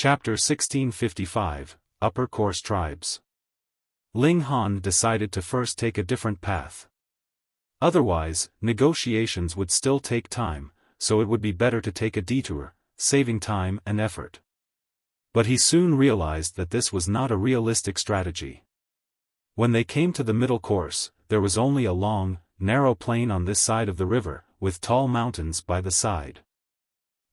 Chapter 1655, Upper Course Tribes. Ling Han decided to first take a different path. Otherwise, negotiations would still take time, so it would be better to take a detour, saving time and effort. But he soon realized that this was not a realistic strategy. When they came to the middle course, there was only a long, narrow plain on this side of the river, with tall mountains by the side.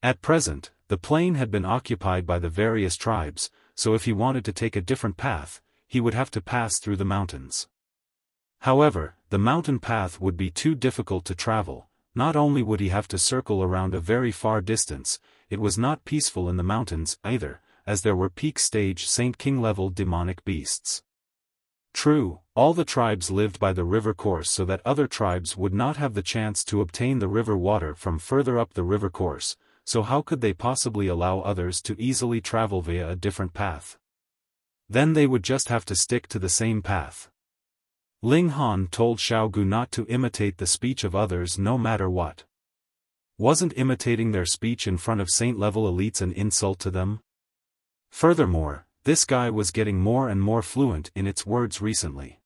At present, the plain had been occupied by the various tribes, so if he wanted to take a different path, he would have to pass through the mountains. However, the mountain path would be too difficult to travel. Not only would he have to circle around a very far distance, it was not peaceful in the mountains either, as there were peak stage Saint King level demonic beasts. True, all the tribes lived by the river course so that other tribes would not have the chance to obtain the river water from further up the river course, so how could they possibly allow others to easily travel via a different path? Then they would just have to stick to the same path. Ling Han told Xiaogu not to imitate the speech of others no matter what. Wasn't imitating their speech in front of saint-level elites an insult to them? Furthermore, this guy was getting more and more fluent in its words recently.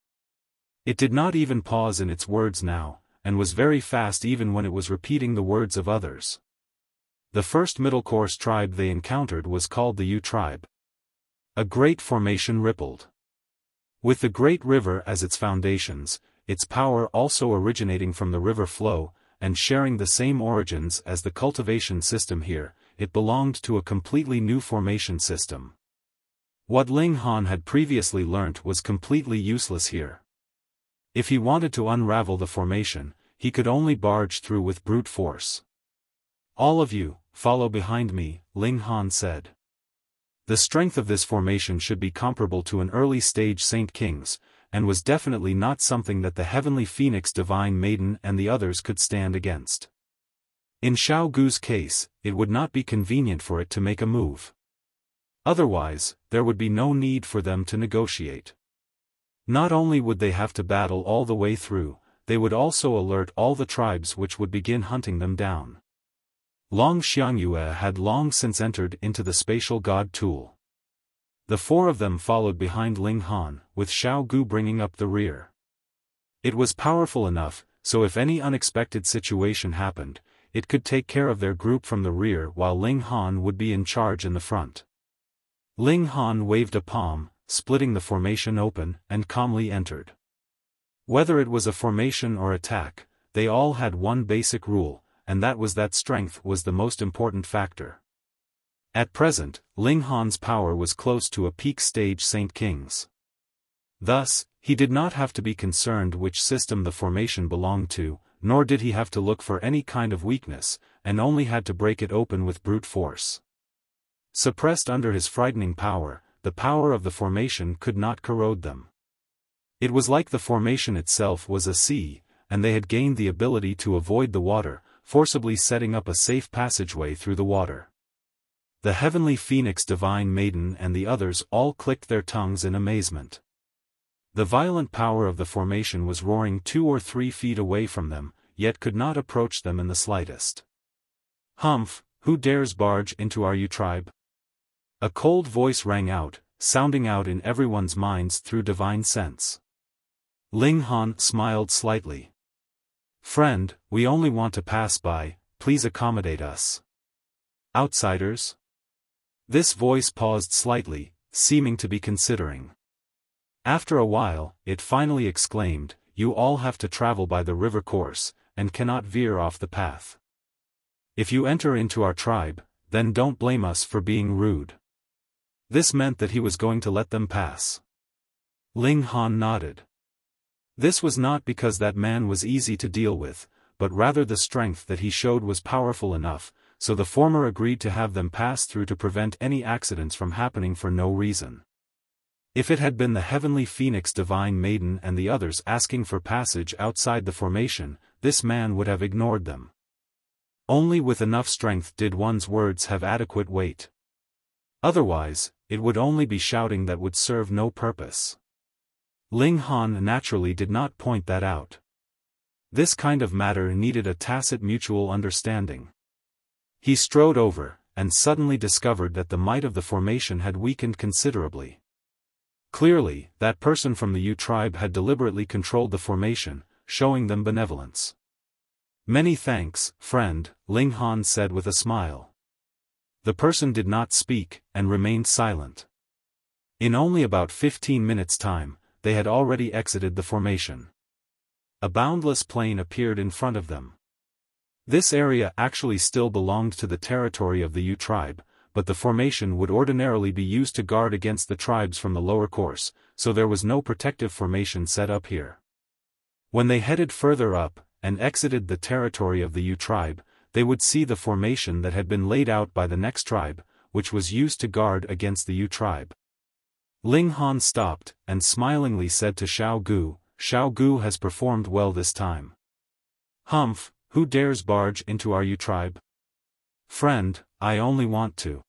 It did not even pause in its words now, and was very fast even when it was repeating the words of others. The first middle course tribe they encountered was called the Yu tribe. A great formation rippled. With the great river as its foundations, its power also originating from the river flow, and sharing the same origins as the cultivation system here, it belonged to a completely new formation system. What Ling Han had previously learnt was completely useless here. If he wanted to unravel the formation, he could only barge through with brute force. "All of you, follow behind me," Ling Han said. The strength of this formation should be comparable to an early stage Saint King's, and was definitely not something that the Heavenly Phoenix Divine Maiden and the others could stand against. In Xiaogu's case, it would not be convenient for it to make a move. Otherwise, there would be no need for them to negotiate. Not only would they have to battle all the way through, they would also alert all the tribes which would begin hunting them down. Long Xiangyue had long since entered into the spatial god tool. The four of them followed behind Ling Han, with Xiaogu bringing up the rear. It was powerful enough, so if any unexpected situation happened, it could take care of their group from the rear while Ling Han would be in charge in the front. Ling Han waved a palm, splitting the formation open, and calmly entered. Whether it was a formation or attack, they all had one basic rule, and that was that strength was the most important factor. At present, Ling Han's power was close to a peak stage Saint King's. Thus, he did not have to be concerned which system the formation belonged to, nor did he have to look for any kind of weakness, and only had to break it open with brute force. Suppressed under his frightening power, the power of the formation could not corrode them. It was like the formation itself was a sea, and they had gained the ability to avoid the water, forcibly setting up a safe passageway through the water. The Heavenly Phoenix Divine Maiden and the others all clicked their tongues in amazement. The violent power of the formation was roaring 2 or 3 feet away from them, yet could not approach them in the slightest. "Humph, who dares barge into our Yu tribe?" A cold voice rang out, sounding out in everyone's minds through divine sense. Ling Han smiled slightly. "Friend, we only want to pass by, please accommodate us." "Outsiders?" This voice paused slightly, seeming to be considering. After a while, it finally exclaimed, "You all have to travel by the river course, and cannot veer off the path. If you enter into our tribe, then don't blame us for being rude." This meant that he was going to let them pass. Ling Han nodded. This was not because that man was easy to deal with, but rather the strength that he showed was powerful enough, so the former agreed to have them pass through to prevent any accidents from happening for no reason. If it had been the Heavenly Phoenix Divine Maiden and the others asking for passage outside the formation, this man would have ignored them. Only with enough strength did one's words have adequate weight. Otherwise, it would only be shouting that would serve no purpose. Ling Han naturally did not point that out. This kind of matter needed a tacit mutual understanding. He strode over, and suddenly discovered that the might of the formation had weakened considerably. Clearly, that person from the Yu tribe had deliberately controlled the formation, showing them benevolence. "Many thanks, friend," Ling Han said with a smile. The person did not speak, and remained silent. In only about 15 minutes' time, they had already exited the formation. A boundless plain appeared in front of them. This area actually still belonged to the territory of the Yu tribe, but the formation would ordinarily be used to guard against the tribes from the lower course, so there was no protective formation set up here. When they headed further up, and exited the territory of the Yu tribe, they would see the formation that had been laid out by the next tribe, which was used to guard against the Yu tribe. Ling Han stopped, and smilingly said to Xiao Gu, "Xiao Gu has performed well this time. Humph, who dares barge into our Yu tribe? Friend, I only want to."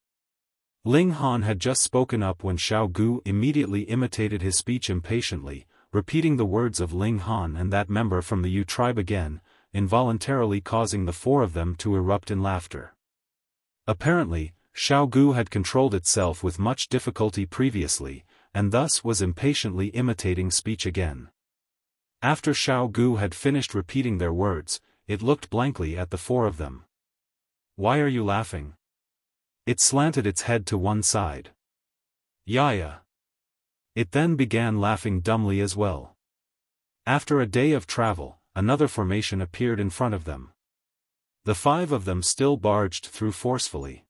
Ling Han had just spoken up when Xiao Gu immediately imitated his speech impatiently, repeating the words of Ling Han and that member from the Yu tribe again, involuntarily causing the four of them to erupt in laughter. Apparently, Xiao Gu had controlled itself with much difficulty previously, and thus was impatiently imitating speech again. After Xiao Gu had finished repeating their words, it looked blankly at the four of them. "Why are you laughing?" It slanted its head to one side. "Yaya." It then began laughing dumbly as well. After a day of travel, another formation appeared in front of them. The five of them still barged through forcefully.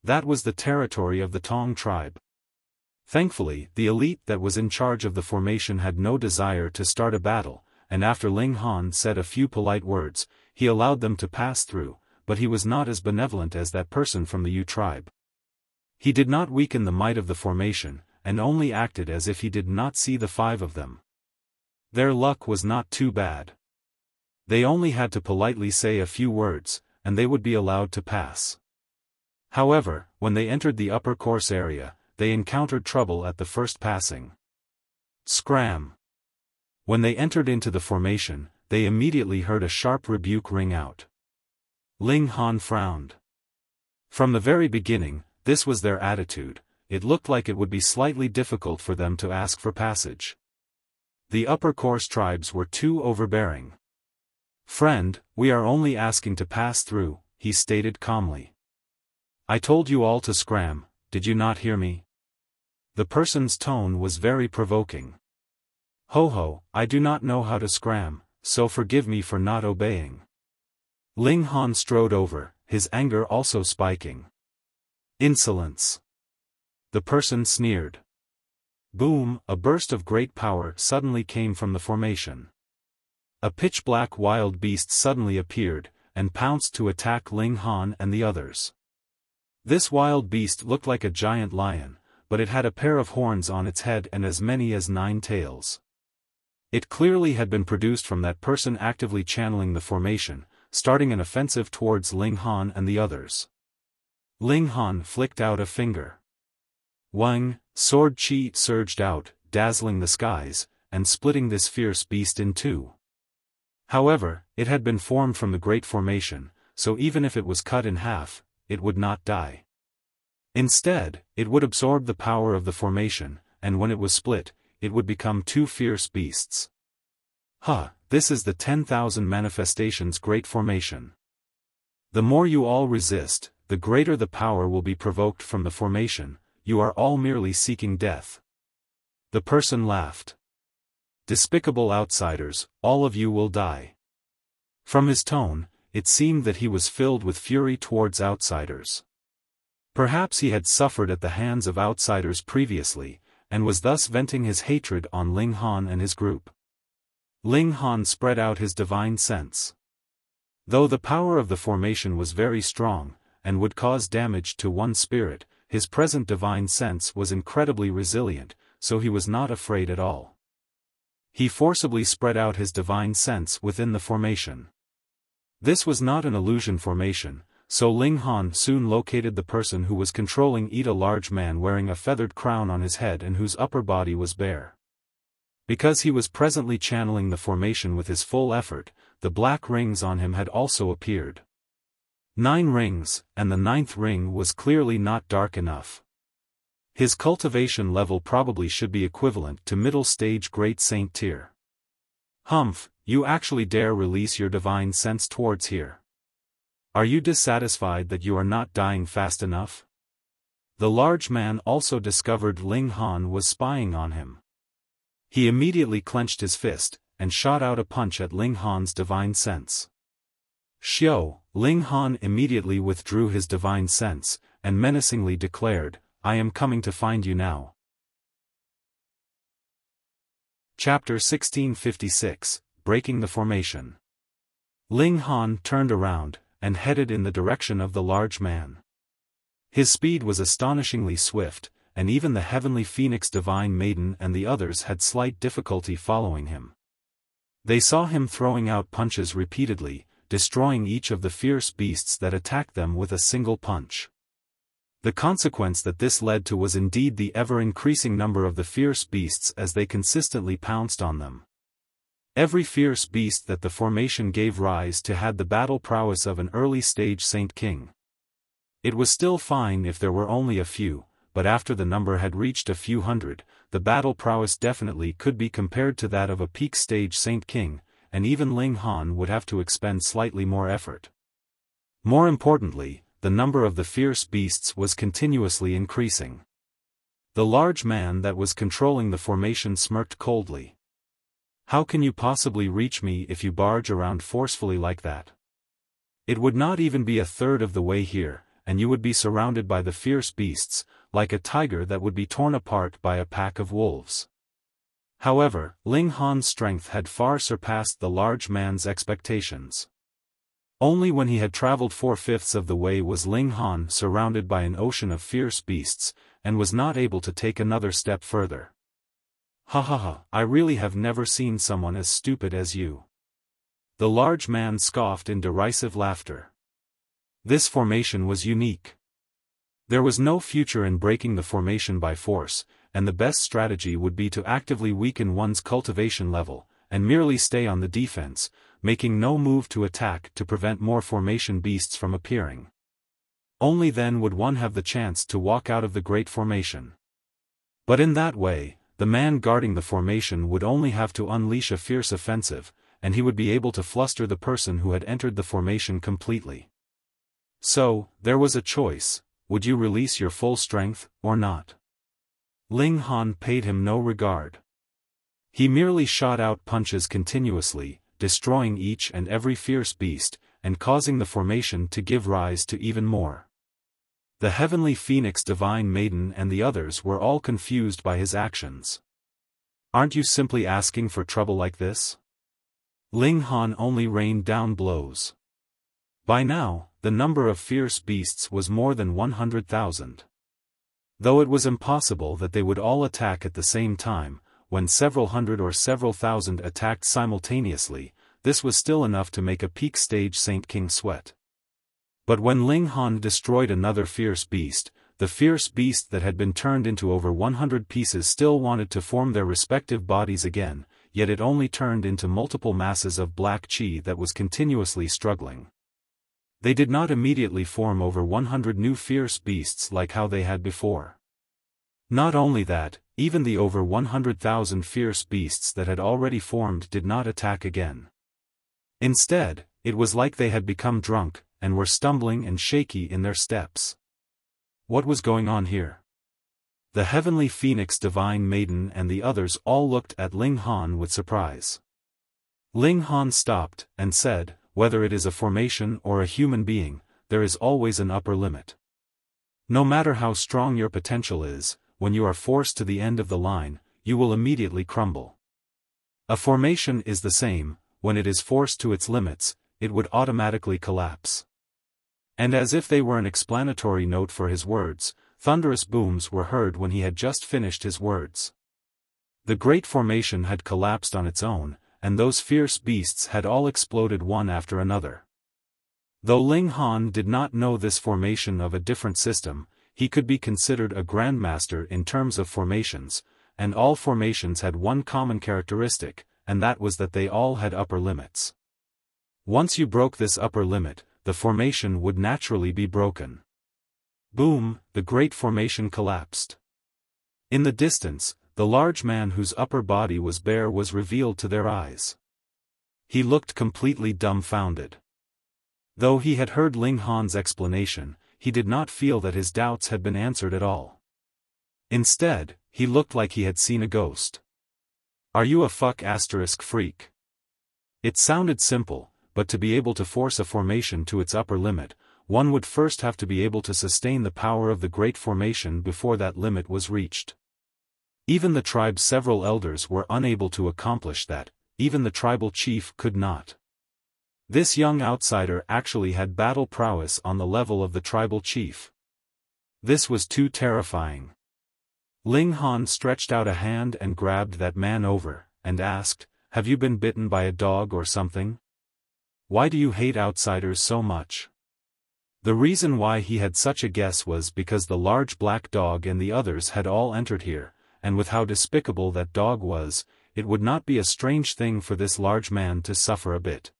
That was the territory of the Tong tribe. Thankfully, the elite that was in charge of the formation had no desire to start a battle, and after Ling Han said a few polite words, he allowed them to pass through, but he was not as benevolent as that person from the Yu tribe. He did not weaken the might of the formation, and only acted as if he did not see the five of them. Their luck was not too bad. They only had to politely say a few words, and they would be allowed to pass. However, when they entered the upper course area, they encountered trouble at the first passing. Scram! When they entered into the formation, they immediately heard a sharp rebuke ring out. Ling Han frowned. From the very beginning, this was their attitude. It looked like it would be slightly difficult for them to ask for passage. The upper course tribes were too overbearing. "Friend, we are only asking to pass through," he stated calmly. "I told you all to scram, did you not hear me?" The person's tone was very provoking. "Ho ho, I do not know how to scram, so forgive me for not obeying." Ling Han strode over, his anger also spiking. "Insolence!" The person sneered. Boom! A burst of great power suddenly came from the formation. A pitch-black wild beast suddenly appeared, and pounced to attack Ling Han and the others. This wild beast looked like a giant lion, but it had a pair of horns on its head and as many as 9 tails. It clearly had been produced from that person actively channeling the formation, starting an offensive towards Ling Han and the others. Ling Han flicked out a finger. Wang, sword chi surged out, dazzling the skies, and splitting this fierce beast in two. However, it had been formed from the Great Formation, so even if it was cut in half, it would not die. Instead, it would absorb the power of the formation, and when it was split, it would become 2 fierce beasts. This is the 10,000 manifestations Great Formation. The more you all resist, the greater the power will be provoked from the formation. You are all merely seeking death. The person laughed. Despicable outsiders, all of you will die. From his tone, it seemed that he was filled with fury towards outsiders. Perhaps he had suffered at the hands of outsiders previously, and was thus venting his hatred on Ling Han and his group. Ling Han spread out his divine sense. Though the power of the formation was very strong, and would cause damage to one spirit, his present divine sense was incredibly resilient, so he was not afraid at all. He forcibly spread out his divine sense within the formation. This was not an illusion formation, so Ling Han soon located the person who was controlling it, a large man wearing a feathered crown on his head and whose upper body was bare. Because he was presently channeling the formation with his full effort, the black rings on him had also appeared. 9 rings, and the 9th ring was clearly not dark enough. His cultivation level probably should be equivalent to middle stage Great Saint tier. Humph, you actually dare release your divine sense towards here. Are you dissatisfied that you are not dying fast enough? The large man also discovered Ling Han was spying on him. He immediately clenched his fist, and shot out a punch at Ling Han's divine sense. Xiao, Ling Han immediately withdrew his divine sense, and menacingly declared, I am coming to find you now. Chapter 1656, Breaking the Formation. Ling Han turned around, and headed in the direction of the large man. His speed was astonishingly swift, and even the heavenly phoenix divine maiden and the others had slight difficulty following him. They saw him throwing out punches repeatedly, destroying each of the fierce beasts that attacked them with a single punch. The consequence that this led to was indeed the ever-increasing number of the fierce beasts as they consistently pounced on them. Every fierce beast that the formation gave rise to had the battle prowess of an early-stage Saint King. It was still fine if there were only a few, but after the number had reached a few hundred, the battle prowess definitely could be compared to that of a peak-stage Saint King, and even Ling Han would have to expend slightly more effort. More importantly, the number of the fierce beasts was continuously increasing. The large man that was controlling the formation smirked coldly. How can you possibly reach me if you barge around forcefully like that? It would not even be a third of the way here, and you would be surrounded by the fierce beasts, like a tiger that would be torn apart by a pack of wolves. However, Ling Han's strength had far surpassed the large man's expectations. Only when he had traveled 4/5 of the way was Ling Han surrounded by an ocean of fierce beasts, and was not able to take another step further. Ha ha ha, I really have never seen someone as stupid as you. The large man scoffed in derisive laughter. This formation was unique. There was no future in breaking the formation by force, and the best strategy would be to actively weaken one's cultivation level, and merely stay on the defense, making no move to attack to prevent more formation beasts from appearing. Only then would one have the chance to walk out of the great formation. But in that way, the man guarding the formation would only have to unleash a fierce offensive, and he would be able to fluster the person who had entered the formation completely. So, there was a choice: would you release your full strength, or not? Ling Han paid him no regard. He merely shot out punches continuously, destroying each and every fierce beast, and causing the formation to give rise to even more. The heavenly phoenix divine maiden and the others were all confused by his actions. Aren't you simply asking for trouble like this? Ling Han only rained down blows. By now, the number of fierce beasts was more than 100,000. Though it was impossible that they would all attack at the same time, when several hundred or several thousand attacked simultaneously, this was still enough to make a peak-stage Saint King sweat. But when Ling Han destroyed another fierce beast, the fierce beast that had been turned into over 100 pieces still wanted to form their respective bodies again, yet it only turned into multiple masses of black chi that was continuously struggling. They did not immediately form over 100 new fierce beasts like how they had before. Not only that, even the over 100,000 fierce beasts that had already formed did not attack again. Instead, it was like they had become drunk, and were stumbling and shaky in their steps. What was going on here? The heavenly phoenix divine maiden and the others all looked at Ling Han with surprise. Ling Han stopped, and said, whether it is a formation or a human being, there is always an upper limit. No matter how strong your potential is, when you are forced to the end of the line, you will immediately crumble. A formation is the same: when it is forced to its limits, it would automatically collapse. And as if they were an explanatory note for his words, thunderous booms were heard when he had just finished his words. The great formation had collapsed on its own, and those fierce beasts had all exploded one after another. Though Ling Han did not know this formation of a different system, he could be considered a grandmaster in terms of formations, and all formations had one common characteristic, and that was that they all had upper limits. Once you broke this upper limit, the formation would naturally be broken. Boom, the great formation collapsed. In the distance, the large man whose upper body was bare was revealed to their eyes. He looked completely dumbfounded. Though he had heard Ling Han's explanation, he did not feel that his doubts had been answered at all. Instead, he looked like he had seen a ghost. Are you a freak? It sounded simple, but to be able to force a formation to its upper limit, one would first have to be able to sustain the power of the great formation before that limit was reached. Even the tribe's several elders were unable to accomplish that, even the tribal chief could not. This young outsider actually had battle prowess on the level of the tribal chief. This was too terrifying. Ling Han stretched out a hand and grabbed that man over, and asked, "Have you been bitten by a dog or something? Why do you hate outsiders so much?" The reason why he had such a guess was because the large black dog and the others had all entered here, and with how despicable that dog was, it would not be a strange thing for this large man to suffer a bit.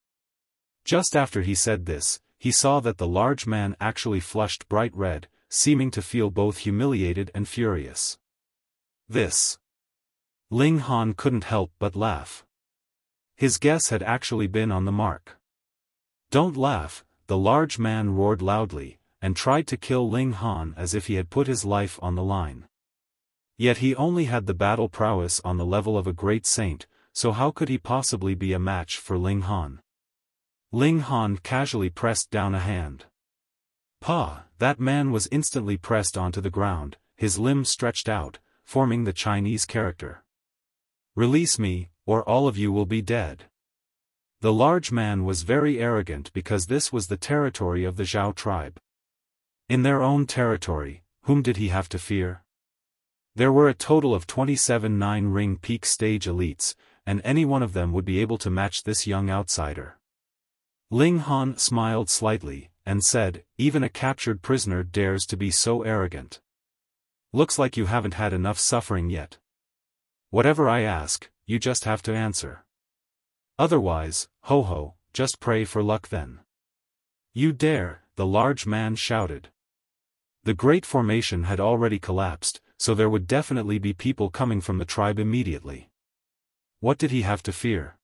Just after he said this, he saw that the large man actually flushed bright red, seeming to feel both humiliated and furious. This. Ling Han couldn't help but laugh. His guess had actually been on the mark. "Don't laugh," the large man roared loudly, and tried to kill Ling Han as if he had put his life on the line. Yet he only had the battle prowess on the level of a great saint, so how could he possibly be a match for Ling Han? Ling Han casually pressed down a hand. "Pa!" That man was instantly pressed onto the ground, his limbs stretched out, forming the Chinese character. "Release me, or all of you will be dead." The large man was very arrogant because this was the territory of the Zhao tribe. In their own territory, whom did he have to fear? There were a total of 27 9-ring peak stage elites, and any one of them would be able to match this young outsider. Ling Han smiled slightly, and said, "Even a captured prisoner dares to be so arrogant. Looks like you haven't had enough suffering yet. Whatever I ask, you just have to answer. Otherwise, ho, just pray for luck then." "You dare," the large man shouted. The great formation had already collapsed, so there would definitely be people coming from the tribe immediately. What did he have to fear?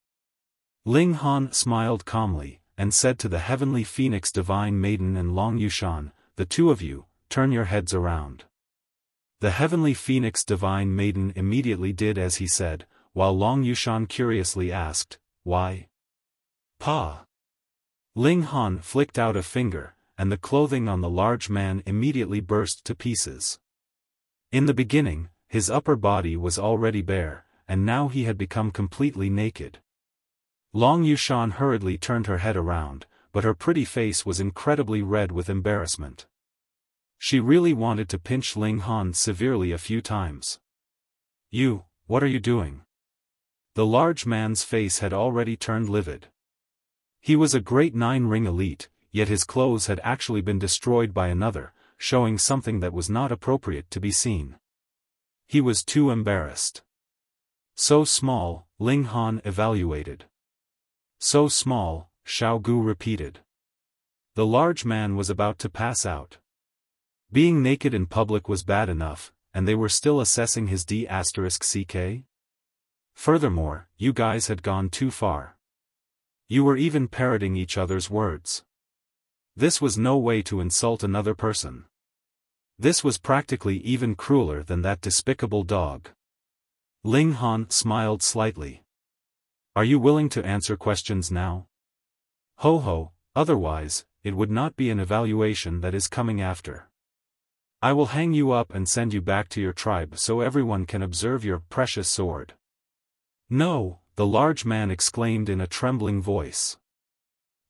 Ling Han smiled calmly, and said to the heavenly phoenix divine maiden and Long Yushan, "The two of you, turn your heads around." The heavenly phoenix divine maiden immediately did as he said, while Long Yushan curiously asked, "Why?" "Pa." Ling Han flicked out a finger, and the clothing on the large man immediately burst to pieces. In the beginning, his upper body was already bare, and now he had become completely naked. Long Yushan hurriedly turned her head around, but her pretty face was incredibly red with embarrassment. She really wanted to pinch Ling Han severely a few times. What are you doing?" The large man's face had already turned livid. He was a great 9-ring elite, yet his clothes had actually been destroyed by another, showing something that was not appropriate to be seen. He was too embarrassed. "So small," Ling Han evaluated. "So small," Xiao Gu repeated. The large man was about to pass out. Being naked in public was bad enough, and they were still assessing his D***ck? Furthermore, you guys had gone too far. You were even parroting each other's words. This was no way to insult another person. This was practically even crueler than that despicable dog. Ling Han smiled slightly. "Are you willing to answer questions now? Ho, otherwise, it would not be an evaluation that is coming after. I will hang you up and send you back to your tribe so everyone can observe your precious sword." "No," the large man exclaimed in a trembling voice.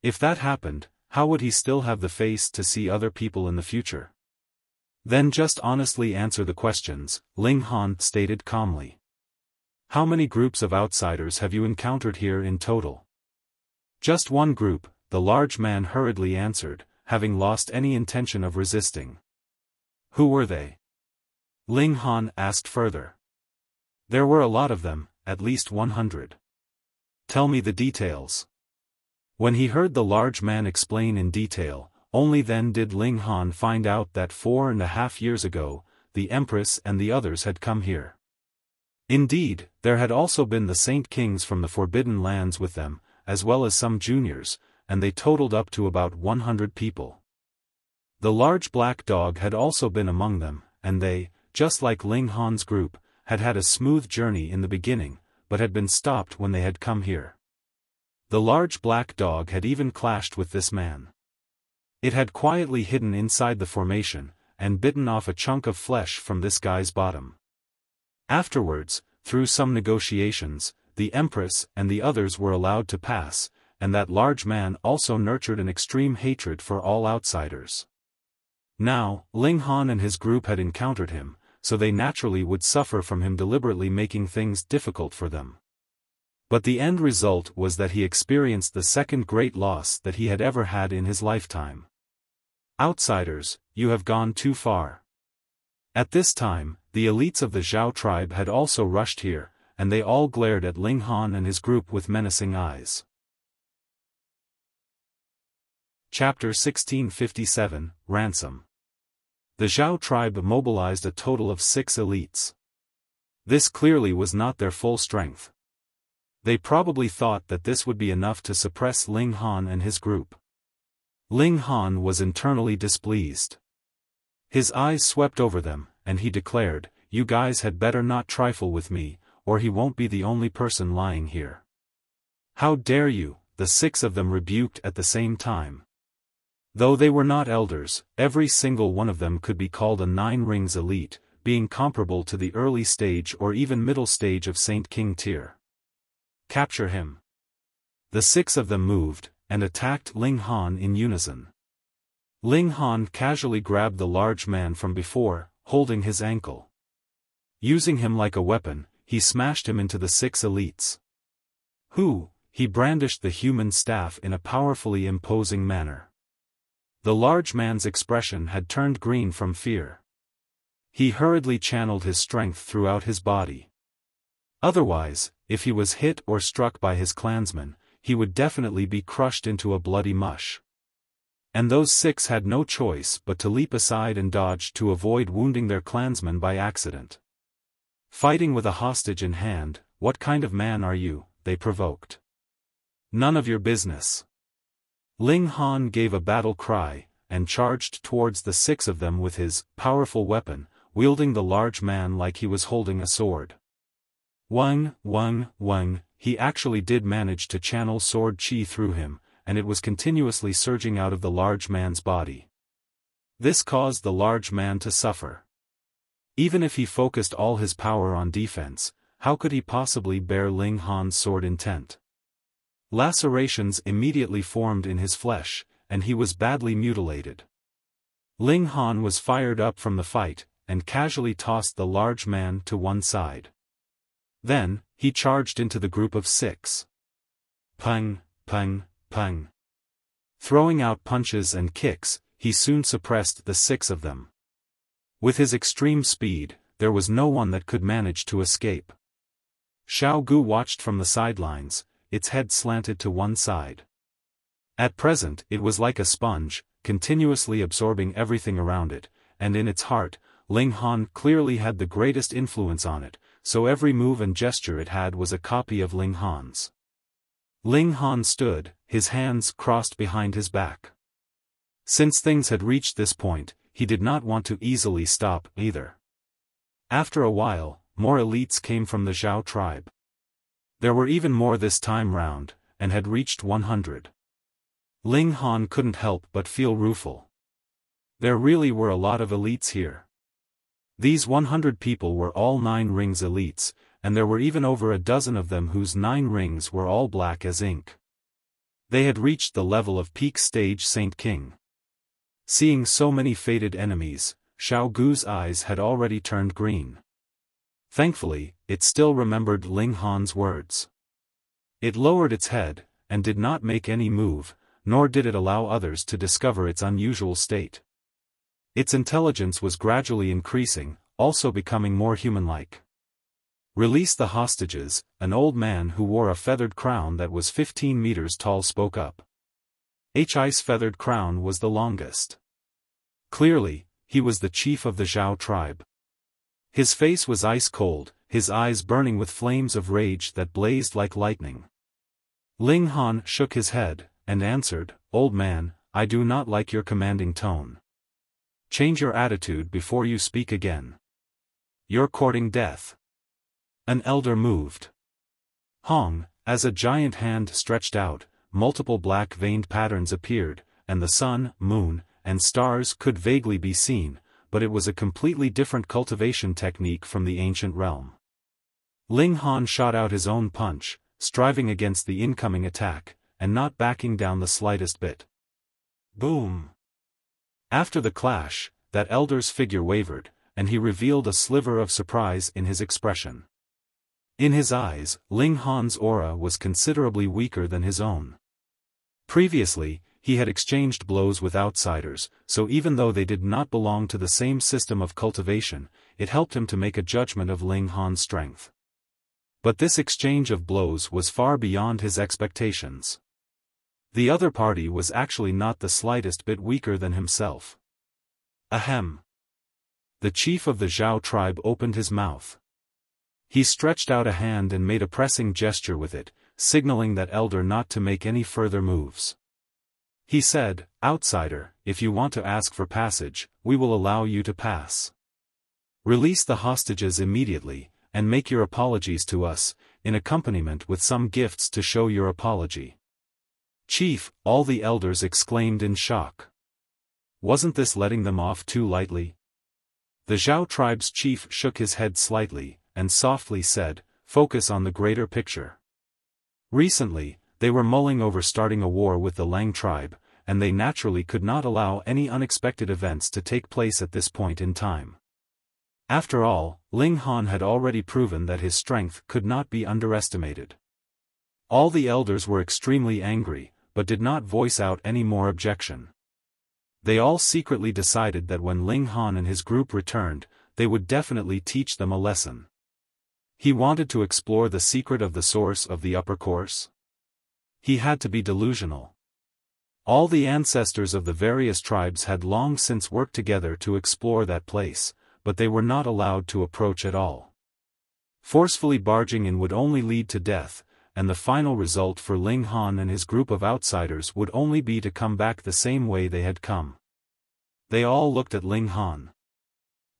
If that happened, how would he still have the face to see other people in the future? "Then just honestly answer the questions," Ling Han stated calmly. "How many groups of outsiders have you encountered here in total?" "Just one group," the large man hurriedly answered, having lost any intention of resisting. "Who were they?" Ling Han asked further. "There were a lot of them, at least 100. "Tell me the details." When he heard the large man explain in detail, only then did Ling Han find out that 4.5 years ago, the Empress and the others had come here. Indeed, there had also been the Saint Kings from the Forbidden Lands with them, as well as some juniors, and they totaled up to about 100 people. The large black dog had also been among them, and they, just like Ling Han's group, had had a smooth journey in the beginning, but had been stopped when they had come here. The large black dog had even clashed with this man. It had quietly hidden inside the formation, and bitten off a chunk of flesh from this guy's bottom. Afterwards, through some negotiations, the Empress and the others were allowed to pass, and that large man also nurtured an extreme hatred for all outsiders. Now, Ling Han and his group had encountered him, so they naturally would suffer from him deliberately making things difficult for them. But the end result was that he experienced the second great loss that he had ever had in his lifetime. Outsiders, you have gone too far. At this time, the elites of the Zhao tribe had also rushed here, and they all glared at Ling Han and his group with menacing eyes. Chapter 1657, Ransom. The Zhao tribe mobilized a total of 6 elites. This clearly was not their full strength. They probably thought that this would be enough to suppress Ling Han and his group. Ling Han was internally displeased. His eyes swept over them, and he declared, "You guys had better not trifle with me, or he won't be the only person lying here." "How dare you," the 6 of them rebuked at the same time. Though they were not elders, every single one of them could be called a 9 rings elite, being comparable to the early stage or even middle stage of Saint King tier. "Capture him." The 6 of them moved, and attacked Ling Han in unison. Ling Han casually grabbed the large man from before, holding his ankle. Using him like a weapon, he smashed him into the 6 elites. He brandished the human staff in a powerfully imposing manner. The large man's expression had turned green from fear. He hurriedly channeled his strength throughout his body. Otherwise, if he was hit or struck by his clansmen, he would definitely be crushed into a bloody mush. And those 6 had no choice but to leap aside and dodge to avoid wounding their clansmen by accident. "Fighting with a hostage in hand, what kind of man are you?" they provoked. "None of your business." Ling Han gave a battle cry, and charged towards the 6 of them with his powerful weapon, wielding the large man like he was holding a sword. Wang, he actually did manage to channel sword chi through him, and it was continuously surging out of the large man's body. This caused the large man to suffer. Even if he focused all his power on defense, how could he possibly bear Ling Han's sword intent? Lacerations immediately formed in his flesh, and he was badly mutilated. Ling Han was fired up from the fight, and casually tossed the large man to one side. Then, he charged into the group of 6. Pung. Throwing out punches and kicks, he soon suppressed the 6 of them. With his extreme speed, there was no one that could manage to escape. Xiao Gu watched from the sidelines, its head slanted to one side. At present it was like a sponge, continuously absorbing everything around it, and in its heart, Ling Han clearly had the greatest influence on it, so every move and gesture it had was a copy of Ling Han's. Ling Han stood, his hands crossed behind his back. Since things had reached this point, he did not want to easily stop either. After a while, more elites came from the Zhao tribe. There were even more this time round, and had reached 100. Ling Han couldn't help but feel rueful. There really were a lot of elites here. These 100 people were all 9 rings elites, and there were even over a dozen of them whose 9 rings were all black as ink. They had reached the level of peak stage Saint King. Seeing so many fated enemies, Xiao Gu's eyes had already turned green. Thankfully, it still remembered Ling Han's words. It lowered its head, and did not make any move, nor did it allow others to discover its unusual state. Its intelligence was gradually increasing, also becoming more human-like. "Release the hostages," an old man who wore a feathered crown that was 15 meters tall spoke up. His feathered crown was the longest. Clearly, he was the chief of the Zhao tribe. His face was ice cold, his eyes burning with flames of rage that blazed like lightning. Ling Han shook his head, and answered, "Old man, I do not like your commanding tone. Change your attitude before you speak again. You're courting death." An elder moved. Hong, as a giant hand stretched out, multiple black-veined patterns appeared, and the sun, moon, and stars could vaguely be seen, but it was a completely different cultivation technique from the ancient realm. Ling Han shot out his own punch, striving against the incoming attack, and not backing down the slightest bit. Boom! After the clash, that elder's figure wavered, and he revealed a sliver of surprise in his expression. In his eyes, Ling Han's aura was considerably weaker than his own. Previously, he had exchanged blows with outsiders, so even though they did not belong to the same system of cultivation, it helped him to make a judgment of Ling Han's strength. But this exchange of blows was far beyond his expectations. The other party was actually not the slightest bit weaker than himself. Ahem. The chief of the Zhao tribe opened his mouth. He stretched out a hand and made a pressing gesture with it, signaling that elder not to make any further moves. He said, "Outsider, if you want to ask for passage, we will allow you to pass. Release the hostages immediately, and make your apologies to us, in accompaniment with some gifts to show your apology." "Chief," all the elders exclaimed in shock. Wasn't this letting them off too lightly? The Zhao tribe's chief shook his head slightly, and softly said, "Focus on the greater picture." Recently, they were mulling over starting a war with the Lang tribe, and they naturally could not allow any unexpected events to take place at this point in time. After all, Ling Han had already proven that his strength could not be underestimated. All the elders were extremely angry, but did not voice out any more objection. They all secretly decided that when Ling Han and his group returned, they would definitely teach them a lesson. He wanted to explore the secret of the source of the upper course. He had to be delusional. All the ancestors of the various tribes had long since worked together to explore that place, but they were not allowed to approach at all. Forcefully barging in would only lead to death, and the final result for Ling Han and his group of outsiders would only be to come back the same way they had come. They all looked at Ling Han.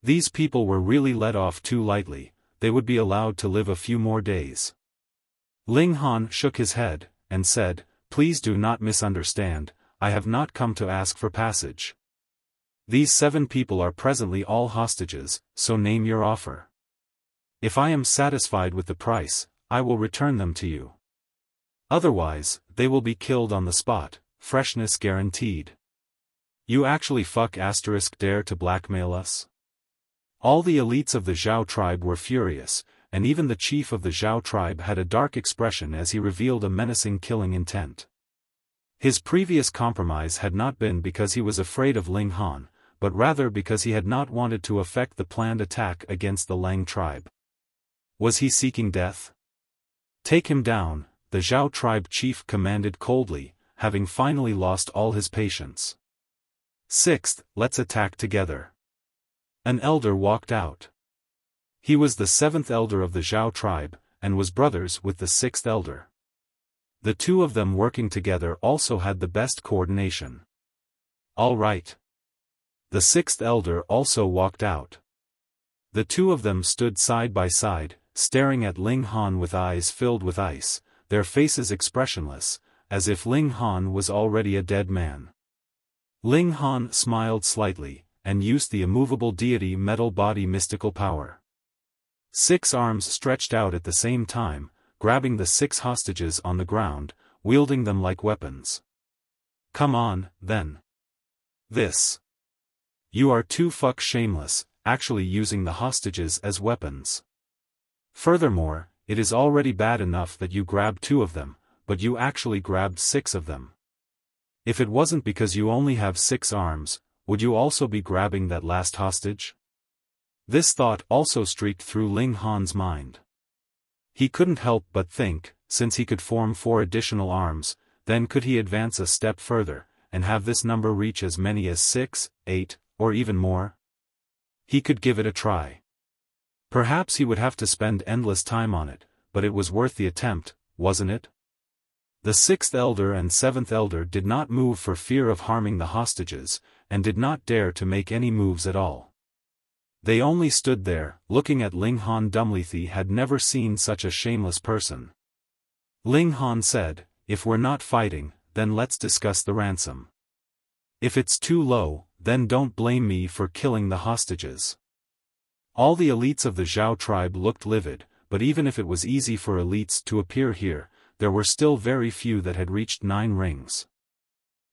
These people were really let off too lightly. They would be allowed to live a few more days. Ling Han shook his head, and said, "Please do not misunderstand, I have not come to ask for passage. These 7 people are presently all hostages, so name your offer. If I am satisfied with the price, I will return them to you. Otherwise, they will be killed on the spot, freshness guaranteed." "You actually dare to blackmail us?" All the elites of the Zhao tribe were furious, and even the chief of the Zhao tribe had a dark expression as he revealed a menacing killing intent. His previous compromise had not been because he was afraid of Ling Han, but rather because he had not wanted to affect the planned attack against the Lang tribe. Was he seeking death? "Take him down," the Zhao tribe chief commanded coldly, having finally lost all his patience. "Sixth, let's attack together." An elder walked out. He was the 7th elder of the Zhao tribe, and was brothers with the 6th elder. The 2 of them working together also had the best coordination. "All right." The 6th elder also walked out. The 2 of them stood side by side, staring at Ling Han with eyes filled with ice, their faces expressionless, as if Ling Han was already a dead man. Ling Han smiled slightly, and used the immovable deity metal body mystical power. 6 arms stretched out at the same time, grabbing the 6 hostages on the ground, wielding them like weapons. "Come on, then. This. You are too shameless, actually using the hostages as weapons. Furthermore, it is already bad enough that you grabbed 2 of them, but you actually grabbed 6 of them. If it wasn't because you only have 6 arms, would you also be grabbing that last hostage?" This thought also streaked through Ling Han's mind. He couldn't help but think, since he could form 4 additional arms, then could he advance a step further, and have this number reach as many as 6, 8, or even more? He could give it a try. Perhaps he would have to spend endless time on it, but it was worth the attempt, wasn't it? The 6th elder and 7th elder did not move for fear of harming the hostages, and did not dare to make any moves at all. They only stood there, looking at Ling Han dumbly. He had never seen such a shameless person. Ling Han said, "If we're not fighting, then let's discuss the ransom. If it's too low, then don't blame me for killing the hostages." All the elites of the Zhao tribe looked livid, but even if it was easy for elites to appear here, there were still very few that had reached 9 rings.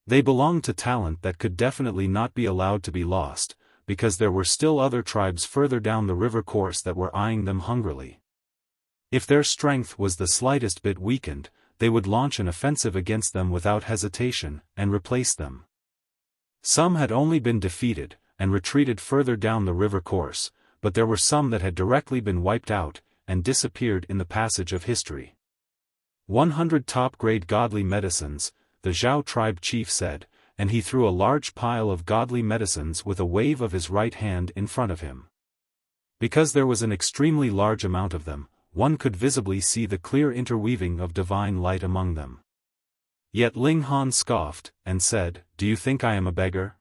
They belonged to talent that could definitely not be allowed to be lost, because there were still other tribes further down the river course that were eyeing them hungrily. If their strength was the slightest bit weakened, they would launch an offensive against them without hesitation, and replace them. Some had only been defeated, and retreated further down the river course, but there were some that had directly been wiped out, and disappeared in the passage of history. 100 top-grade godly medicines, the Zhao tribe chief said, and he threw a large pile of godly medicines with a wave of his right hand in front of him. Because there was an extremely large amount of them, one could visibly see the clear interweaving of divine light among them. Yet Ling Han scoffed, and said, "Do you think I am a beggar?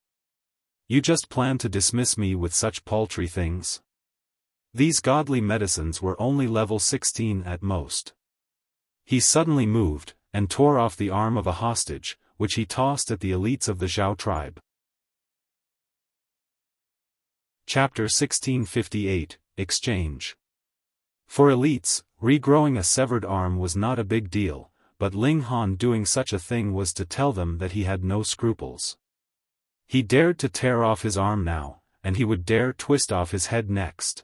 You just plan to dismiss me with such paltry things? These godly medicines were only level 16 at most." He suddenly moved, and tore off the arm of a hostage, which he tossed at the elites of the Zhao tribe. Chapter 1658, Exchange. For elites, regrowing a severed arm was not a big deal, but Ling Han doing such a thing was to tell them that he had no scruples. He dared to tear off his arm now, and he would dare twist off his head next.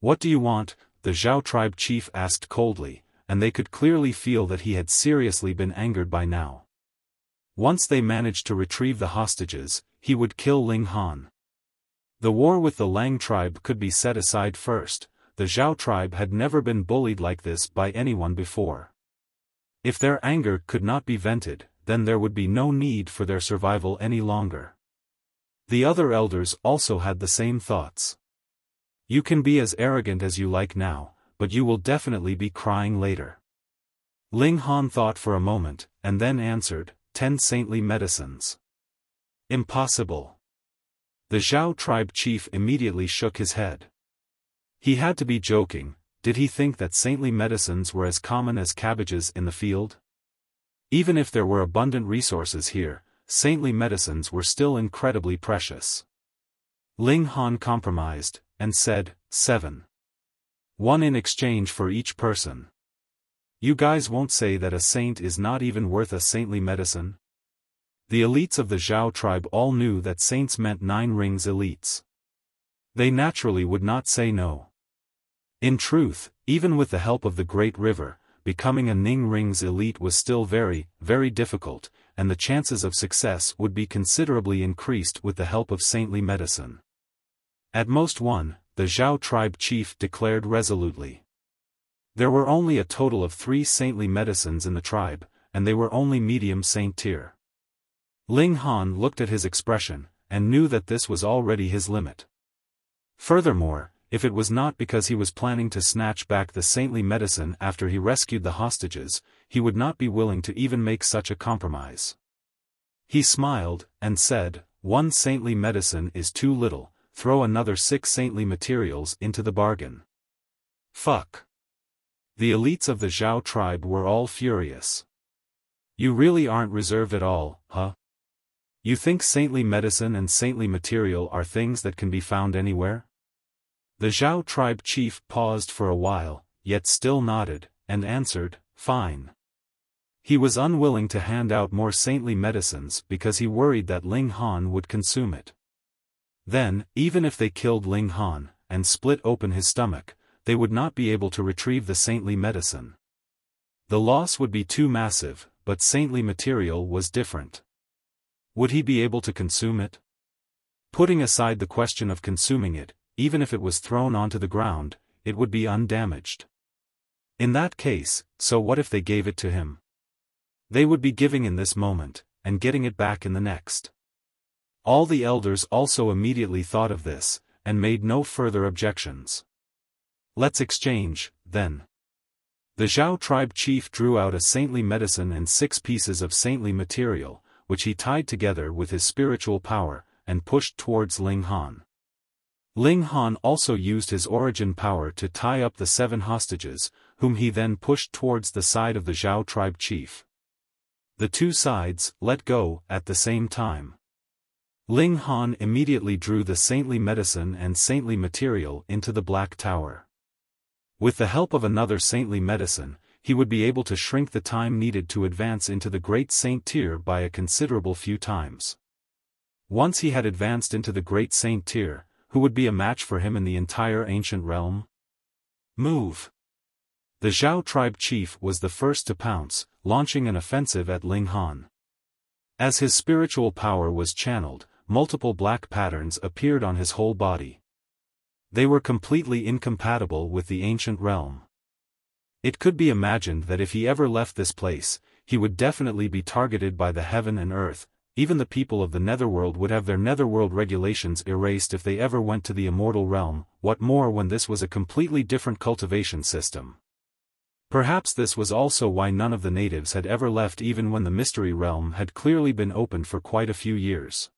"What do you want?" the Zhao tribe chief asked coldly, and they could clearly feel that he had seriously been angered by now. Once they managed to retrieve the hostages, he would kill Ling Han. The war with the Lang tribe could be set aside first. The Zhao tribe had never been bullied like this by anyone before. If their anger could not be vented, then there would be no need for their survival any longer. The other elders also had the same thoughts. "You can be as arrogant as you like now, but you will definitely be crying later." Ling Han thought for a moment, and then answered, 10 saintly medicines. "Impossible." The Zhao tribe chief immediately shook his head. He had to be joking. Did he think that saintly medicines were as common as cabbages in the field? Even if there were abundant resources here, saintly medicines were still incredibly precious. Ling Han compromised, and said, 7. 1 in exchange for each person. "You guys won't say that a saint is not even worth a saintly medicine?" The elites of the Zhao tribe all knew that saints meant 9 rings elites. They naturally would not say no. In truth, even with the help of the Great River, becoming a Ning Rings elite was still very, very difficult, and the chances of success would be considerably increased with the help of saintly medicine. "At most 1, the Zhao tribe chief declared resolutely. There were only a total of 3 saintly medicines in the tribe, and they were only medium saint tier. Ling Han looked at his expression, and knew that this was already his limit. Furthermore, if it was not because he was planning to snatch back the saintly medicine after he rescued the hostages, he would not be willing to even make such a compromise. He smiled, and said, 1 saintly medicine is too little, throw another 6 saintly materials into the bargain. Fuck. The elites of the Zhao tribe were all furious. You really aren't reserved at all, huh? You think saintly medicine and saintly material are things that can be found anywhere? The Zhao tribe chief paused for a while, yet still nodded, and answered, fine. He was unwilling to hand out more saintly medicines because he worried that Ling Han would consume it. Then, even if they killed Ling Han, and split open his stomach, they would not be able to retrieve the saintly medicine. The loss would be too massive, but saintly material was different. Would he be able to consume it? Putting aside the question of consuming it, even if it was thrown onto the ground, it would be undamaged. In that case, so what if they gave it to him? They would be giving in this moment, and getting it back in the next. All the elders also immediately thought of this, and made no further objections. Let's exchange, then. The Zhao tribe chief drew out a saintly medicine and 6 pieces of saintly material, which he tied together with his spiritual power, and pushed towards Ling Han. Ling Han also used his origin power to tie up the 7 hostages, whom he then pushed towards the side of the Zhao tribe chief. The 2 sides let go at the same time. Ling Han immediately drew the saintly medicine and saintly material into the Black Tower. With the help of another saintly medicine, he would be able to shrink the time needed to advance into the Great Saint Tier by a considerable few times. Once he had advanced into the Great Saint Tier, who would be a match for him in the entire ancient realm? Move! The Zhao tribe chief was the first to pounce, launching an offensive at Ling Han. As his spiritual power was channeled, multiple black patterns appeared on his whole body. They were completely incompatible with the ancient realm. It could be imagined that if he ever left this place, he would definitely be targeted by the heaven and earth. Even the people of the netherworld would have their netherworld regulations erased if they ever went to the immortal realm, what more when this was a completely different cultivation system. Perhaps this was also why none of the natives had ever left even when the mystery realm had clearly been opened for quite a few years.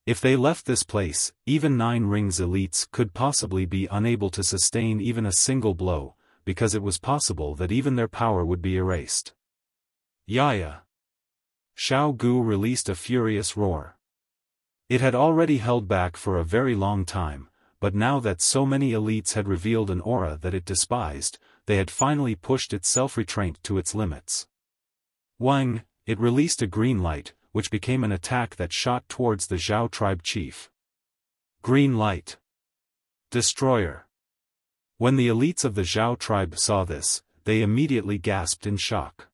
If they left this place, even 9 Rings elites could possibly be unable to sustain even a single blow, because it was possible that even their power would be erased. Yaya! Xiao Gu released a furious roar. It had already held back for a very long time, but now that so many elites had revealed an aura that it despised, they had finally pushed its self-restraint to its limits. Wang, it released a green light, which became an attack that shot towards the Zhao tribe chief. Green light. Destroyer. When the elites of the Zhao tribe saw this, they immediately gasped in shock.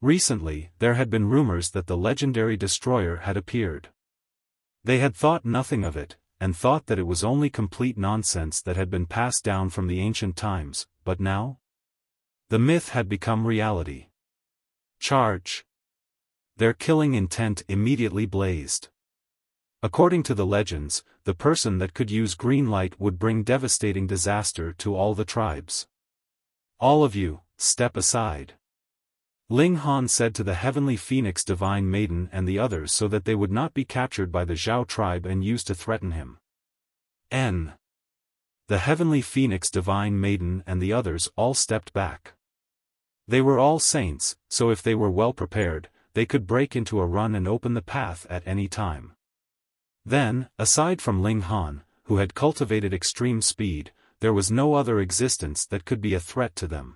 Recently, there had been rumors that the legendary destroyer had appeared. They had thought nothing of it, and thought that it was only complete nonsense that had been passed down from the ancient times, but now? The myth had become reality. Charge! Their killing intent immediately blazed. According to the legends, the person that could use green light would bring devastating disaster to all the tribes. All of you, step aside. Ling Han said to the Heavenly Phoenix Divine Maiden and the others so that they would not be captured by the Zhao tribe and used to threaten him. The Heavenly Phoenix Divine Maiden and the others all stepped back. They were all saints, so if they were well prepared, they could break into a run and open the path at any time. Then, aside from Ling Han, who had cultivated extreme speed, there was no other existence that could be a threat to them.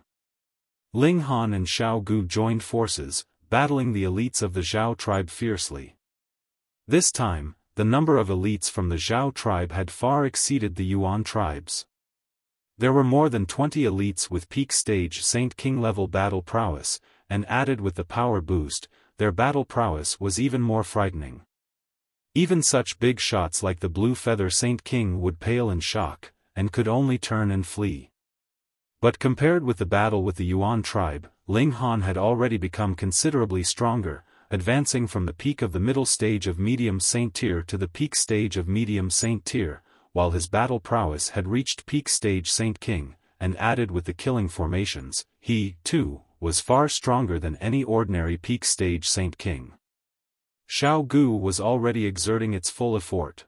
Ling Han and Xiao Gu joined forces, battling the elites of the Zhao tribe fiercely. This time, the number of elites from the Zhao tribe had far exceeded the Yuan tribes. There were more than 20 elites with peak stage Saint King level battle prowess, and added with the power boost, their battle prowess was even more frightening. Even such big shots like the Blue Feather Saint King would pale in shock, and could only turn and flee. But compared with the battle with the Yuan tribe, Ling Han had already become considerably stronger, advancing from the peak of the middle stage of medium Saint Tier to the peak stage of medium Saint Tier, while his battle prowess had reached peak stage Saint King, and added with the killing formations, he, too, was far stronger than any ordinary peak stage Saint King. Xiao Gu was already exerting its full effort.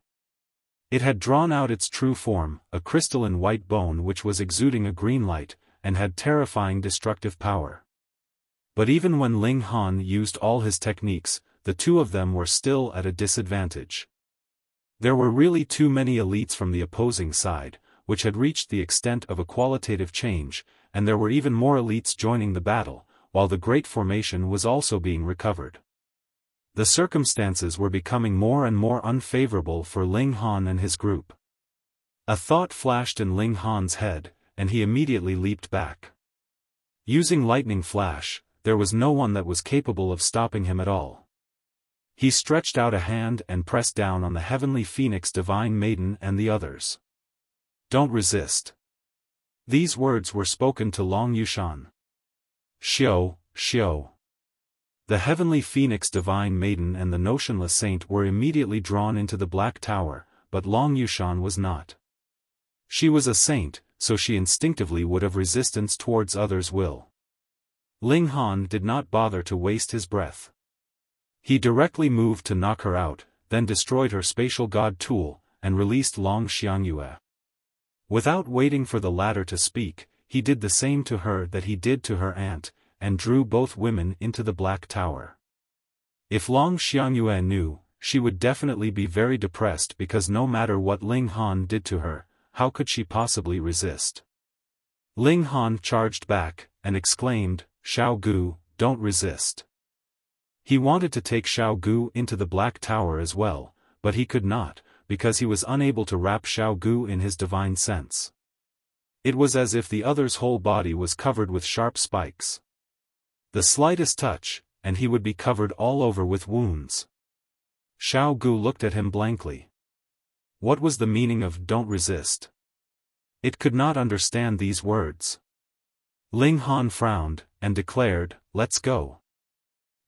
It had drawn out its true form, a crystalline white bone which was exuding a green light, and had terrifying destructive power. But even when Ling Han used all his techniques, the two of them were still at a disadvantage. There were really too many elites from the opposing side, which had reached the extent of a qualitative change, and there were even more elites joining the battle, while the Great Formation was also being recovered. The circumstances were becoming more and more unfavorable for Ling Han and his group. A thought flashed in Ling Han's head, and he immediately leaped back. Using Lightning Flash, there was no one that was capable of stopping him at all. He stretched out a hand and pressed down on the Heavenly Phoenix Divine Maiden and the others. Don't resist. These words were spoken to Long Yushan. Xiao. The heavenly phoenix divine maiden and the notionless saint were immediately drawn into the Black Tower, but Long Yushan was not. She was a saint, so she instinctively would have resistance towards others' will. Ling Han did not bother to waste his breath. He directly moved to knock her out, then destroyed her spatial god tool, and released Long Xiangyue. Without waiting for the latter to speak, he did the same to her that he did to her aunt, and drew both women into the Black Tower. If Long Xiangyue knew, she would definitely be very depressed because no matter what Ling Han did to her, how could she possibly resist? Ling Han charged back, and exclaimed, "Xiao Gu, don't resist." He wanted to take Xiao Gu into the Black Tower as well, but he could not, because he was unable to wrap Xiao Gu in his divine sense. It was as if the other's whole body was covered with sharp spikes. The slightest touch, and he would be covered all over with wounds. Xiao Gu looked at him blankly. What was the meaning of "don't resist"? It could not understand these words. Ling Han frowned, and declared, "Let's go."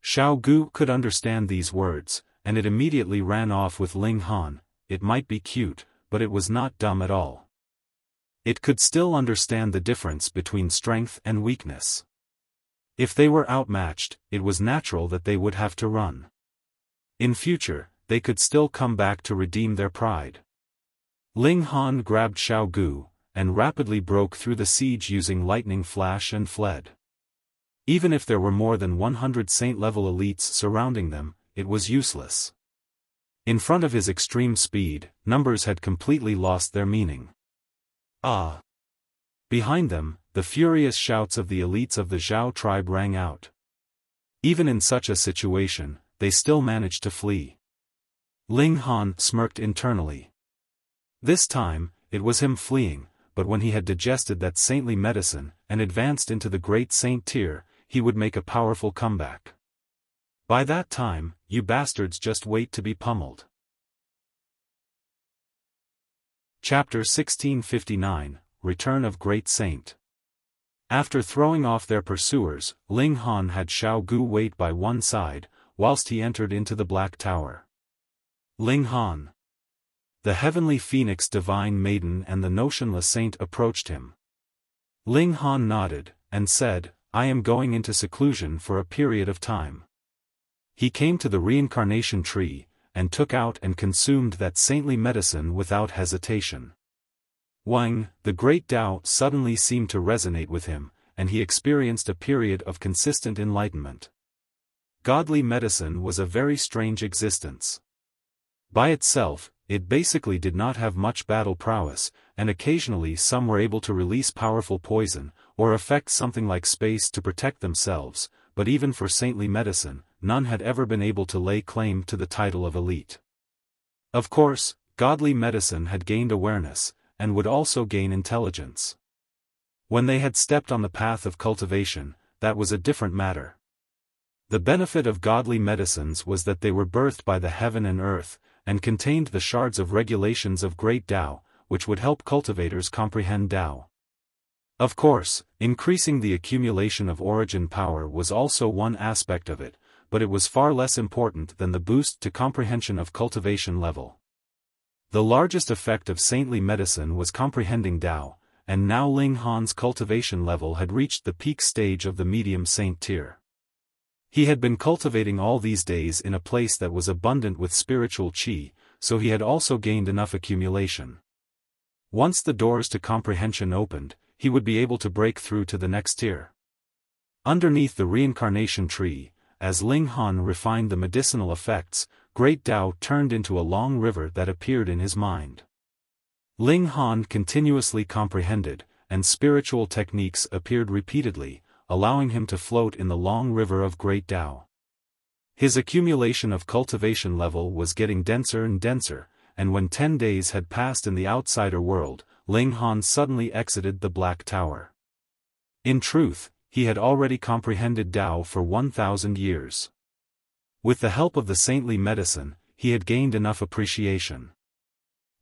Xiao Gu could understand these words, and it immediately ran off with Ling Han. It might be cute, but it was not dumb at all. It could still understand the difference between strength and weakness. If they were outmatched, it was natural that they would have to run. In future, they could still come back to redeem their pride. Ling Han grabbed Xiao Gu, and rapidly broke through the siege using lightning flash and fled. Even if there were more than 100 saint-level elites surrounding them, it was useless. In front of his extreme speed, numbers had completely lost their meaning. Ah! Behind them, the furious shouts of the elites of the Zhao tribe rang out. Even in such a situation, they still managed to flee. Ling Han smirked internally. This time, it was him fleeing, but when he had digested that saintly medicine, and advanced into the great saint tier, he would make a powerful comeback. By that time, you bastards just wait to be pummeled. Chapter 1659, Return of Great Saint. After throwing off their pursuers, Ling Han had Xiao Gu wait by one side, whilst he entered into the Black Tower. Ling Han. The heavenly phoenix divine maiden and the notionless saint approached him. Ling Han nodded, and said, "I am going into seclusion for a period of time." He came to the reincarnation tree, and took out and consumed that saintly medicine without hesitation. Wang, the great Tao, suddenly seemed to resonate with him, and he experienced a period of consistent enlightenment. Godly medicine was a very strange existence. By itself, it basically did not have much battle prowess, and occasionally some were able to release powerful poison, or affect something like space to protect themselves, but even for saintly medicine, none had ever been able to lay claim to the title of elite. Of course, godly medicine had gained awareness, and would also gain intelligence. When they had stepped on the path of cultivation, that was a different matter. The benefit of godly medicines was that they were birthed by the heaven and earth, and contained the shards of regulations of great Tao, which would help cultivators comprehend Tao. Of course, increasing the accumulation of origin power was also one aspect of it, but it was far less important than the boost to comprehension of cultivation level. The largest effect of saintly medicine was comprehending Tao, and now Ling Han's cultivation level had reached the peak stage of the medium saint tier. He had been cultivating all these days in a place that was abundant with spiritual qi, so he had also gained enough accumulation. Once the doors to comprehension opened, he would be able to break through to the next tier. Underneath the reincarnation tree, as Ling Han refined the medicinal effects, great Tao turned into a long river that appeared in his mind. Ling Han continuously comprehended, and spiritual techniques appeared repeatedly, allowing him to float in the long river of great Tao. His accumulation of cultivation level was getting denser and denser, and when 10 days had passed in the outsider world, Ling Han suddenly exited the Black Tower. In truth, he had already comprehended Tao for 1,000 years. With the help of the saintly medicine, he had gained enough appreciation.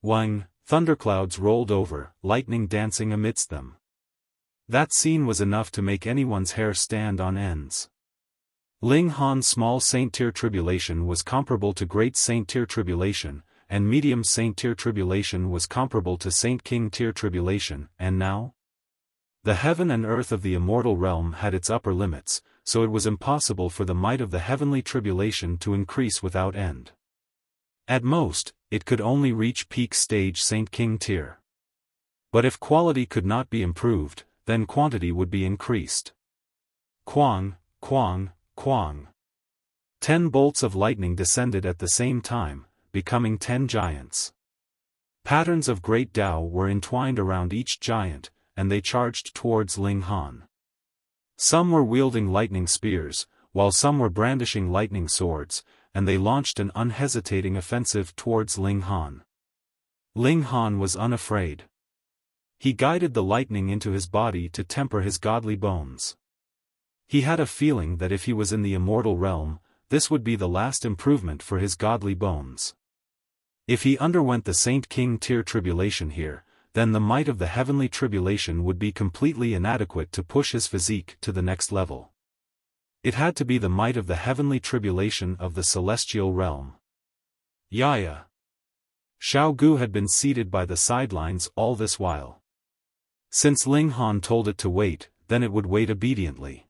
Wang, thunderclouds rolled over, lightning dancing amidst them. That scene was enough to make anyone's hair stand on ends. Ling Han's small saint-tier tribulation was comparable to great saint-tier tribulation, and medium saint-tier tribulation was comparable to saint-king-tier tribulation, and now? The heaven and earth of the immortal realm had its upper limits, so it was impossible for the might of the heavenly tribulation to increase without end. At most, it could only reach peak stage saint-king tier. But if quality could not be improved, then quantity would be increased. Quang, quang, quang. 10 bolts of lightning descended at the same time, becoming 10 giants. Patterns of great Tao were entwined around each giant, and they charged towards Ling Han. Some were wielding lightning spears, while some were brandishing lightning swords, and they launched an unhesitating offensive towards Ling Han. Ling Han was unafraid. He guided the lightning into his body to temper his godly bones. He had a feeling that if he was in the immortal realm, this would be the last improvement for his godly bones. If he underwent the Saint-King tier tribulation here, then the might of the heavenly tribulation would be completely inadequate to push his physique to the next level. It had to be the might of the heavenly tribulation of the celestial realm. Yaya. Xiao Gu had been seated by the sidelines all this while. Since Ling Han told it to wait, then it would wait obediently.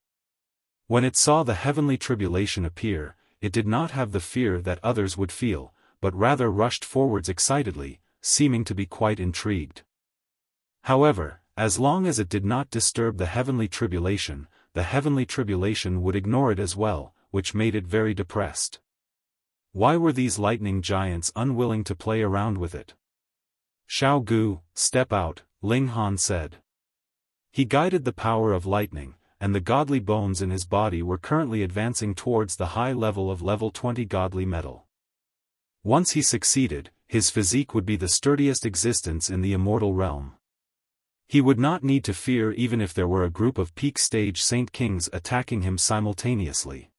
When it saw the heavenly tribulation appear, it did not have the fear that others would feel, but rather rushed forwards excitedly, seeming to be quite intrigued. However, as long as it did not disturb the heavenly tribulation would ignore it as well, which made it very depressed. Why were these lightning giants unwilling to play around with it? Xiao Gu, step out, Ling Han said. He guided the power of lightning, and the godly bones in his body were currently advancing towards the high level of level 20 godly metal. Once he succeeded, his physique would be the sturdiest existence in the immortal realm. He would not need to fear even if there were a group of peak stage Saint Kings attacking him simultaneously.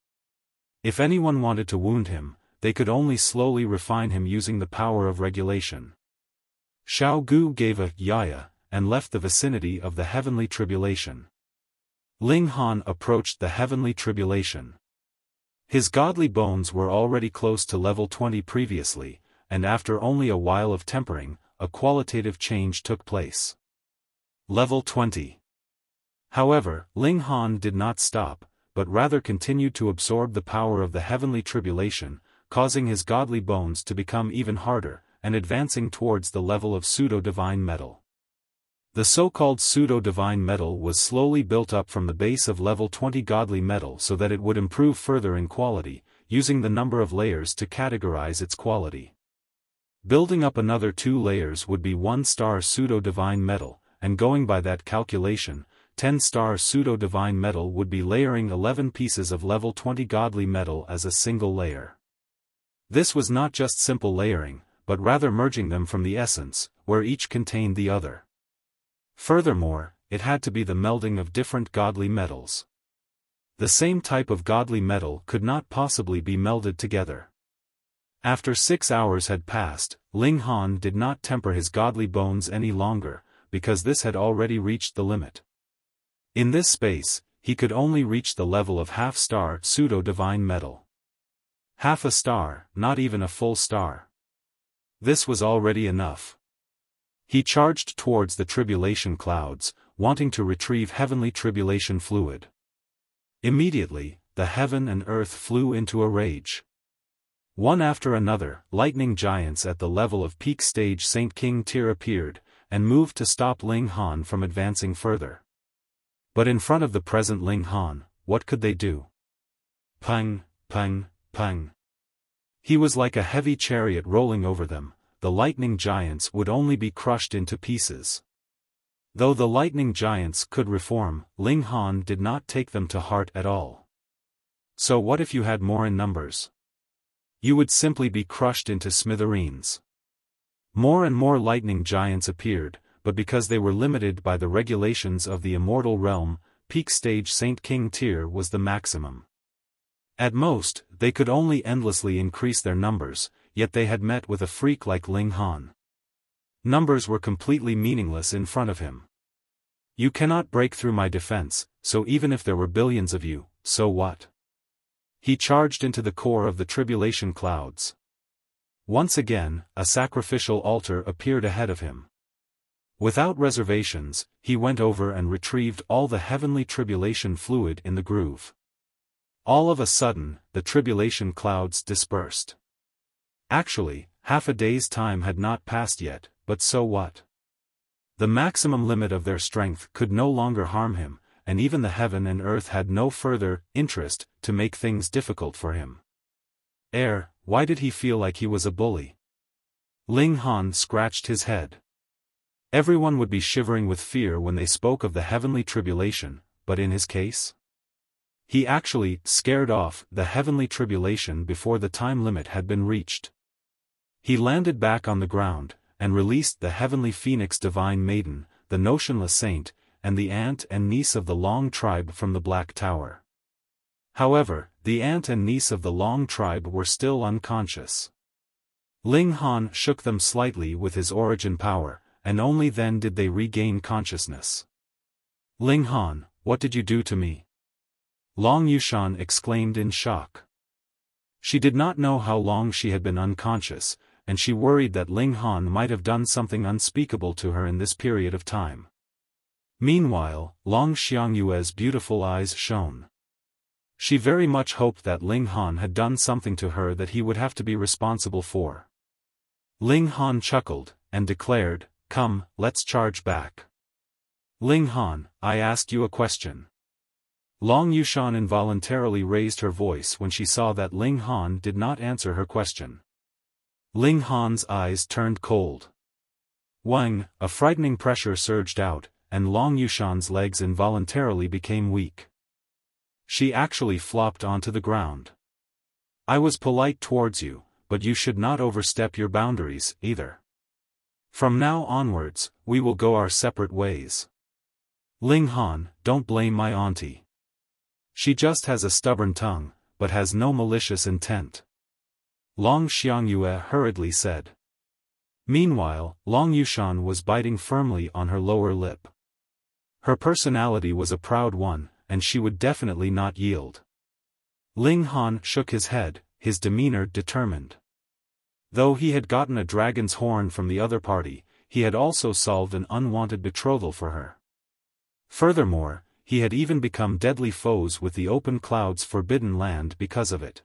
If anyone wanted to wound him, they could only slowly refine him using the power of regulation. Xiao Gu gave a yaya, and left the vicinity of the heavenly tribulation. Ling Han approached the heavenly tribulation. His godly bones were already close to level 20 previously, and after only a while of tempering, a qualitative change took place. Level 20. However, Ling Han did not stop, but rather continued to absorb the power of the heavenly tribulation, causing his godly bones to become even harder, and advancing towards the level of pseudo-divine metal. The so-called pseudo-divine metal was slowly built up from the base of level 20 godly metal so that it would improve further in quality, using the number of layers to categorize its quality. Building up another 2 layers would be 1-star pseudo-divine metal, and going by that calculation, 10-star pseudo-divine metal would be layering 11 pieces of level 20 godly metal as a single layer. This was not just simple layering, but rather merging them from the essence, where each contained the other. Furthermore, it had to be the melding of different godly metals. The same type of godly metal could not possibly be melded together. After 6 hours had passed, Ling Han did not temper his godly bones any longer, because this had already reached the limit. In this space, he could only reach the level of half-star pseudo-divine metal. Half a star, not even a full star. This was already enough. He charged towards the tribulation clouds, wanting to retrieve heavenly tribulation fluid. Immediately, the heaven and earth flew into a rage. One after another, lightning giants at the level of peak stage Saint King tier appeared, and moved to stop Ling Han from advancing further. But in front of the present Ling Han, what could they do? Pang, pang, pang. He was like a heavy chariot rolling over them. The lightning giants would only be crushed into pieces. Though the lightning giants could reform, Ling Han did not take them to heart at all. So what if you had more in numbers? You would simply be crushed into smithereens. More and more lightning giants appeared, but because they were limited by the regulations of the immortal realm, peak stage Saint King tier was the maximum. At most, they could only endlessly increase their numbers, yet they had met with a freak like Ling Han. Numbers were completely meaningless in front of him. You cannot break through my defense, so even if there were billions of you, so what? He charged into the core of the tribulation clouds. Once again, a sacrificial altar appeared ahead of him. Without reservations, he went over and retrieved all the heavenly tribulation fluid in the groove. All of a sudden, the tribulation clouds dispersed. Actually, half a day's time had not passed yet, but so what? The maximum limit of their strength could no longer harm him, and even the heaven and earth had no further interest to make things difficult for him. Why did he feel like he was a bully? Ling Han scratched his head. Everyone would be shivering with fear when they spoke of the heavenly tribulation, but in his case? He actually scared off the heavenly tribulation before the time limit had been reached. He landed back on the ground, and released the heavenly phoenix divine maiden, the notionless saint, and the aunt and niece of the Long tribe from the Black Tower. However, the aunt and niece of the Long tribe were still unconscious. Ling Han shook them slightly with his origin power, and only then did they regain consciousness. Ling Han, what did you do to me? Long Yushan exclaimed in shock. She did not know how long she had been unconscious, and she worried that Ling Han might have done something unspeakable to her in this period of time. Meanwhile, Long Xiangyue's beautiful eyes shone. She very much hoped that Ling Han had done something to her that he would have to be responsible for. Ling Han chuckled, and declared, "Come, let's charge back." Ling Han, I asked you a question. Long Yushan involuntarily raised her voice when she saw that Ling Han did not answer her question. Ling Han's eyes turned cold. Wang, a frightening pressure surged out, and Long Yushan's legs involuntarily became weak. She actually flopped onto the ground. I was polite towards you, but you should not overstep your boundaries, either. From now onwards, we will go our separate ways. Ling Han, don't blame my auntie. She just has a stubborn tongue, but has no malicious intent. Long Xiangyue hurriedly said. Meanwhile, Long Yushan was biting firmly on her lower lip. Her personality was a proud one, and she would definitely not yield. Ling Han shook his head, his demeanor determined. Though he had gotten a dragon's horn from the other party, he had also solved an unwanted betrothal for her. Furthermore, he had even become deadly foes with the Open Cloud's forbidden land because of it.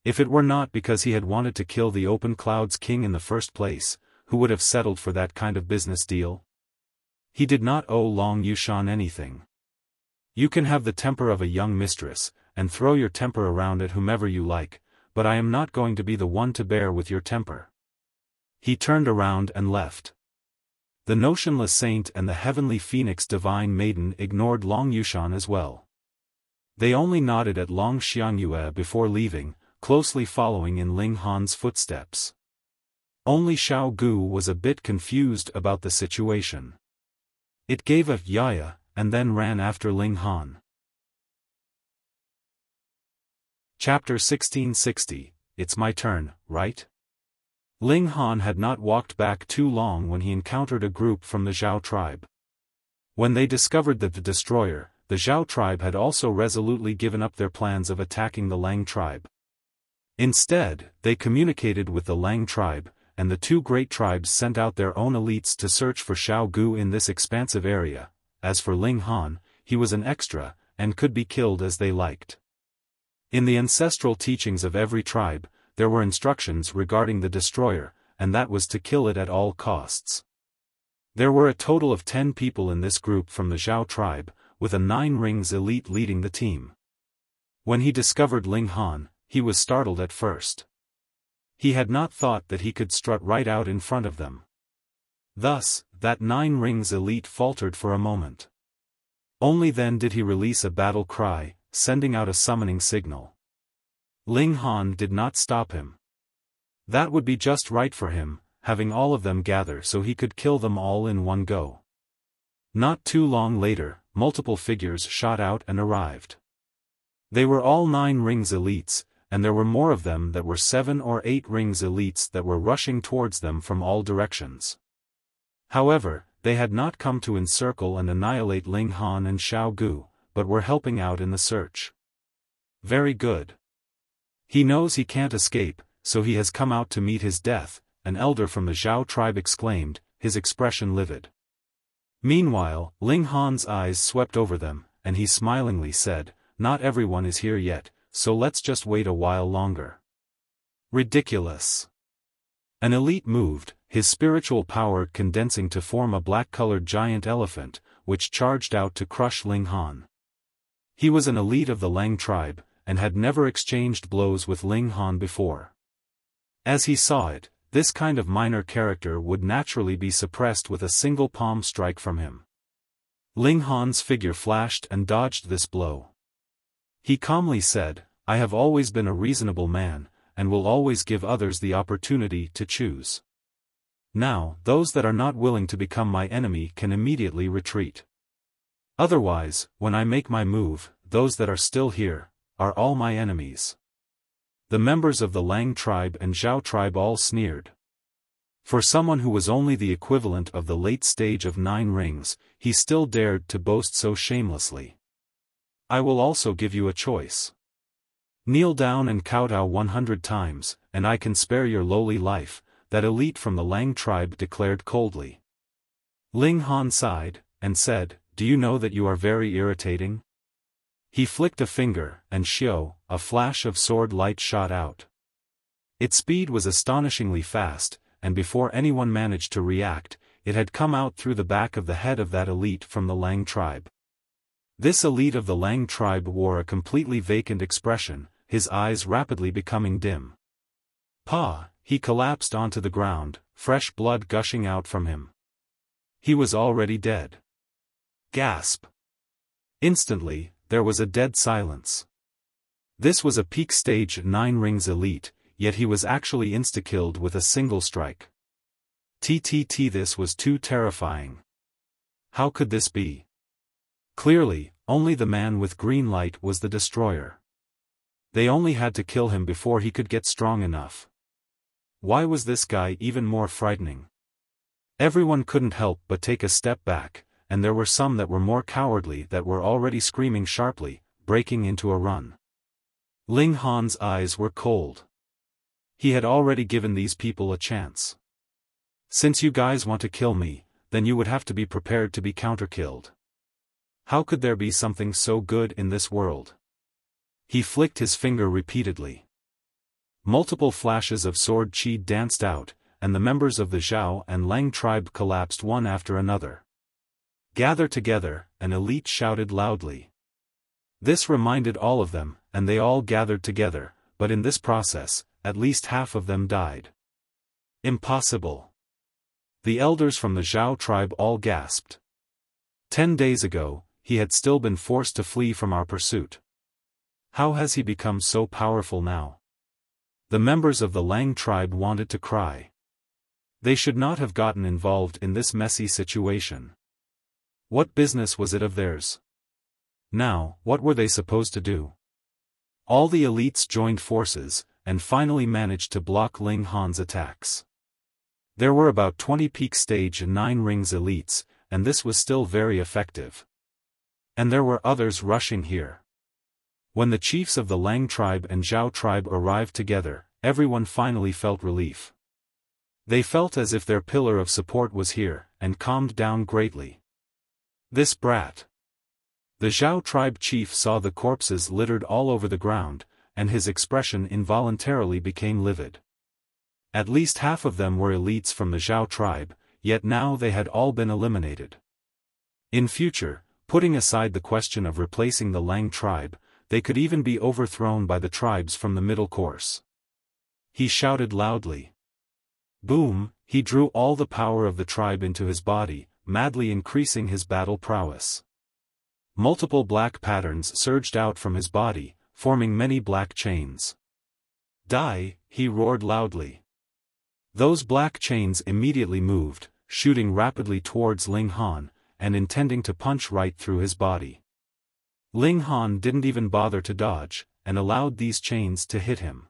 If it were not because he had wanted to kill the Open Cloud's king in the first place, who would have settled for that kind of business deal? He did not owe Long Yushan anything. You can have the temper of a young mistress, and throw your temper around at whomever you like, but I am not going to be the one to bear with your temper. He turned around and left. The notionless saint and the heavenly phoenix divine maiden ignored Long Yushan as well. They only nodded at Long Xiangyue before leaving, closely following in Ling Han's footsteps. Only Xiao Gu was a bit confused about the situation. It gave a yaya, and then ran after Ling Han. Chapter 1660, It's my turn, right? Ling Han had not walked back too long when he encountered a group from the Zhao tribe. When they discovered the destroyer, the Zhao tribe had also resolutely given up their plans of attacking the Lang tribe. Instead, they communicated with the Lang tribe, and the two great tribes sent out their own elites to search for Xiao Gu in this expansive area. As for Ling Han, he was an extra, and could be killed as they liked. In the ancestral teachings of every tribe, there were instructions regarding the destroyer, and that was to kill it at all costs. There were a total of 10 people in this group from the Zhao tribe, with a 9 rings elite leading the team. When he discovered Ling Han, he was startled at first. He had not thought that he could strut right out in front of them. Thus, that 9 rings elite faltered for a moment. Only then did he release a battle cry, sending out a summoning signal. Ling Han did not stop him. That would be just right for him, having all of them gather so he could kill them all in one go. Not too long later, multiple figures shot out and arrived. They were all 9 rings elites, and there were more of them that were 7 or 8 rings elites that were rushing towards them from all directions. However, they had not come to encircle and annihilate Ling Han and Xiao Gu, but were helping out in the search. Very good. He knows he can't escape, so he has come out to meet his death, an elder from the Zhao tribe exclaimed, his expression livid. Meanwhile, Ling Han's eyes swept over them, and he smilingly said, "Not everyone is here yet, so let's just wait a while longer." Ridiculous. An elite moved, his spiritual power condensing to form a black-colored giant elephant, which charged out to crush Ling Han. He was an elite of the Lang tribe, and had never exchanged blows with Ling Han before. As he saw it, this kind of minor character would naturally be suppressed with a single palm strike from him. Ling Han's figure flashed and dodged this blow. He calmly said, "I have always been a reasonable man, and will always give others the opportunity to choose. Now, those that are not willing to become my enemy can immediately retreat. Otherwise, when I make my move, those that are still here are all my enemies." The members of the Lang tribe and Zhao tribe all sneered. For someone who was only the equivalent of the late stage of 9 rings, he still dared to boast so shamelessly. "I will also give you a choice. Kneel down and kowtow 100 times, and I can spare your lowly life," that elite from the Lang tribe declared coldly. Ling Han sighed, and said, "Do you know that you are very irritating?" He flicked a finger, and Xiao, a flash of sword light shot out. Its speed was astonishingly fast, and before anyone managed to react, it had come out through the back of the head of that elite from the Lang tribe. This elite of the Lang tribe wore a completely vacant expression, his eyes rapidly becoming dim. "Pa!" He collapsed onto the ground, fresh blood gushing out from him. He was already dead. Gasp! Instantly, there was a dead silence. This was a peak stage 9 rings elite, yet he was actually insta-killed with a single strike. This was too terrifying. How could this be? Clearly, only the man with green light was the destroyer. They only had to kill him before he could get strong enough. Why was this guy even more frightening? Everyone couldn't help but take a step back, and there were some that were more cowardly that were already screaming sharply, breaking into a run. Ling Han's eyes were cold. He had already given these people a chance. "Since you guys want to kill me, then you would have to be prepared to be counter-killed. How could there be something so good in this world?" He flicked his finger repeatedly. Multiple flashes of sword chi danced out, and the members of the Zhao and Lang tribe collapsed one after another. "Gather together," an elite shouted loudly. This reminded all of them, and they all gathered together, but in this process, at least half of them died. Impossible. The elders from the Zhao tribe all gasped. 10 days ago, he had still been forced to flee from our pursuit. How has he become so powerful now? The members of the Lang tribe wanted to cry. They should not have gotten involved in this messy situation. What business was it of theirs? Now, what were they supposed to do? All the elites joined forces, and finally managed to block Ling Han's attacks. There were about 20 peak stage 9 rings elites, and this was still very effective. And there were others rushing here. When the chiefs of the Lang tribe and Zhao tribe arrived together, everyone finally felt relief. They felt as if their pillar of support was here, and calmed down greatly. "This brat." The Zhao tribe chief saw the corpses littered all over the ground, and his expression involuntarily became livid. At least half of them were elites from the Zhao tribe, yet now they had all been eliminated. In future, putting aside the question of replacing the Lang tribe, they could even be overthrown by the tribes from the middle course. He shouted loudly. Boom, he drew all the power of the tribe into his body, madly increasing his battle prowess. Multiple black patterns surged out from his body, forming many black chains. Die, he roared loudly. Those black chains immediately moved, shooting rapidly towards Ling Han, and intending to punch right through his body. Ling Han didn't even bother to dodge, and allowed these chains to hit him.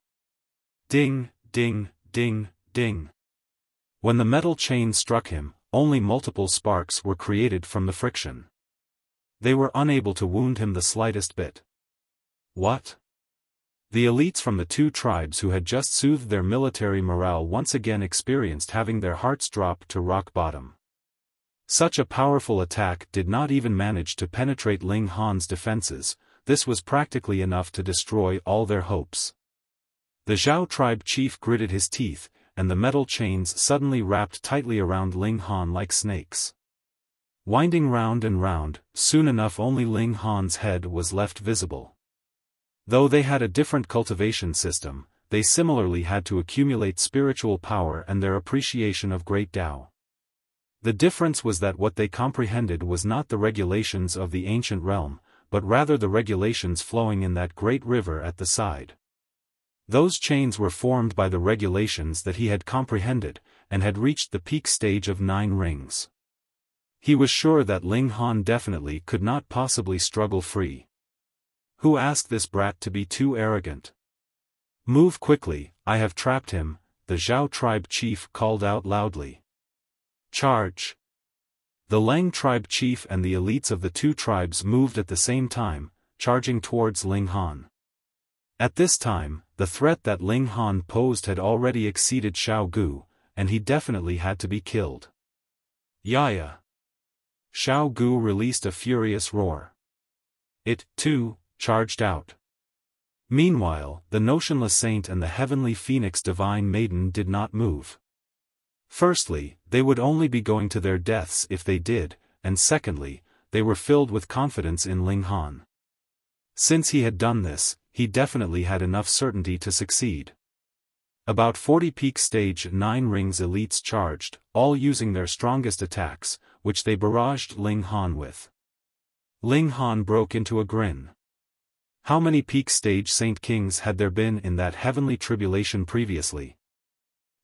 Ding, ding, ding, ding. When the metal chain struck him, only multiple sparks were created from the friction. They were unable to wound him the slightest bit. What? The elites from the two tribes who had just soothed their military morale once again experienced having their hearts drop to rock bottom. Such a powerful attack did not even manage to penetrate Ling Han's defenses. This was practically enough to destroy all their hopes. The Zhao tribe chief gritted his teeth, and the metal chains suddenly wrapped tightly around Ling Han like snakes. Winding round and round, soon enough only Ling Han's head was left visible. Though they had a different cultivation system, they similarly had to accumulate spiritual power and their appreciation of great Tao. The difference was that what they comprehended was not the regulations of the ancient realm, but rather the regulations flowing in that great river at the side. Those chains were formed by the regulations that he had comprehended, and had reached the peak stage of 9 rings. He was sure that Ling Han definitely could not possibly struggle free. Who asked this brat to be too arrogant? Move quickly, I have trapped him, the Zhao tribe chief called out loudly. Charge! The Lang tribe chief and the elites of the two tribes moved at the same time, charging towards Ling Han. At this time, the threat that Ling Han posed had already exceeded Xiao Gu, and he definitely had to be killed. Yaya! Xiao Gu released a furious roar. It, too, charged out. Meanwhile, the notionless saint and the heavenly phoenix divine maiden did not move. Firstly, they would only be going to their deaths if they did, and secondly, they were filled with confidence in Ling Han. Since he had done this, he definitely had enough certainty to succeed. About 40 peak stage 9 rings elites charged, all using their strongest attacks, which they barraged Ling Han with. Ling Han broke into a grin. How many peak stage Saint Kings had there been in that heavenly tribulation previously?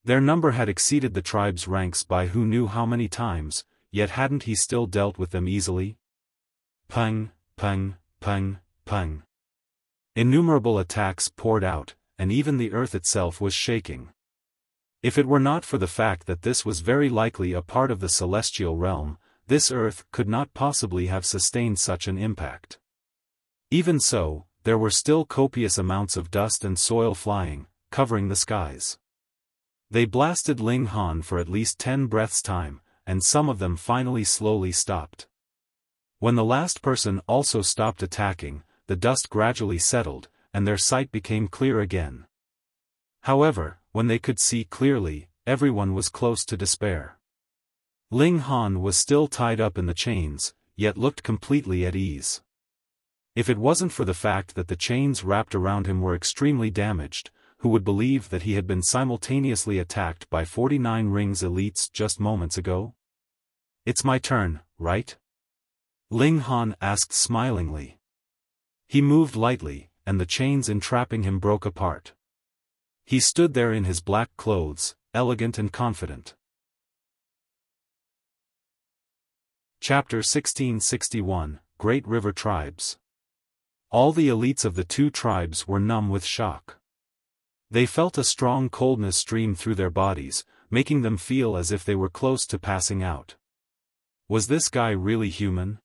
Their number had exceeded the tribe's ranks by who knew how many times, yet hadn't he still dealt with them easily? Pung, pung, pung, pung. Innumerable attacks poured out, and even the earth itself was shaking. If it were not for the fact that this was very likely a part of the celestial realm, this earth could not possibly have sustained such an impact. Even so, there were still copious amounts of dust and soil flying, covering the skies. They blasted Ling Han for at least 10 breaths' time, and some of them finally slowly stopped. When the last person also stopped attacking, the dust gradually settled, and their sight became clear again. However, when they could see clearly, everyone was close to despair. Ling Han was still tied up in the chains, yet looked completely at ease. If it wasn't for the fact that the chains wrapped around him were extremely damaged, who would believe that he had been simultaneously attacked by 49 rings elites just moments ago? It's my turn, right? Ling Han asked smilingly. He moved lightly, and the chains entrapping him broke apart. He stood there in his black clothes, elegant and confident. Chapter 1661, Great River Tribes. All the elites of the two tribes were numb with shock. They felt a strong coldness stream through their bodies, making them feel as if they were close to passing out. Was this guy really human?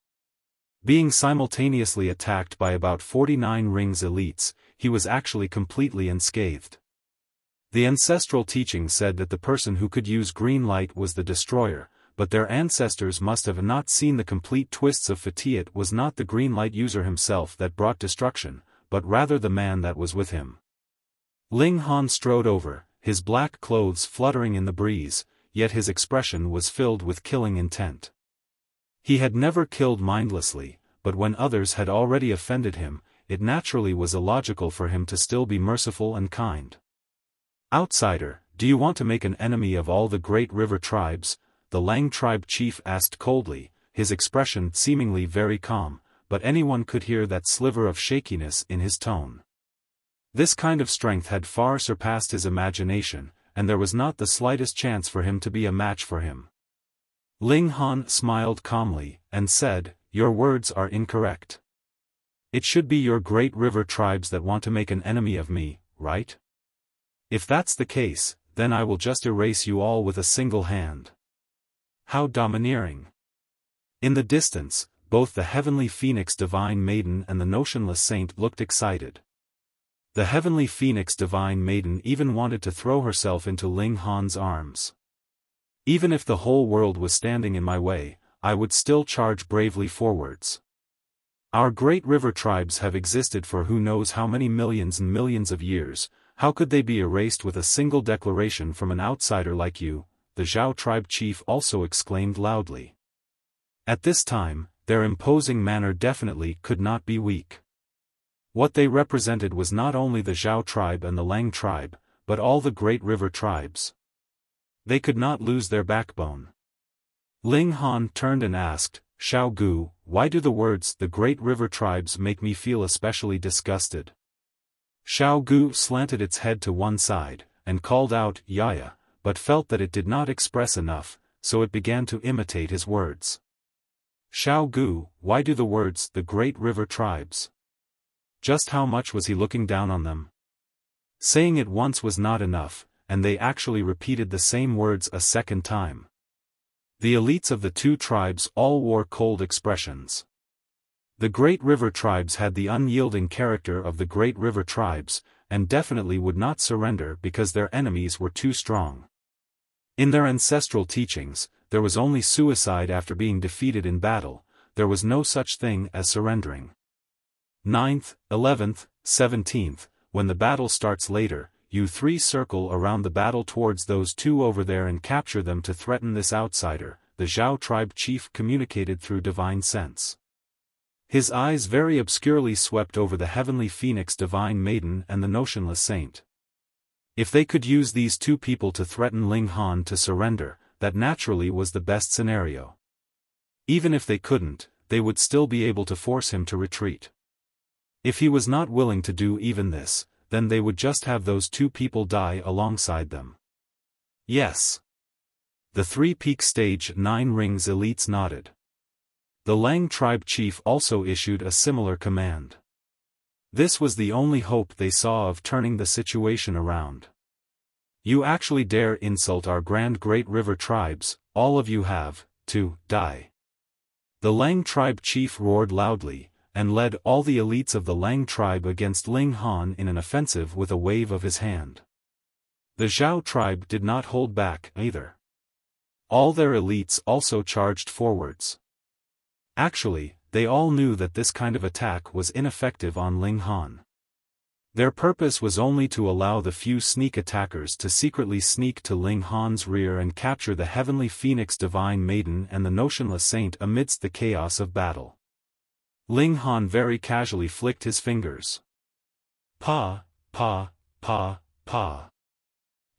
Being simultaneously attacked by about 49 rings elites, he was actually completely unscathed. The ancestral teaching said that the person who could use green light was the destroyer, but their ancestors must have not seen the complete twists of Fati. It was not the green light user himself that brought destruction, but rather the man that was with him. Ling Han strode over, his black clothes fluttering in the breeze, yet his expression was filled with killing intent. He had never killed mindlessly, but when others had already offended him, it naturally was illogical for him to still be merciful and kind. Outsider, do you want to make an enemy of all the great river tribes? The Lang tribe chief asked coldly, his expression seemingly very calm, but anyone could hear that sliver of shakiness in his tone. This kind of strength had far surpassed his imagination, and there was not the slightest chance for him to be a match for him. Ling Han smiled calmly, and said, "Your words are incorrect. It should be your great river tribes that want to make an enemy of me, right? If that's the case, then I will just erase you all with a single hand." How domineering. In the distance, both the heavenly phoenix divine maiden and the notionless saint looked excited. The heavenly phoenix divine maiden even wanted to throw herself into Ling Han's arms. Even if the whole world was standing in my way, I would still charge bravely forwards. Our great river tribes have existed for who knows how many millions and millions of years. How could they be erased with a single declaration from an outsider like you? The Zhao tribe chief also exclaimed loudly. At this time, their imposing manner definitely could not be weak. What they represented was not only the Zhao tribe and the Lang tribe, but all the great river tribes. They could not lose their backbone. Ling Han turned and asked, Xiao Gu, why do the words "the great river tribes" make me feel especially disgusted? Xiao Gu slanted its head to one side, and called out, Yaya, but felt that it did not express enough, so it began to imitate his words. Xiao Gu, why do the words "the great river tribes"? Just how much was he looking down on them? Saying it once was not enough, and they actually repeated the same words a second time. The elites of the two tribes all wore cold expressions. The great river tribes had the unyielding character of the great river tribes, and definitely would not surrender because their enemies were too strong. In their ancestral teachings, there was only suicide after being defeated in battle. There was no such thing as surrendering. 9th, 11th, 17th, when the battle starts later, you three circle around the battle towards those two over there and capture them to threaten this outsider, the Zhao tribe chief communicated through divine sense. His eyes very obscurely swept over the heavenly phoenix divine maiden and the notionless saint. If they could use these two people to threaten Ling Han to surrender, that naturally was the best scenario. Even if they couldn't, they would still be able to force him to retreat. If he was not willing to do even this, then they would just have those two people die alongside them. Yes. The 3 peak stage 9 rings elites nodded. The Lang tribe chief also issued a similar command. This was the only hope they saw of turning the situation around. You actually dare insult our grand great river tribes, all of you have to die. The Lang tribe chief roared loudly, and led all the elites of the Lang tribe against Ling Han in an offensive with a wave of his hand. The Zhao tribe did not hold back either. All their elites also charged forwards. Actually, they all knew that this kind of attack was ineffective on Ling Han. Their purpose was only to allow the few sneak attackers to secretly sneak to Ling Han's rear and capture the heavenly phoenix divine maiden and the notionless saint amidst the chaos of battle. Ling Han very casually flicked his fingers. Pa, pa, pa, pa.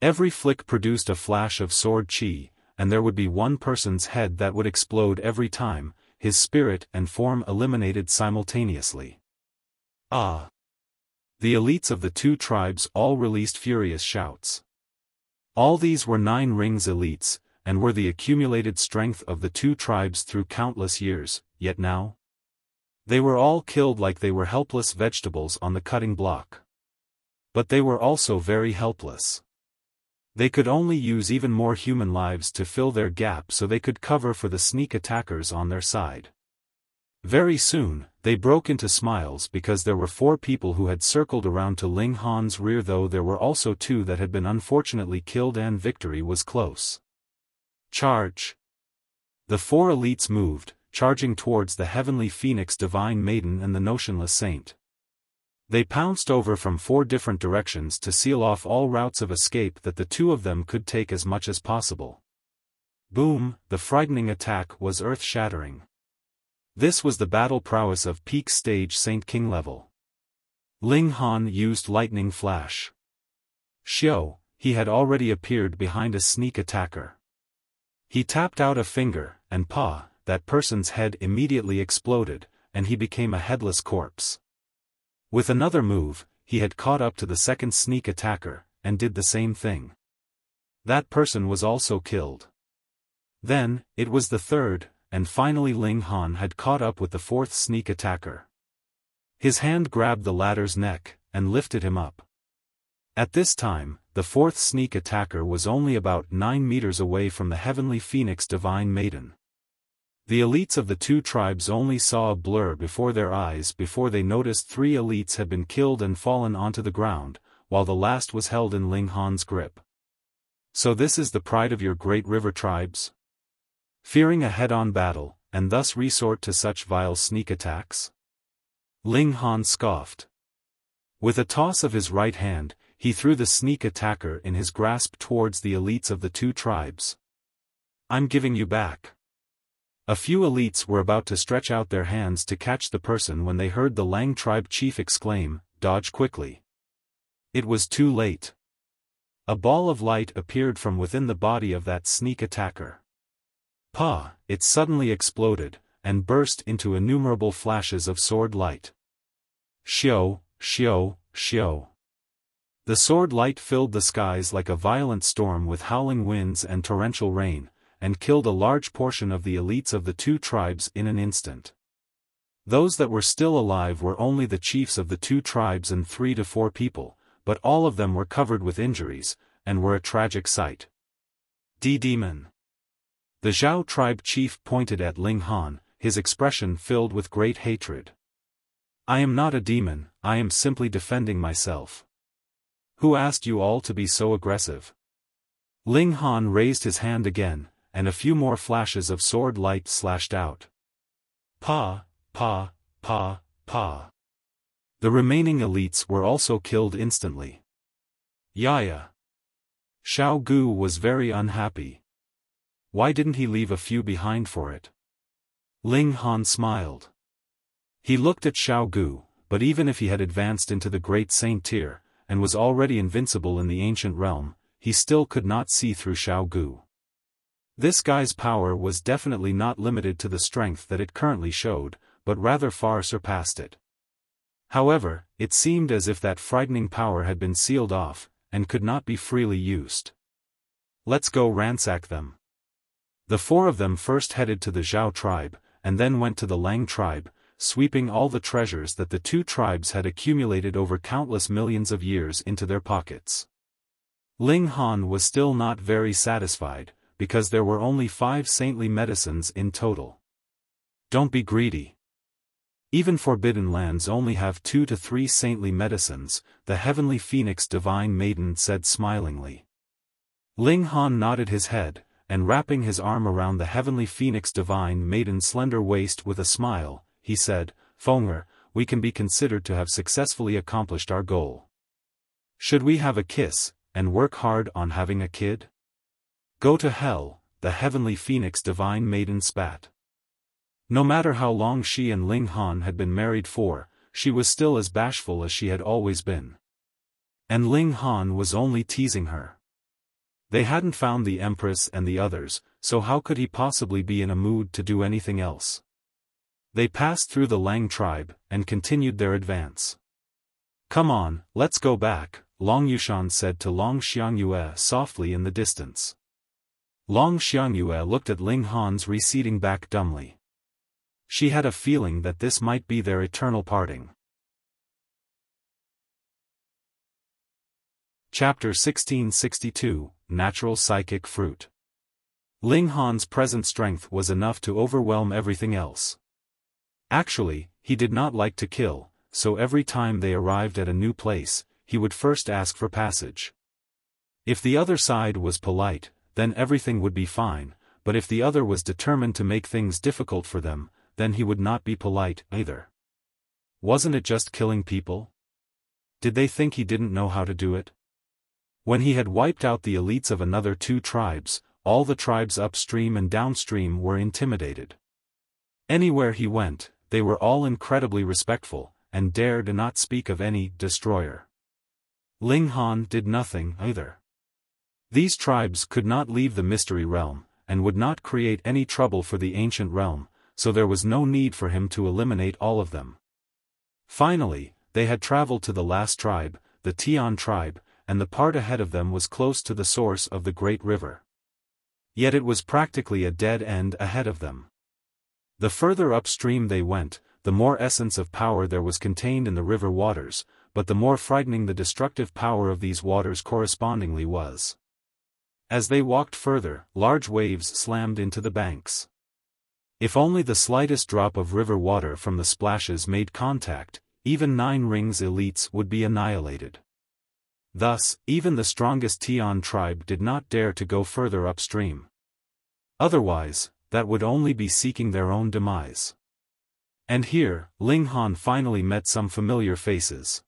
Every flick produced a flash of sword chi, and there would be one person's head that would explode every time, his spirit and form eliminated simultaneously. Ah! The elites of the two tribes all released furious shouts. All these were 9 rings elites, and were the accumulated strength of the two tribes through countless years, yet now? They were all killed like they were helpless vegetables on the cutting block. But they were also very helpless. They could only use even more human lives to fill their gap so they could cover for the sneak attackers on their side. Very soon, they broke into smiles because there were 4 people who had circled around to Ling Han's rear, though there were also 2 that had been unfortunately killed and victory was close. Charge! The 4 elites moved, charging towards the heavenly phoenix divine maiden and the notionless saint. They pounced over from 4 different directions to seal off all routes of escape that the 2 of them could take as much as possible. Boom! The frightening attack was earth-shattering. This was the battle prowess of peak stage Saint King level. Ling Han used lightning flash. Xiao, he had already appeared behind a sneak attacker. He tapped out a finger, and Pa, that person's head immediately exploded, and he became a headless corpse. With another move, he had caught up to the second sneak attacker, and did the same thing. That person was also killed. Then, it was the third, and finally Ling Han had caught up with the 4th sneak attacker. His hand grabbed the latter's neck, and lifted him up. At this time, the 4th sneak attacker was only about 9 meters away from the heavenly phoenix divine maiden. The elites of the two tribes only saw a blur before their eyes before they noticed 3 elites had been killed and fallen onto the ground, while the last was held in Ling Han's grip. So this is the pride of your great river tribes? Fearing a head-on battle, and thus resort to such vile sneak attacks? Ling Han scoffed. With a toss of his right hand, he threw the sneak attacker in his grasp towards the elites of the two tribes. I'm giving you back. A few elites were about to stretch out their hands to catch the person when they heard the Lang tribe chief exclaim, "Dodge quickly." It was too late. A ball of light appeared from within the body of that sneak attacker. Pa! It suddenly exploded, and burst into innumerable flashes of sword light. Xiao, xiao, xiao. The sword light filled the skies like a violent storm with howling winds and torrential rain, and killed a large portion of the elites of the two tribes in an instant. Those that were still alive were only the chiefs of the two tribes and 3 to 4 people, but all of them were covered with injuries, and were a tragic sight. Demon. The Zhao tribe chief pointed at Ling Han, his expression filled with great hatred. I am not a demon, I am simply defending myself. Who asked you all to be so aggressive? Ling Han raised his hand again, and a few more flashes of sword light slashed out. Pa, pa, pa, pa. The remaining elites were also killed instantly. Yaya. Xiao Gu was very unhappy. Why didn't he leave a few behind for it? Ling Han smiled. He looked at Xiao Gu, but even if he had advanced into the great saint tier, and was already invincible in the ancient realm, he still could not see through Xiao Gu. This guy's power was definitely not limited to the strength that it currently showed, but rather far surpassed it. However, it seemed as if that frightening power had been sealed off, and could not be freely used. Let's go ransack them. The 4 of them first headed to the Zhao tribe, and then went to the Lang tribe, sweeping all the treasures that the two tribes had accumulated over countless millions of years into their pockets. Ling Han was still not very satisfied, because there were only 5 saintly medicines in total. Don't be greedy. Even forbidden lands only have 2 to 3 saintly medicines, the heavenly phoenix divine maiden said smilingly. Ling Han nodded his head, and wrapping his arm around the heavenly phoenix divine maiden's slender waist with a smile, he said, Fonger, we can be considered to have successfully accomplished our goal. Should we have a kiss, and work hard on having a kid? Go to hell, the heavenly phoenix divine maiden spat. No matter how long she and Ling Han had been married for, she was still as bashful as she had always been. And Ling Han was only teasing her. They hadn't found the Empress and the others, so how could he possibly be in a mood to do anything else? They passed through the Lang tribe, and continued their advance. Come on, let's go back, Long Yushan said to Long Xiangyue softly in the distance. Long Xiangyue looked at Ling Han's receding back dumbly. She had a feeling that this might be their eternal parting. Chapter 1662, Natural Psychic Fruit. Ling Han's present strength was enough to overwhelm everything else. Actually, he did not like to kill, so every time they arrived at a new place, he would first ask for passage. If the other side was polite, then everything would be fine, but if the other was determined to make things difficult for them, then he would not be polite either. Wasn't it just killing people? Did they think he didn't know how to do it? When he had wiped out the elites of another 2 tribes, all the tribes upstream and downstream were intimidated. Anywhere he went, they were all incredibly respectful, and dared not speak of any destroyer. Ling Han did nothing either. These tribes could not leave the mystery realm, and would not create any trouble for the ancient realm, so there was no need for him to eliminate all of them. Finally, they had traveled to the last tribe, the Tian tribe, and the part ahead of them was close to the source of the great river. Yet it was practically a dead end ahead of them. The further upstream they went, the more essence of power there was contained in the river waters, but the more frightening the destructive power of these waters correspondingly was. As they walked further, large waves slammed into the banks. If only the slightest drop of river water from the splashes made contact, even 9 rings elites would be annihilated. Thus, even the strongest Tian tribe did not dare to go further upstream. Otherwise, that would only be seeking their own demise. And here, Ling Han finally met some familiar faces.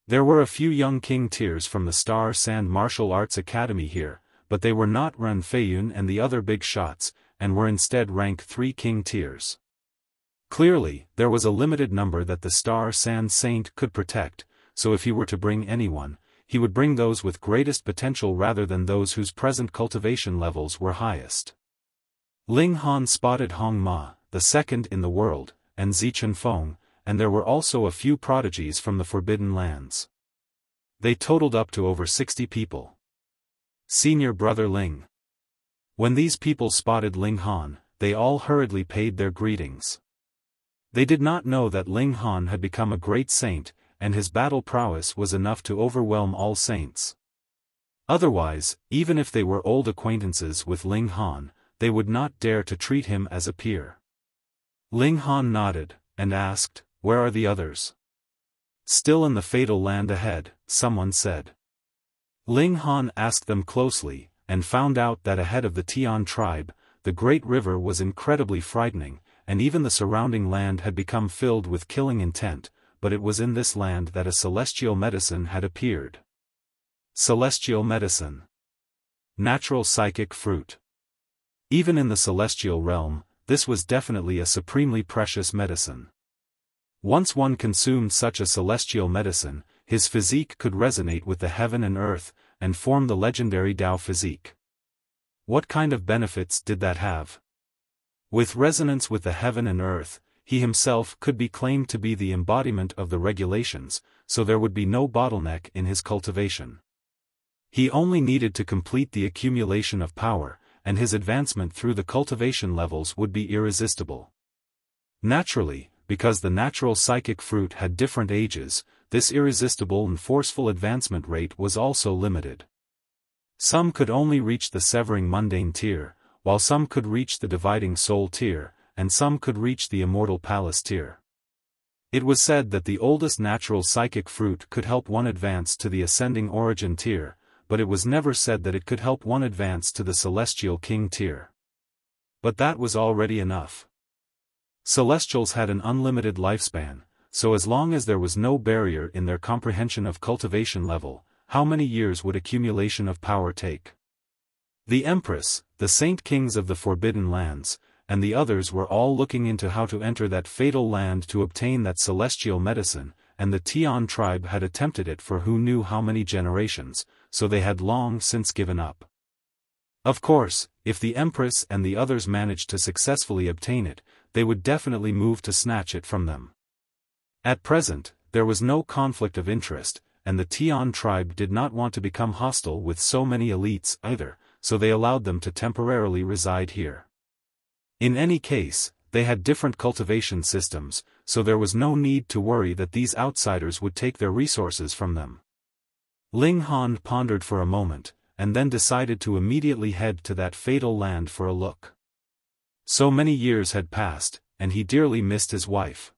There were a few young king tiers from the Star Sand Martial Arts Academy here, but they were not Ren Feiyun and the other big shots, and were instead rank 3 king tiers. Clearly, there was a limited number that the Star Sand Saint could protect, so if he were to bring anyone, he would bring those with greatest potential rather than those whose present cultivation levels were highest. Ling Han spotted Hong Ma, the second in the world, and Zichen Feng, and there were also a few prodigies from the Forbidden Lands. They totaled up to over 60 people. Senior Brother Ling. When these people spotted Ling Han, they all hurriedly paid their greetings. They did not know that Ling Han had become a great saint, and his battle prowess was enough to overwhelm all saints. Otherwise, even if they were old acquaintances with Ling Han, they would not dare to treat him as a peer. Ling Han nodded, and asked, "Where are the others?" "Still in the fatal land ahead," someone said. Ling Han asked them closely, and found out that ahead of the Tian tribe, the great river was incredibly frightening, and even the surrounding land had become filled with killing intent, but it was in this land that a celestial medicine had appeared. Celestial medicine. Natural psychic fruit. Even in the celestial realm, this was definitely a supremely precious medicine. Once one consumed such a celestial medicine, his physique could resonate with the heaven and earth, and form the legendary Tao physique. What kind of benefits did that have? With resonance with the heaven and earth, he himself could be claimed to be the embodiment of the regulations, so there would be no bottleneck in his cultivation. He only needed to complete the accumulation of power, and his advancement through the cultivation levels would be irresistible. Naturally, because the natural psychic fruit had different ages, this irresistible and forceful advancement rate was also limited. Some could only reach the severing mundane tier, while some could reach the dividing soul tier, and some could reach the immortal palace tier. It was said that the oldest natural psychic fruit could help one advance to the ascending origin tier, but it was never said that it could help one advance to the celestial king tier. But that was already enough. Celestials had an unlimited lifespan, so as long as there was no barrier in their comprehension of cultivation level, how many years would accumulation of power take? The Empress, the Saint Kings of the Forbidden Lands, and the others were all looking into how to enter that fatal land to obtain that celestial medicine, and the Tian tribe had attempted it for who knew how many generations, so they had long since given up. Of course, if the Empress and the others managed to successfully obtain it, they would definitely move to snatch it from them. At present, there was no conflict of interest, and the Tian tribe did not want to become hostile with so many elites either, so they allowed them to temporarily reside here. In any case, they had different cultivation systems, so there was no need to worry that these outsiders would take their resources from them. Ling Han pondered for a moment, and then decided to immediately head to that fatal land for a look. So many years had passed, and he dearly missed his wife.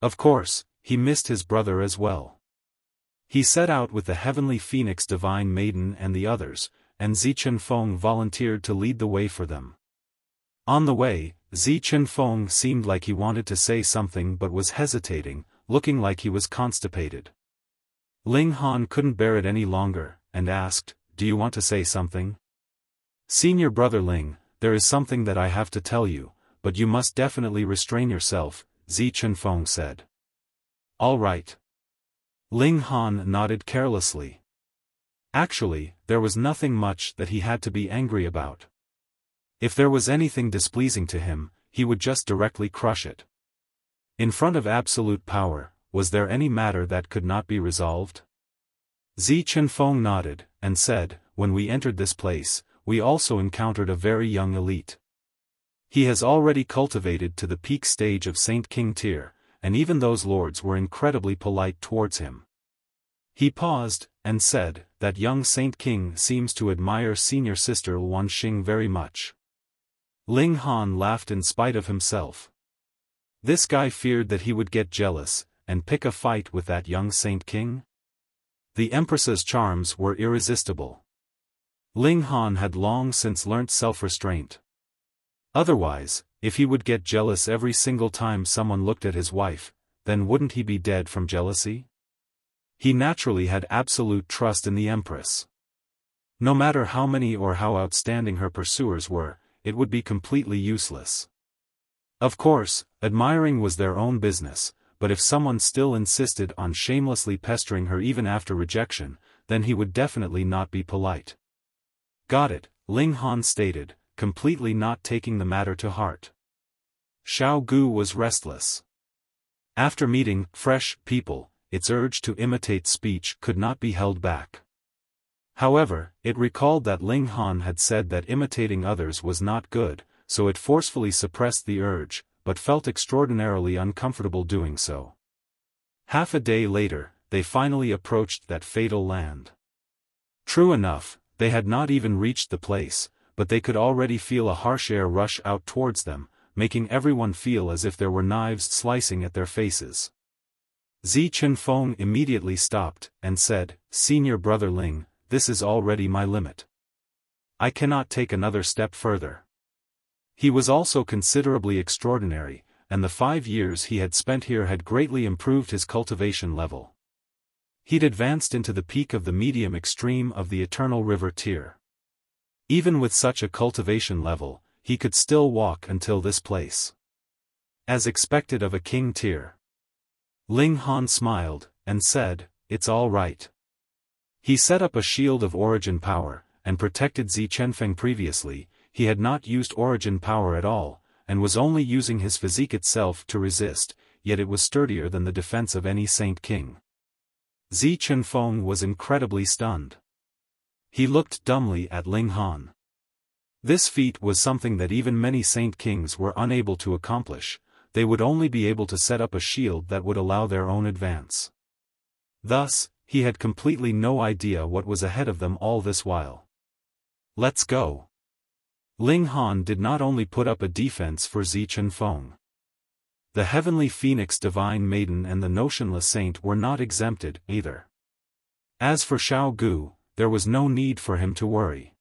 Of course, he missed his brother as well. He set out with the heavenly phoenix divine maiden and the others, and Zichen Feng volunteered to lead the way for them. On the way, Zichen Feng seemed like he wanted to say something but was hesitating, looking like he was constipated. Ling Han couldn't bear it any longer, and asked, "Do you want to say something?" "Senior Brother Ling, there is something that I have to tell you, but you must definitely restrain yourself," Zichen Feng said. "All right." Ling Han nodded carelessly. Actually, there was nothing much that he had to be angry about. If there was anything displeasing to him, he would just directly crush it. In front of absolute power, was there any matter that could not be resolved? Zichen Feng nodded, and said, "When we entered this place, we also encountered a very young elite. He has already cultivated to the peak stage of Saint King tier, and even those lords were incredibly polite towards him." He paused, and said, "That young Saint King seems to admire senior sister Wanxing very much." Ling Han laughed in spite of himself. This guy feared that he would get jealous, and pick a fight with that young Saint King? The Empress's charms were irresistible. Ling Han had long since learnt self-restraint. Otherwise, if he would get jealous every single time someone looked at his wife, then wouldn't he be dead from jealousy? He naturally had absolute trust in the Empress. No matter how many or how outstanding her pursuers were, it would be completely useless. Of course, admiring was their own business, but if someone still insisted on shamelessly pestering her even after rejection, then he would definitely not be polite. Got it, Ling Han stated, completely not taking the matter to heart. Xiao Gu was restless. After meeting fresh people, its urge to imitate speech could not be held back. However, it recalled that Ling Han had said that imitating others was not good, so it forcefully suppressed the urge, but felt extraordinarily uncomfortable doing so. Half a day later, they finally approached that fatal land. True enough, they had not even reached the place, but they could already feel a harsh air rush out towards them, making everyone feel as if there were knives slicing at their faces. Zi Qinfeng immediately stopped, and said, "Senior Brother Ling, this is already my limit. I cannot take another step further." He was also considerably extraordinary, and the 5 years he had spent here had greatly improved his cultivation level. He'd advanced into the peak of the medium extreme of the Eternal River tier. Even with such a cultivation level, he could still walk until this place. As expected of a king tier. Ling Han smiled, and said, "It's all right." He set up a shield of origin power, and protected Zi Qinfeng previously. He had not used origin power at all, and was only using his physique itself to resist, yet it was sturdier than the defense of any Saint King. Zi Qinfeng was incredibly stunned. He looked dumbly at Ling Han. This feat was something that even many Saint Kings were unable to accomplish. They would only be able to set up a shield that would allow their own advance. Thus, he had completely no idea what was ahead of them all this while. "Let's go." Ling Han did not only put up a defense for Zi Qinfeng. The Heavenly Phoenix Divine Maiden and the Notionless Saint were not exempted, either. As for Xiao Gu, there was no need for him to worry.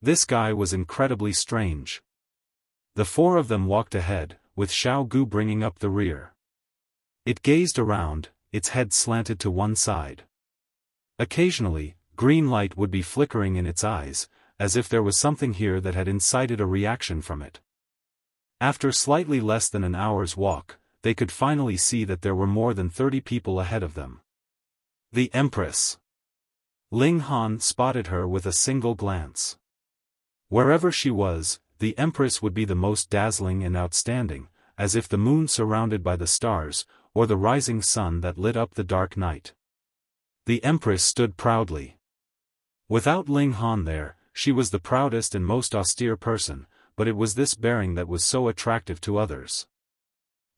This guy was incredibly strange. The 4 of them walked ahead, with Xiao Gu bringing up the rear. It gazed around, its head slanted to one side. Occasionally, green light would be flickering in its eyes, as if there was something here that had incited a reaction from it. After slightly less than an hour's walk, they could finally see that there were more than 30 people ahead of them. The Empress. Ling Han spotted her with a single glance. Wherever she was, the Empress would be the most dazzling and outstanding, as if the moon surrounded by the stars, or the rising sun that lit up the dark night. The Empress stood proudly. Without Ling Han there, she was the proudest and most austere person, but it was this bearing that was so attractive to others.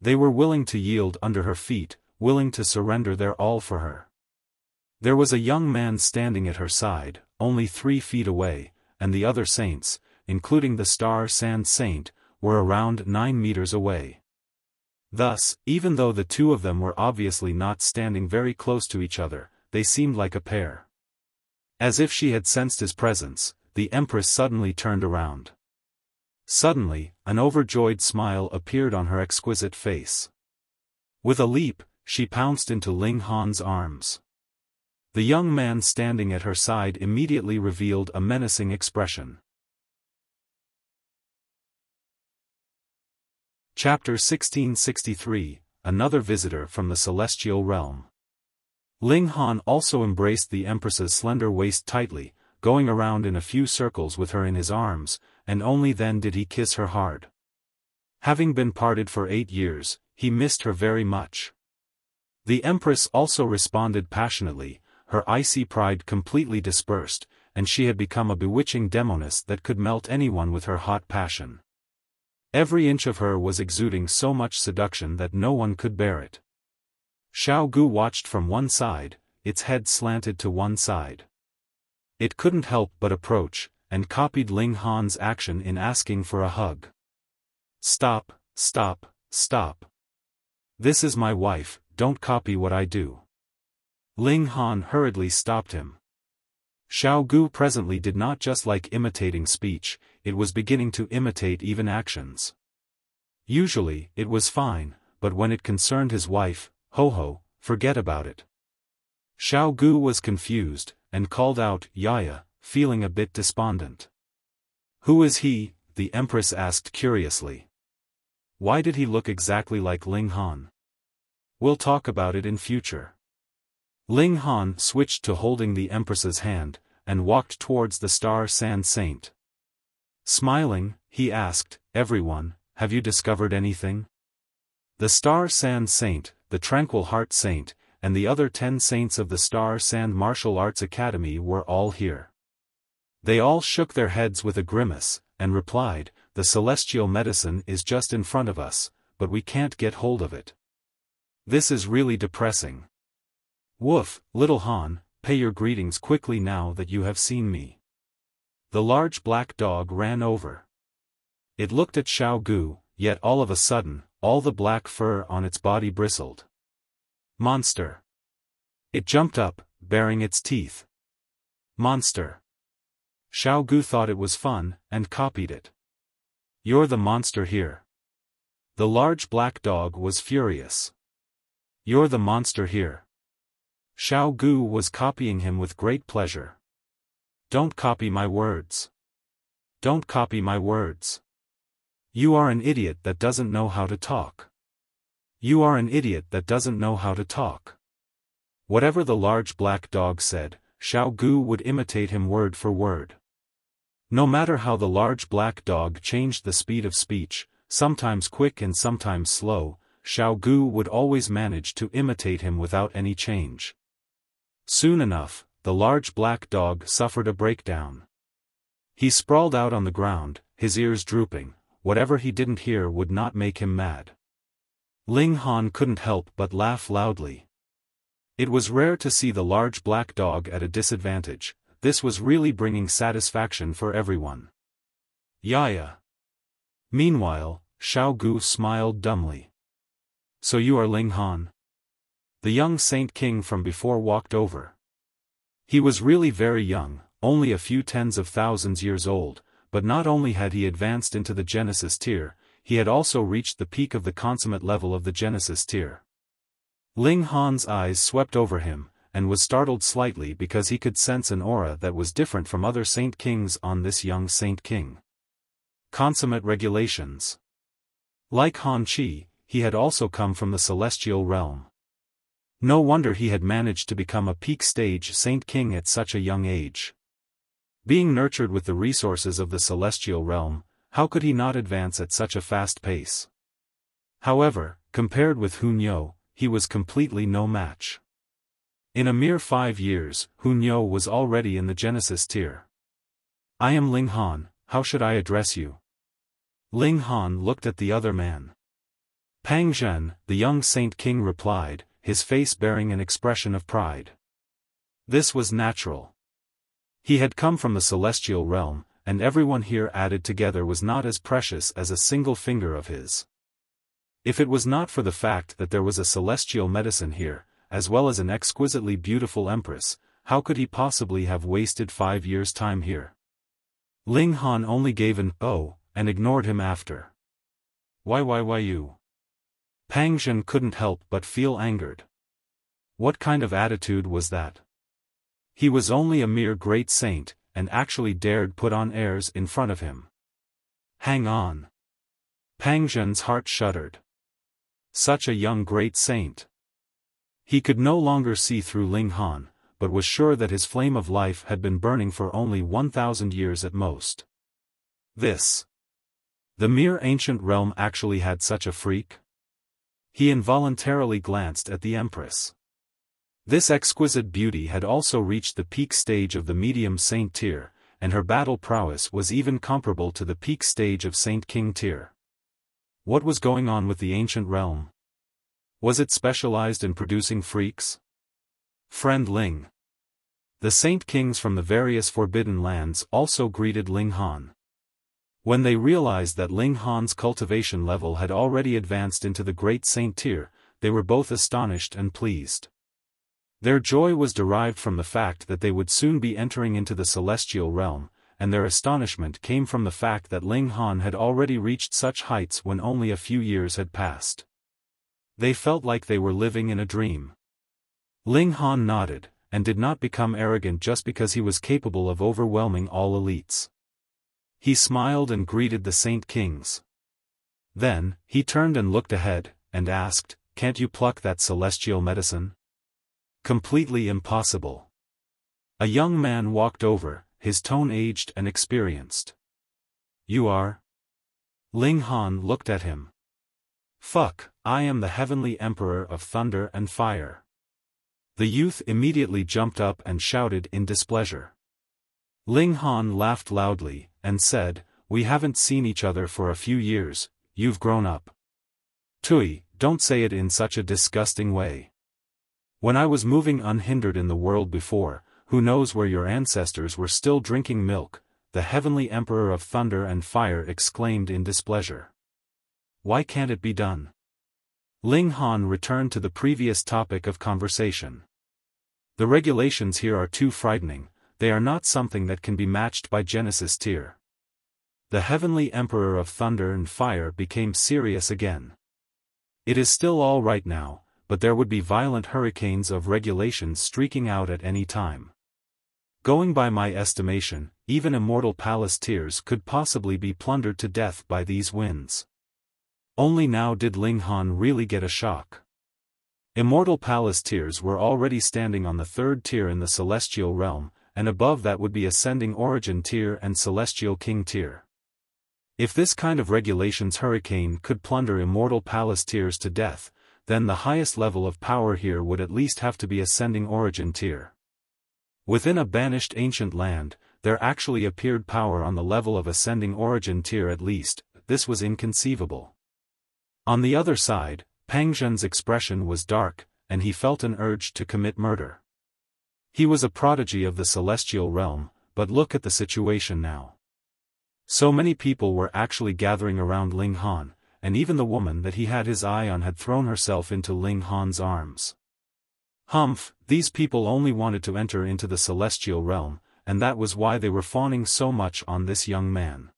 They were willing to yield under her feet, willing to surrender their all for her. There was a young man standing at her side, only 3 feet away, and the other saints, including the Star Sand Saint, were around 9 meters away. Thus, even though the 2 of them were obviously not standing very close to each other, they seemed like a pair. As if she had sensed his presence, the Empress suddenly turned around. Suddenly, an overjoyed smile appeared on her exquisite face. With a leap, she pounced into Ling Han's arms. The young man standing at her side immediately revealed a menacing expression. Chapter 1663, Another Visitor from the Celestial Realm. Ling Han also embraced the Empress's slender waist tightly, going around in a few circles with her in his arms, and only then did he kiss her hard. Having been parted for 8 years, he missed her very much. The Empress also responded passionately, her icy pride completely dispersed, and she had become a bewitching demoness that could melt anyone with her hot passion. Every inch of her was exuding so much seduction that no one could bear it. Xiao Gu watched from one side, its head slanted to one side. It couldn't help but approach, and copied Ling Han's action in asking for a hug. Stop, stop, stop. This is my wife, don't copy what I do. Ling Han hurriedly stopped him. Xiao Gu presently did not just like imitating speech, it was beginning to imitate even actions. Usually, it was fine, but when it concerned his wife, ho, forget about it. Xiao Gu was confused, and called out, Yaya, feeling a bit despondent. Who is he? The Empress asked curiously. Why did he look exactly like Ling Han? We'll talk about it in future. Ling Han switched to holding the Empress's hand, and walked towards the Star Sand Saint. Smiling, he asked, Everyone, have you discovered anything? The Star Sand Saint, the Tranquil Heart Saint, and the other 10 saints of the Star Sand Martial Arts Academy were all here. They all shook their heads with a grimace, and replied, The celestial medicine is just in front of us, but we can't get hold of it. This is really depressing. Woof, little Han, pay your greetings quickly now that you have seen me. The large black dog ran over. It looked at Xiao Gu, yet all of a sudden, all the black fur on its body bristled. Monster. It jumped up, baring its teeth. Monster. Xiao Gu thought it was fun, and copied it. You're the monster here. The large black dog was furious. You're the monster here. Xiao Gu was copying him with great pleasure. Don't copy my words. Don't copy my words. You are an idiot that doesn't know how to talk. You are an idiot that doesn't know how to talk. Whatever the large black dog said, Xiao Gu would imitate him word for word. No matter how the large black dog changed the speed of speech, sometimes quick and sometimes slow, Xiao Gu would always manage to imitate him without any change. Soon enough, the large black dog suffered a breakdown. He sprawled out on the ground, his ears drooping. Whatever he didn't hear would not make him mad. Ling Han couldn't help but laugh loudly. It was rare to see the large black dog at a disadvantage. This was really bringing satisfaction for everyone. Yaya. Meanwhile, Xiao Gu smiled dumbly. So you are Ling Han? The young Saint King from before walked over. He was really very young, only a few tens of thousands years old, but not only had he advanced into the Genesis tier, he had also reached the peak of the consummate level of the Genesis tier. Ling Han's eyes swept over him, and was startled slightly because he could sense an aura that was different from other Saint Kings on this young Saint King. Consummate regulations. Like Han Chi, he had also come from the celestial realm. No wonder he had managed to become a peak stage Saint King at such a young age. Being nurtured with the resources of the celestial realm, how could he not advance at such a fast pace? However, compared with Hunyo, he was completely no match. In a mere 5 years, Hunyo was already in the Genesis tier. I am Ling Han, how should I address you? Ling Han looked at the other man. Pang Zhen, the young Saint King replied, his face bearing an expression of pride. This was natural. He had come from the celestial realm, and everyone here added together was not as precious as a single finger of his. If it was not for the fact that there was a celestial medicine here, as well as an exquisitely beautiful empress, how could he possibly have wasted 5 years' time here? Ling Han only gave an "oh," and ignored him after. Why you? Pang Zhen couldn't help but feel angered. What kind of attitude was that? He was only a mere great saint, and actually dared put on airs in front of him. Hang on. Pang Zhen's heart shuddered. Such a young great saint. He could no longer see through Ling Han, but was sure that his flame of life had been burning for only 1,000 years at most. The mere ancient realm actually had such a freak? He involuntarily glanced at the Empress. This exquisite beauty had also reached the peak stage of the medium Saint tier, and her battle prowess was even comparable to the peak stage of Saint King tier. What was going on with the ancient realm? Was it specialized in producing freaks? Friend Ling. The Saint Kings from the various forbidden lands also greeted Ling Han. When they realized that Ling Han's cultivation level had already advanced into the Great Saint tier, they were both astonished and pleased. Their joy was derived from the fact that they would soon be entering into the celestial realm, and their astonishment came from the fact that Ling Han had already reached such heights when only a few years had passed. They felt like they were living in a dream. Ling Han nodded, and did not become arrogant just because he was capable of overwhelming all elites. He smiled and greeted the Saint Kings. Then, he turned and looked ahead, and asked, "Can't you pluck that celestial medicine?" "Completely impossible." A young man walked over, his tone aged and experienced. "You are?" Ling Han looked at him. "Fuck, I am the Heavenly Emperor of Thunder and Fire." The youth immediately jumped up and shouted in displeasure. Ling Han laughed loudly, and said, "We haven't seen each other for a few years, you've grown up." "Tui, don't say it in such a disgusting way. When I was moving unhindered in the world before, who knows where your ancestors were still drinking milk," the Heavenly Emperor of Thunder and Fire exclaimed in displeasure. "Why can't it be done?" Ling Han returned to the previous topic of conversation. "The regulations here are too frightening, they are not something that can be matched by Genesis tier." The Heavenly Emperor of Thunder and Fire became serious again. "It is still all right now, but there would be violent hurricanes of regulations streaking out at any time. Going by my estimation, even Immortal Palace tiers could possibly be plundered to death by these winds." Only now did Ling Han really get a shock. Immortal Palace tiers were already standing on the third tier in the Celestial Realm, and above that would be Ascending Origin tier and Celestial King tier. If this kind of regulations hurricane could plunder Immortal Palace tiers to death, then the highest level of power here would at least have to be Ascending Origin tier. Within a banished ancient land, there actually appeared power on the level of Ascending Origin tier at least. This was inconceivable. On the other side, Pang Zhen's expression was dark, and he felt an urge to commit murder. He was a prodigy of the celestial realm, but look at the situation now. So many people were actually gathering around Ling Han, and even the woman that he had his eye on had thrown herself into Ling Han's arms. Humph, these people only wanted to enter into the celestial realm, and that was why they were fawning so much on this young man.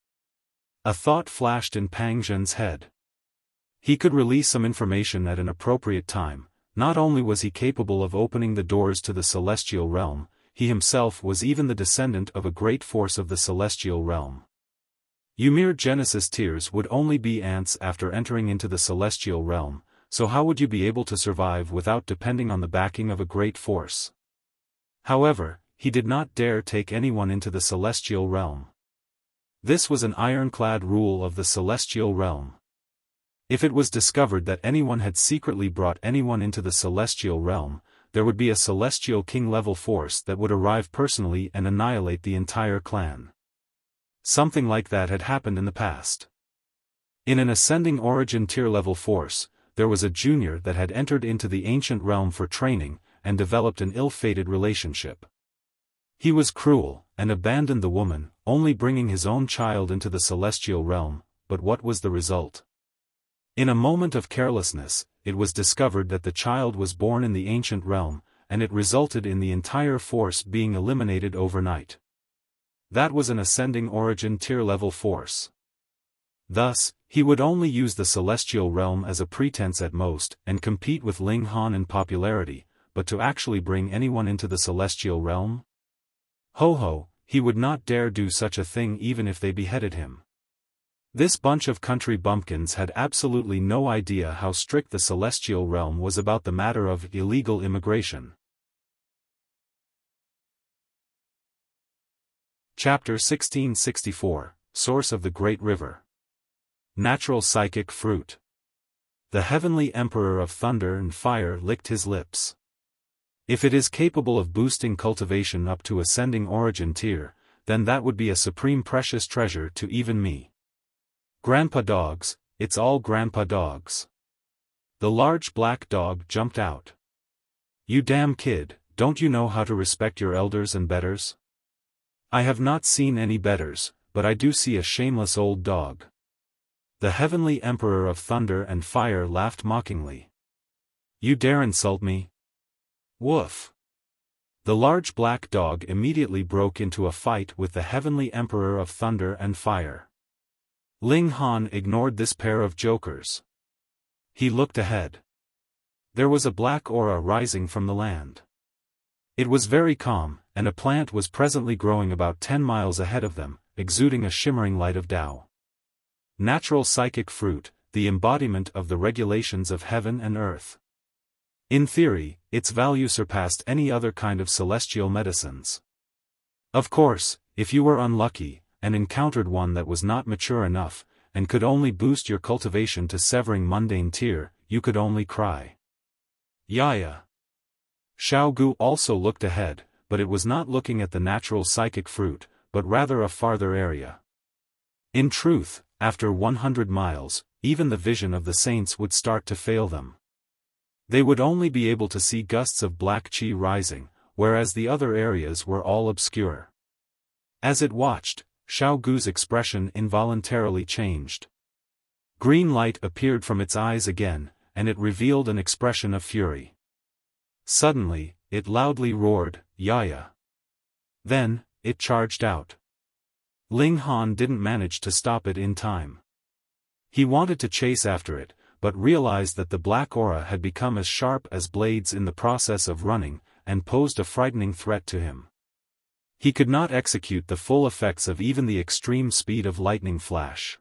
A thought flashed in Pang Zhen's head. He could release some information at an appropriate time. Not only was he capable of opening the doors to the celestial realm, he himself was even the descendant of a great force of the celestial realm. You mere Genesis tiers would only be ants after entering into the celestial realm, so how would you be able to survive without depending on the backing of a great force? However, he did not dare take anyone into the celestial realm. This was an ironclad rule of the celestial realm. If it was discovered that anyone had secretly brought anyone into the celestial realm, there would be a celestial king-level force that would arrive personally and annihilate the entire clan. Something like that had happened in the past. In an Ascending Origin tier-level force, there was a junior that had entered into the ancient realm for training, and developed an ill-fated relationship. He was cruel, and abandoned the woman, only bringing his own child into the celestial realm, but what was the result? In a moment of carelessness, it was discovered that the child was born in the ancient realm, and it resulted in the entire force being eliminated overnight. That was an Ascending Origin tier-level force. Thus, he would only use the celestial realm as a pretense at most, and compete with Ling Han in popularity, but to actually bring anyone into the celestial realm? Ho ho, he would not dare do such a thing even if they beheaded him. This bunch of country bumpkins had absolutely no idea how strict the celestial realm was about the matter of illegal immigration. Chapter 1664, Source of the Great River. Natural Psychic Fruit. The Heavenly Emperor of Thunder and Fire licked his lips. If it is capable of boosting cultivation up to Ascending Origin tier, then that would be a supreme precious treasure to even me. Grandpa dogs, it's all grandpa dogs. The large black dog jumped out. You damn kid, don't you know how to respect your elders and betters? I have not seen any betters, but I do see a shameless old dog. The heavenly Emperor of Thunder and Fire laughed mockingly. You dare insult me? Woof! The large black dog immediately broke into a fight with the heavenly Emperor of Thunder and Fire. Ling Han ignored this pair of jokers. He looked ahead. There was a black aura rising from the land. It was very calm, and a plant was presently growing about 10 miles ahead of them, exuding a shimmering light of Tao. Natural psychic fruit, the embodiment of the regulations of heaven and earth. In theory, its value surpassed any other kind of celestial medicines. Of course, if you were unlucky, and encountered one that was not mature enough, and could only boost your cultivation to severing mundane tier, you could only cry. Yaya. Xiao Gu also looked ahead, but it was not looking at the natural psychic fruit, but rather a farther area. In truth, after 100 miles, even the vision of the saints would start to fail them. They would only be able to see gusts of black qi rising, whereas the other areas were all obscure. As it watched, Xiao Gu's expression involuntarily changed. Green light appeared from its eyes again, and it revealed an expression of fury. Suddenly, it loudly roared, Yaya. Then, it charged out. Ling Han didn't manage to stop it in time. He wanted to chase after it, but realized that the black aura had become as sharp as blades in the process of running, and posed a frightening threat to him. He could not execute the full effects of even the extreme speed of lightning flash.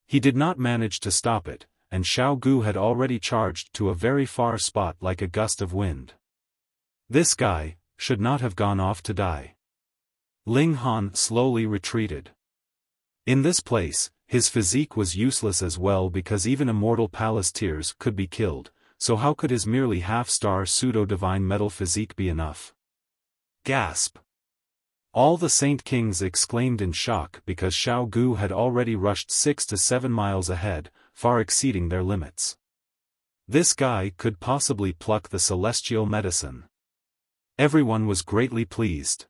He did not manage to stop it, and Xiao Gu had already charged to a very far spot like a gust of wind. This guy should not have gone off to die. Ling Han slowly retreated. In this place, his physique was useless as well because even immortal palace tiers could be killed, so how could his merely half-star pseudo-divine metal physique be enough? Gasp! All the Saint Kings exclaimed in shock because Xiao Gu had already rushed 6 to 7 miles ahead, far exceeding their limits. This guy could possibly pluck the celestial medicine. Everyone was greatly pleased.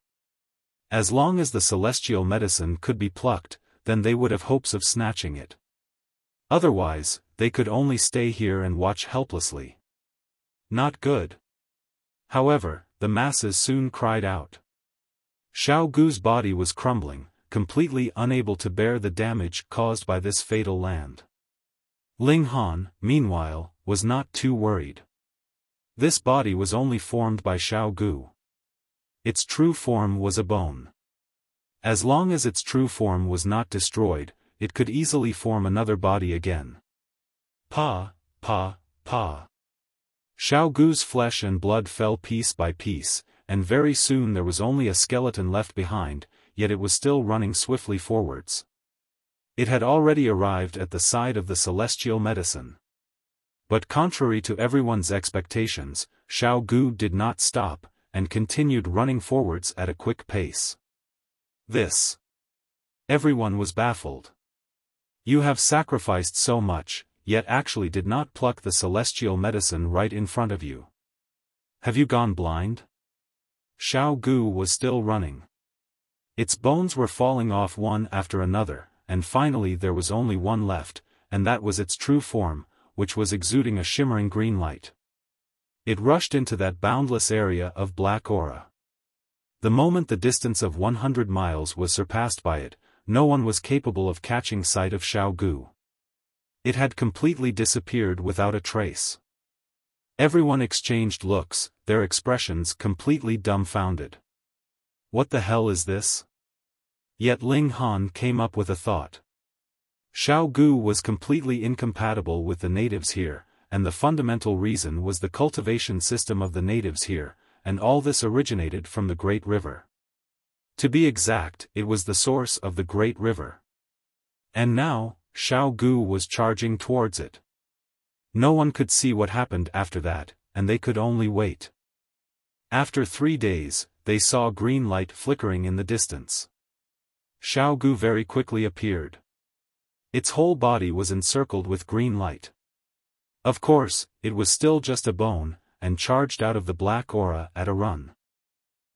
As long as the celestial medicine could be plucked, then they would have hopes of snatching it. Otherwise, they could only stay here and watch helplessly. Not good. However, the masses soon cried out. Xiao Gu's body was crumbling, completely unable to bear the damage caused by this fatal land. Ling Han, meanwhile, was not too worried. This body was only formed by Xiao Gu. Its true form was a bone. As long as its true form was not destroyed, it could easily form another body again. Pa. Xiao Gu's flesh and blood fell piece by piece, and very soon there was only a skeleton left behind, yet it was still running swiftly forwards. It had already arrived at the side of the celestial medicine. But contrary to everyone's expectations, Xiao Gu did not stop, and continued running forwards at a quick pace. This. Everyone was baffled. You have sacrificed so much, yet actually did not pluck the celestial medicine right in front of you. Have you gone blind? Xiao Gu was still running. Its bones were falling off one after another, and finally there was only one left, and that was its true form, which was exuding a shimmering green light. It rushed into that boundless area of black aura. The moment the distance of 100 miles was surpassed by it, no one was capable of catching sight of Xiao Gu. It had completely disappeared without a trace. Everyone exchanged looks, their expressions completely dumbfounded. What the hell is this? Yet Ling Han came up with a thought. Xiao Gu was completely incompatible with the natives here, and the fundamental reason was the cultivation system of the natives here, and all this originated from the Great River. To be exact, it was the source of the Great River. And now, Xiao Gu was charging towards it. No one could see what happened after that, and they could only wait. After 3 days, they saw green light flickering in the distance. Xiao Gu very quickly appeared. Its whole body was encircled with green light. Of course, it was still just a bone, and charged out of the black aura at a run.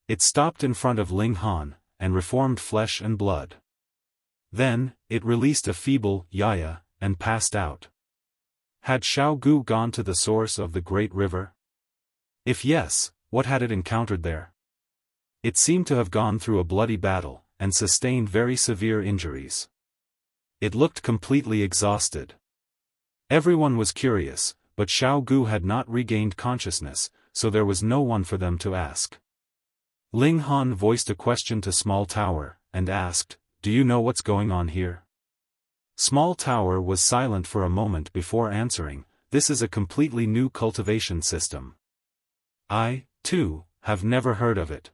It stopped in front of Ling Han, and reformed flesh and blood. Then, it released a feeble "Yaya," and passed out. Had Xiao Gu gone to the source of the great river? If yes, what had it encountered there? It seemed to have gone through a bloody battle, and sustained very severe injuries. It looked completely exhausted. Everyone was curious, but Xiao Gu had not regained consciousness, so there was no one for them to ask. Ling Han voiced a question to Small Tower, and asked, "Do you know what's going on here?" Small Tower was silent for a moment before answering, "This is a completely new cultivation system. I, too, have never heard of it.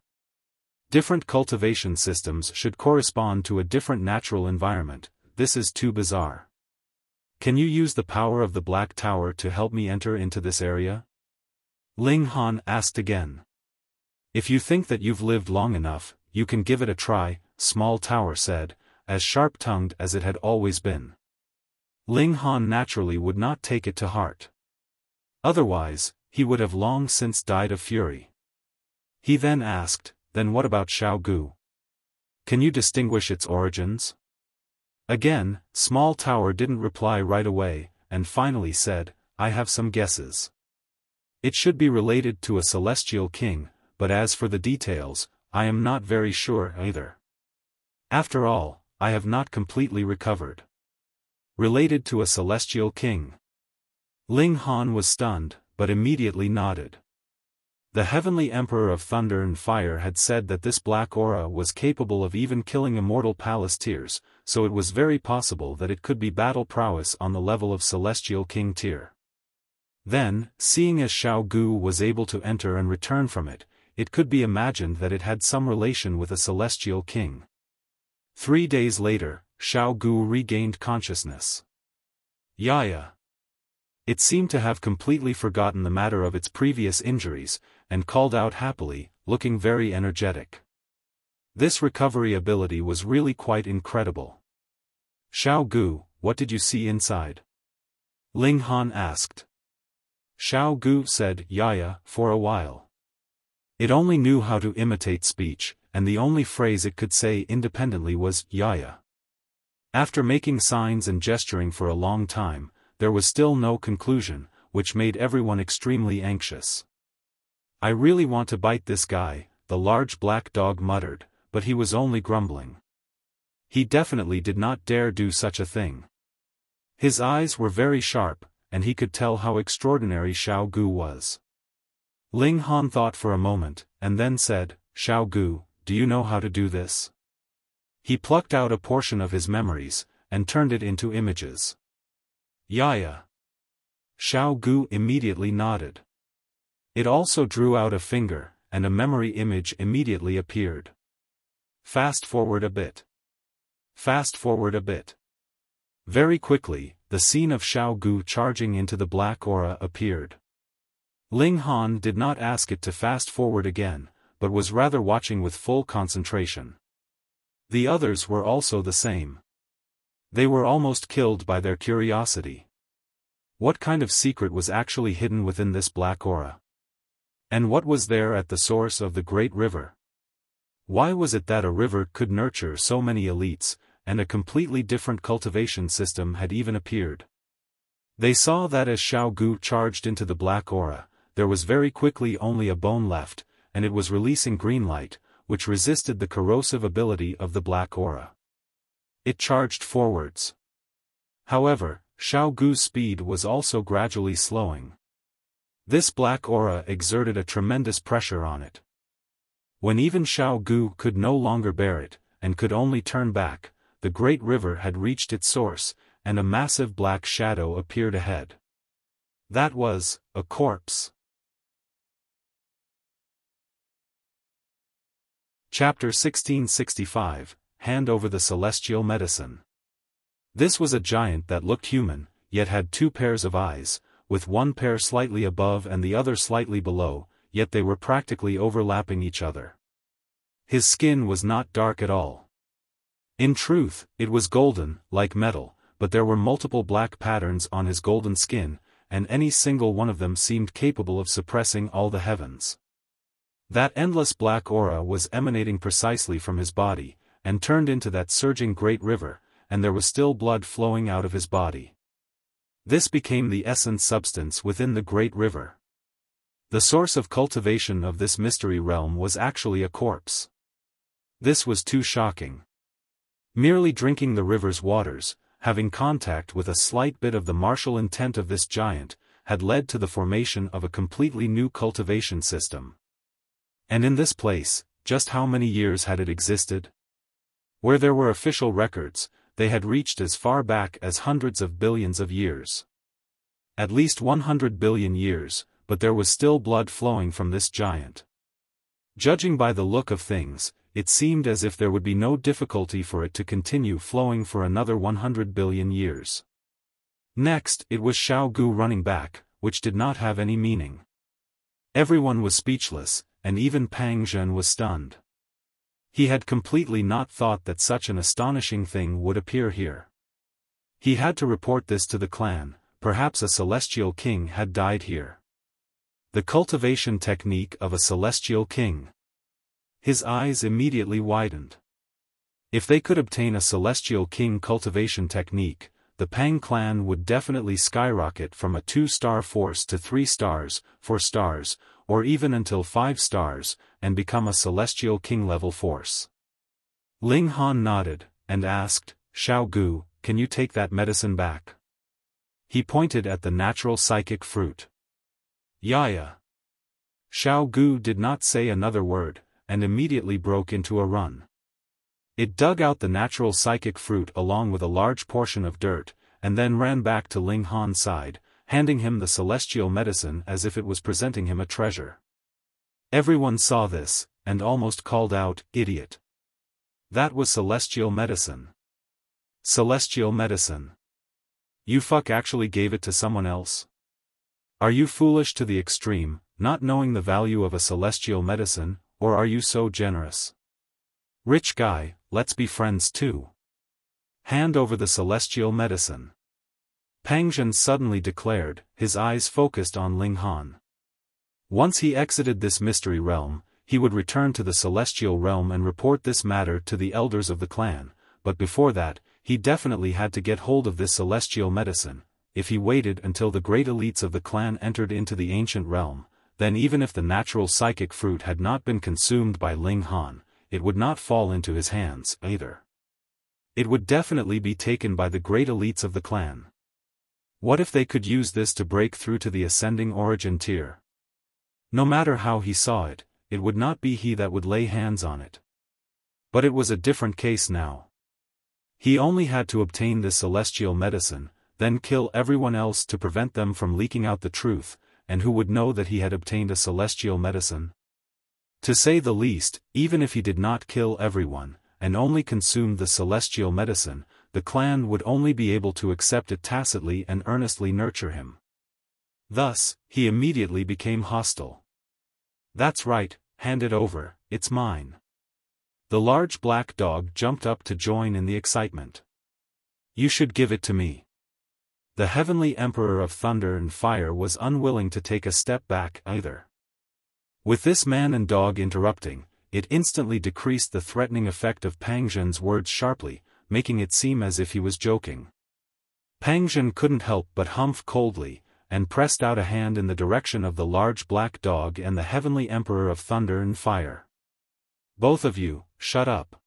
Different cultivation systems should correspond to a different natural environment. This is too bizarre. Can you use the power of the Black Tower to help me enter into this area?" Ling Han asked again. "If you think that you've lived long enough, you can give it a try," Small Tower said, as sharp-tongued as it had always been. Ling Han naturally would not take it to heart. Otherwise, he would have long since died of fury. He then asked, "Then what about Xiao Gu? Can you distinguish its origins?" Again, Small Tower didn't reply right away, and finally said, "I have some guesses. It should be related to a celestial king, but as for the details, I am not very sure either. After all, I have not completely recovered." Related to a celestial king. Ling Han was stunned, but immediately nodded. The Heavenly Emperor of Thunder and Fire had said that this black aura was capable of even killing immortal Palace-tiers, so it was very possible that it could be battle prowess on the level of Celestial King tier. Then, seeing as Xiao Gu was able to enter and return from it, it could be imagined that it had some relation with a Celestial King. 3 days later, Xiao Gu regained consciousness. Yaya. It seemed to have completely forgotten the matter of its previous injuries, and called out happily, looking very energetic. This recovery ability was really quite incredible. "Xiao Gu, what did you see inside?" Ling Han asked. Xiao Gu said "Yaya" for a while. It only knew how to imitate speech, and the only phrase it could say independently was "Yaya." After making signs and gesturing for a long time, there was still no conclusion, which made everyone extremely anxious. "I really want to bite this guy," the large black dog muttered, but he was only grumbling. He definitely did not dare do such a thing. His eyes were very sharp, and he could tell how extraordinary Xiao Gu was. Ling Han thought for a moment, and then said, "Xiao Gu, do you know how to do this?" He plucked out a portion of his memories, and turned it into images. "Yaya." Xiao Gu immediately nodded. It also drew out a finger, and a memory image immediately appeared. Fast forward a bit. Fast forward a bit. Very quickly, the scene of Xiao Gu charging into the black aura appeared. Ling Han did not ask it to fast forward again, but was rather watching with full concentration. The others were also the same. They were almost killed by their curiosity. What kind of secret was actually hidden within this black aura? And what was there at the source of the great river? Why was it that a river could nurture so many elites, and a completely different cultivation system had even appeared? They saw that as Xiao Gu charged into the black aura, there was very quickly only a bone left, and it was releasing green light, which resisted the corrosive ability of the black aura. It charged forwards. However, Xiao Gu's speed was also gradually slowing. This black aura exerted a tremendous pressure on it. When even Xiao Gu could no longer bear it, and could only turn back, the great river had reached its source, and a massive black shadow appeared ahead. That was a corpse. Chapter 1665, Hand over the Celestial Medicine. This was a giant that looked human, yet had 2 pairs of eyes, with one pair slightly above and the other slightly below, yet they were practically overlapping each other. His skin was not dark at all. In truth, it was golden, like metal, but there were multiple black patterns on his golden skin, and any single one of them seemed capable of suppressing all the heavens. That endless black aura was emanating precisely from his body, and turned into that surging great river, and there was still blood flowing out of his body. This became the essence substance within the great river. The source of cultivation of this mystery realm was actually a corpse. This was too shocking. Merely drinking the river's waters, having contact with a slight bit of the martial intent of this giant, had led to the formation of a completely new cultivation system. And in this place, just how many years had it existed? Where there were official records, they had reached as far back as hundreds of billions of years. At least 100 billion years, but there was still blood flowing from this giant. Judging by the look of things, it seemed as if there would be no difficulty for it to continue flowing for another 100 billion years. Next, it was Xiao Gu running back, which did not have any meaning. Everyone was speechless, and even Pang Zhen was stunned. He had completely not thought that such an astonishing thing would appear here. He had to report this to the clan. Perhaps a celestial king had died here. The cultivation technique of a celestial king. His eyes immediately widened. If they could obtain a celestial king cultivation technique, the Pang clan would definitely skyrocket from a 2-star force to 3 stars, 4 stars, or even until 5 stars, and become a celestial king level force. Ling Han nodded, and asked, "Xiao Gu, can you take that medicine back?" He pointed at the natural psychic fruit. "Yeah." Xiao Gu did not say another word, and immediately broke into a run. It dug out the natural psychic fruit along with a large portion of dirt, and then ran back to Ling Han's side, handing him the celestial medicine as if it was presenting him a treasure. Everyone saw this, and almost called out, "Idiot." That was celestial medicine. Celestial medicine. You actually gave it to someone else? Are you foolish to the extreme, not knowing the value of a celestial medicine, or are you so generous? Rich guy, let's be friends too. Hand over the celestial medicine. Pang Zhen suddenly declared, his eyes focused on Ling Han. Once he exited this mystery realm, he would return to the celestial realm and report this matter to the elders of the clan, but before that, he definitely had to get hold of this celestial medicine. If he waited until the great elites of the clan entered into the ancient realm, then even if the natural psychic fruit had not been consumed by Ling Han, it would not fall into his hands, either. It would definitely be taken by the great elites of the clan. What if they could use this to break through to the ascending origin tier? No matter how he saw it, it would not be he that would lay hands on it. But it was a different case now. He only had to obtain this celestial medicine, then kill everyone else to prevent them from leaking out the truth, and who would know that he had obtained a celestial medicine? To say the least, even if he did not kill everyone, and only consumed the celestial medicine, the clan would only be able to accept it tacitly and earnestly nurture him. Thus, he immediately became hostile. "That's right, hand it over, it's mine." The large black dog jumped up to join in the excitement. "You should give it to me." The heavenly Emperor of Thunder and Fire was unwilling to take a step back either. With this man and dog interrupting, it instantly decreased the threatening effect of Pang Zhen's words sharply, making it seem as if he was joking. Pang Zhen couldn't help but humph coldly, and pressed out a hand in the direction of the large black dog and the heavenly Emperor of Thunder and Fire. "Both of you, shut up."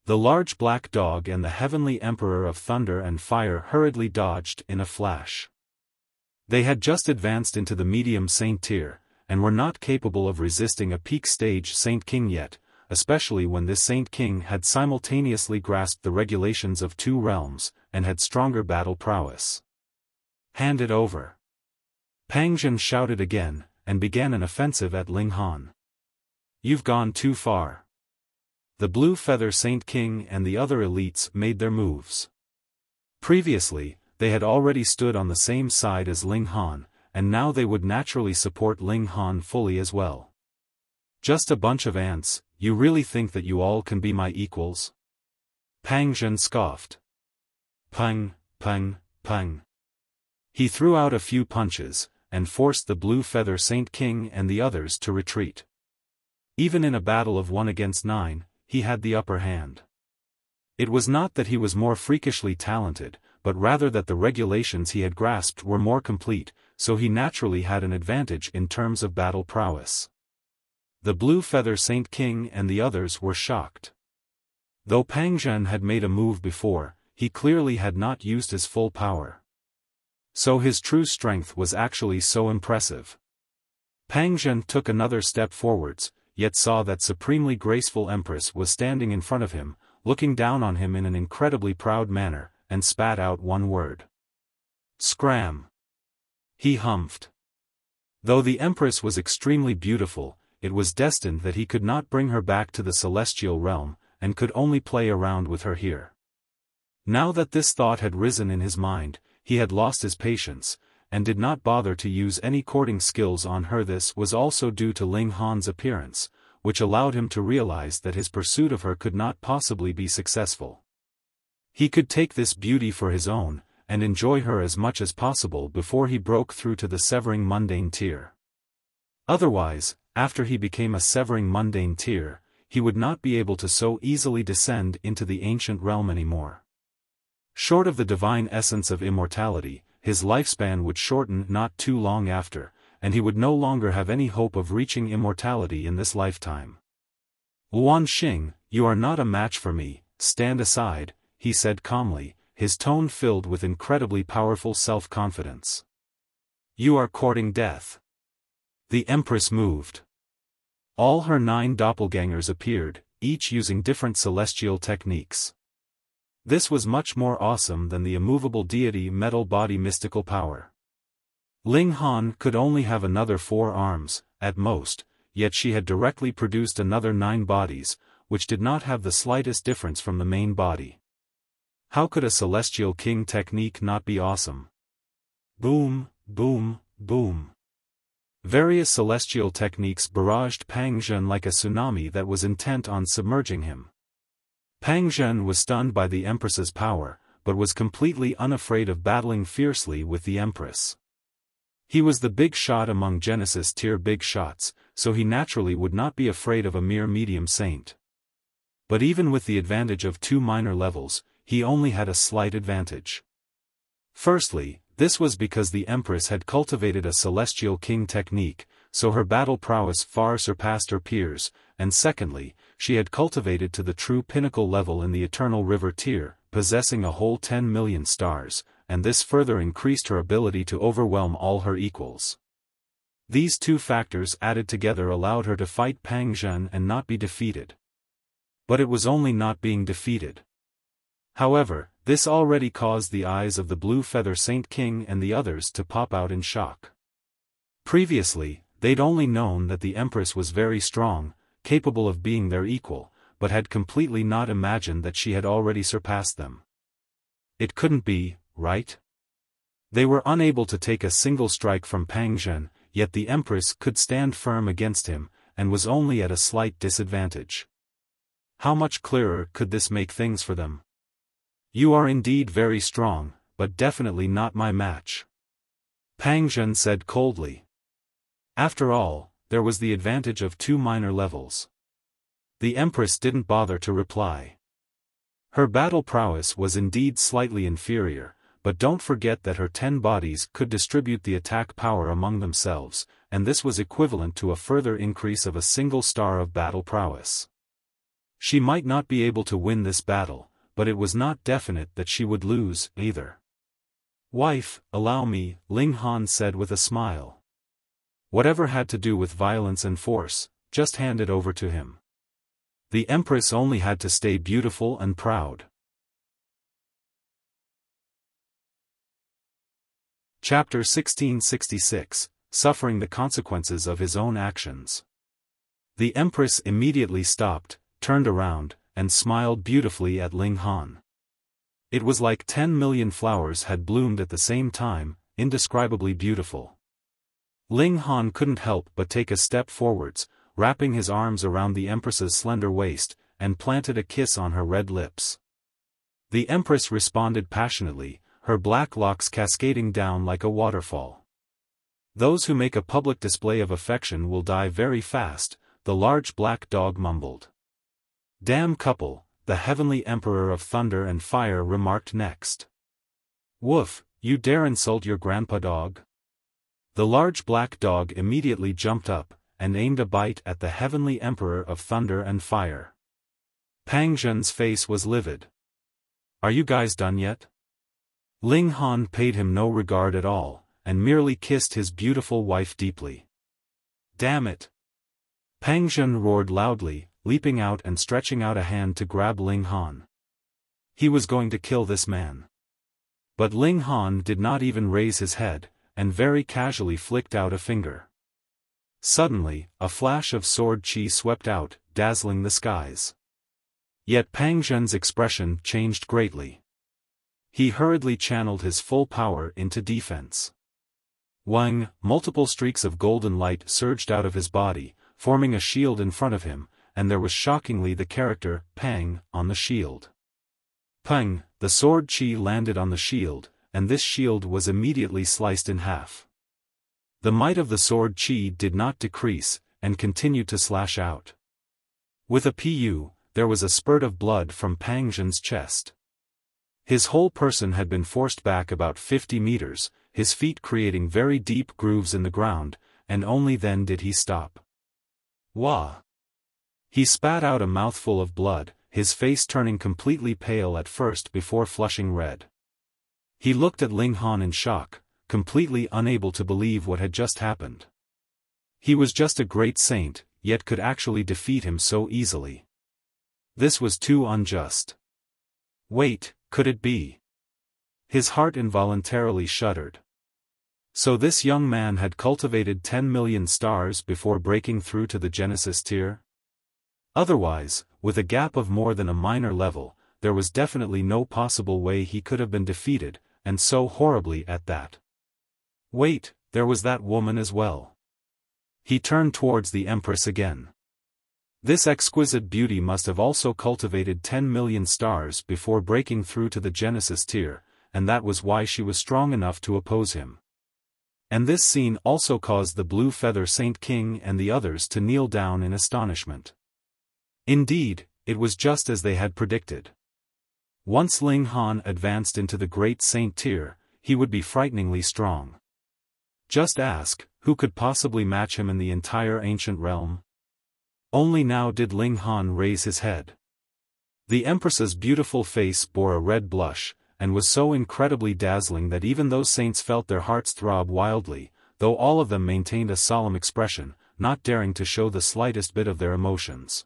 The large black dog and the heavenly Emperor of Thunder and Fire hurriedly dodged in a flash. They had just advanced into the medium Saint tier, and were not capable of resisting a peak stage Saint King yet, especially when this Saint King had simultaneously grasped the regulations of 2 realms, and had stronger battle prowess. "Hand it over." Pang Zhen shouted again, and began an offensive at Ling Han. "You've gone too far." The Blue Feather Saint King and the other elites made their moves. Previously, they had already stood on the same side as Ling Han, and now they would naturally support Ling Han fully as well. "Just a bunch of ants, you really think that you all can be my equals?" Pang Zhen scoffed. Pang, pang, pang. He threw out a few punches, and forced the Blue Feather Saint King and the others to retreat. Even in a battle of 1 against 9, he had the upper hand. It was not that he was more freakishly talented, but rather that the regulations he had grasped were more complete, so he naturally had an advantage in terms of battle prowess. The Blue Feather Saint King and the others were shocked. Though Pang Zhen had made a move before, he clearly had not used his full power. So his true strength was actually so impressive. Pang Zhen took another step forwards, yet saw that supremely graceful Empress was standing in front of him, looking down on him in an incredibly proud manner, and spat out one word. Scram! He humphed. Though the Empress was extremely beautiful, it was destined that he could not bring her back to the celestial realm, and could only play around with her here. Now that this thought had risen in his mind, he had lost his patience, and did not bother to use any courting skills on her. This was also due to Ling Han's appearance, which allowed him to realize that his pursuit of her could not possibly be successful. He could take this beauty for his own, and enjoy her as much as possible before he broke through to the Severing Mundane tier. Otherwise, after he became a Severing Mundane tier, he would not be able to so easily descend into the ancient realm anymore. Short of the divine essence of immortality, his lifespan would shorten not too long after, and he would no longer have any hope of reaching immortality in this lifetime. Luan Xing, you are not a match for me, stand aside, he said calmly, his tone filled with incredibly powerful self-confidence. You are courting death. The Empress moved. All her 9 doppelgangers appeared, each using different celestial techniques. This was much more awesome than the immovable deity metal body mystical power. Ling Han could only have another 4 arms, at most, yet she had directly produced another 9 bodies, which did not have the slightest difference from the main body. How could a celestial king technique not be awesome? Boom, boom, boom. Various celestial techniques barraged Pang Zhen like a tsunami that was intent on submerging him. Pang Zhen was stunned by the Empress's power, but was completely unafraid of battling fiercely with the Empress. He was the big shot among Genesis tier big shots, so he naturally would not be afraid of a mere medium saint. But even with the advantage of 2 minor levels, he only had a slight advantage. Firstly, this was because the Empress had cultivated a celestial king technique, so her battle prowess far surpassed her peers, and secondly, she had cultivated to the true pinnacle level in the Eternal River tier, possessing a whole 10 million stars, and this further increased her ability to overwhelm all her equals. These 2 factors added together allowed her to fight Pang Zhen and not be defeated. But it was only not being defeated. However, this already caused the eyes of the Blue Feather Saint King and the others to pop out in shock. Previously, they'd only known that the Empress was very strong, capable of being their equal, but had completely not imagined that she had already surpassed them. It couldn't be, right? They were unable to take a single strike from Pang Zhen, yet the Empress could stand firm against him, and was only at a slight disadvantage. How much clearer could this make things for them? You are indeed very strong, but definitely not my match. Pang Zhen said coldly. After all, there was the advantage of 2 minor levels. The Empress didn't bother to reply. Her battle prowess was indeed slightly inferior, but don't forget that her 10 bodies could distribute the attack power among themselves, and this was equivalent to a further increase of a single star of battle prowess. She might not be able to win this battle, but it was not definite that she would lose, either. Wife, allow me, Ling Han said with a smile. Whatever had to do with violence and force, just hand it over to him. The Empress only had to stay beautiful and proud. Chapter 1666, Suffering the Consequences of His Own Actions. The Empress immediately stopped, turned around, and smiled beautifully at Ling Han. It was like 10 million flowers had bloomed at the same time, indescribably beautiful. Ling Han couldn't help but take a step forwards, wrapping his arms around the Empress's slender waist, and planted a kiss on her red lips. The Empress responded passionately, her black locks cascading down like a waterfall. "Those who make a public display of affection will die very fast," the large black dog mumbled. "Damn couple," the heavenly emperor of thunder and fire remarked next. "Woof, you dare insult your grandpa dog?" The large black dog immediately jumped up, and aimed a bite at the heavenly emperor of thunder and fire. Pang Zhen's face was livid. "Are you guys done yet?" Ling Han paid him no regard at all, and merely kissed his beautiful wife deeply. "Damn it!" Pang Zhen roared loudly, leaping out and stretching out a hand to grab Ling Han. He was going to kill this man. But Ling Han did not even raise his head, and very casually flicked out a finger. Suddenly, a flash of sword chi swept out, dazzling the skies. Yet Pang Zhen's expression changed greatly. He hurriedly channeled his full power into defense. Wang, multiple streaks of golden light surged out of his body, forming a shield in front of him, and there was shockingly the character, Pang, on the shield. Pang, the sword chi landed on the shield, and this shield was immediately sliced in half. The might of the sword chi did not decrease, and continued to slash out. With a pu, there was a spurt of blood from Pang Zhen's chest. His whole person had been forced back about 50 meters, his feet creating very deep grooves in the ground, and only then did he stop. Wah! He spat out a mouthful of blood, his face turning completely pale at first before flushing red. He looked at Ling Han in shock, completely unable to believe what had just happened. He was just a great saint, yet could actually defeat him so easily. This was too unjust. Wait, could it be? His heart involuntarily shuddered. So this young man had cultivated 10 million stars before breaking through to the Genesis tier? Otherwise, with a gap of more than a minor level, there was definitely no possible way he could have been defeated, and so horribly at that. Wait, there was that woman as well. He turned towards the Empress again. This exquisite beauty must have also cultivated 10 million stars before breaking through to the Genesis tier, and that was why she was strong enough to oppose him. And this scene also caused the Blue Feather Saint King and the others to kneel down in astonishment. Indeed, it was just as they had predicted. Once Ling Han advanced into the Great Saint tier, he would be frighteningly strong. Just ask, who could possibly match him in the entire ancient realm? Only now did Ling Han raise his head. The Empress's beautiful face bore a red blush, and was so incredibly dazzling that even those saints felt their hearts throb wildly, though all of them maintained a solemn expression, not daring to show the slightest bit of their emotions.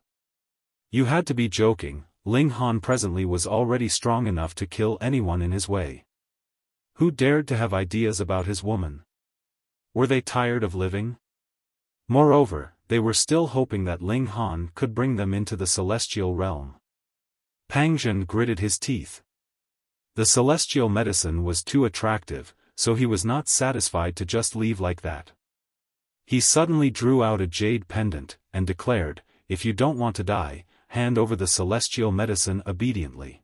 You had to be joking. Ling Han presently was already strong enough to kill anyone in his way. Who dared to have ideas about his woman? Were they tired of living? Moreover, they were still hoping that Ling Han could bring them into the celestial realm. Pang Zhen gritted his teeth. The celestial medicine was too attractive, so he was not satisfied to just leave like that. He suddenly drew out a jade pendant, and declared, "If you don't want to die, hand over the celestial medicine obediently.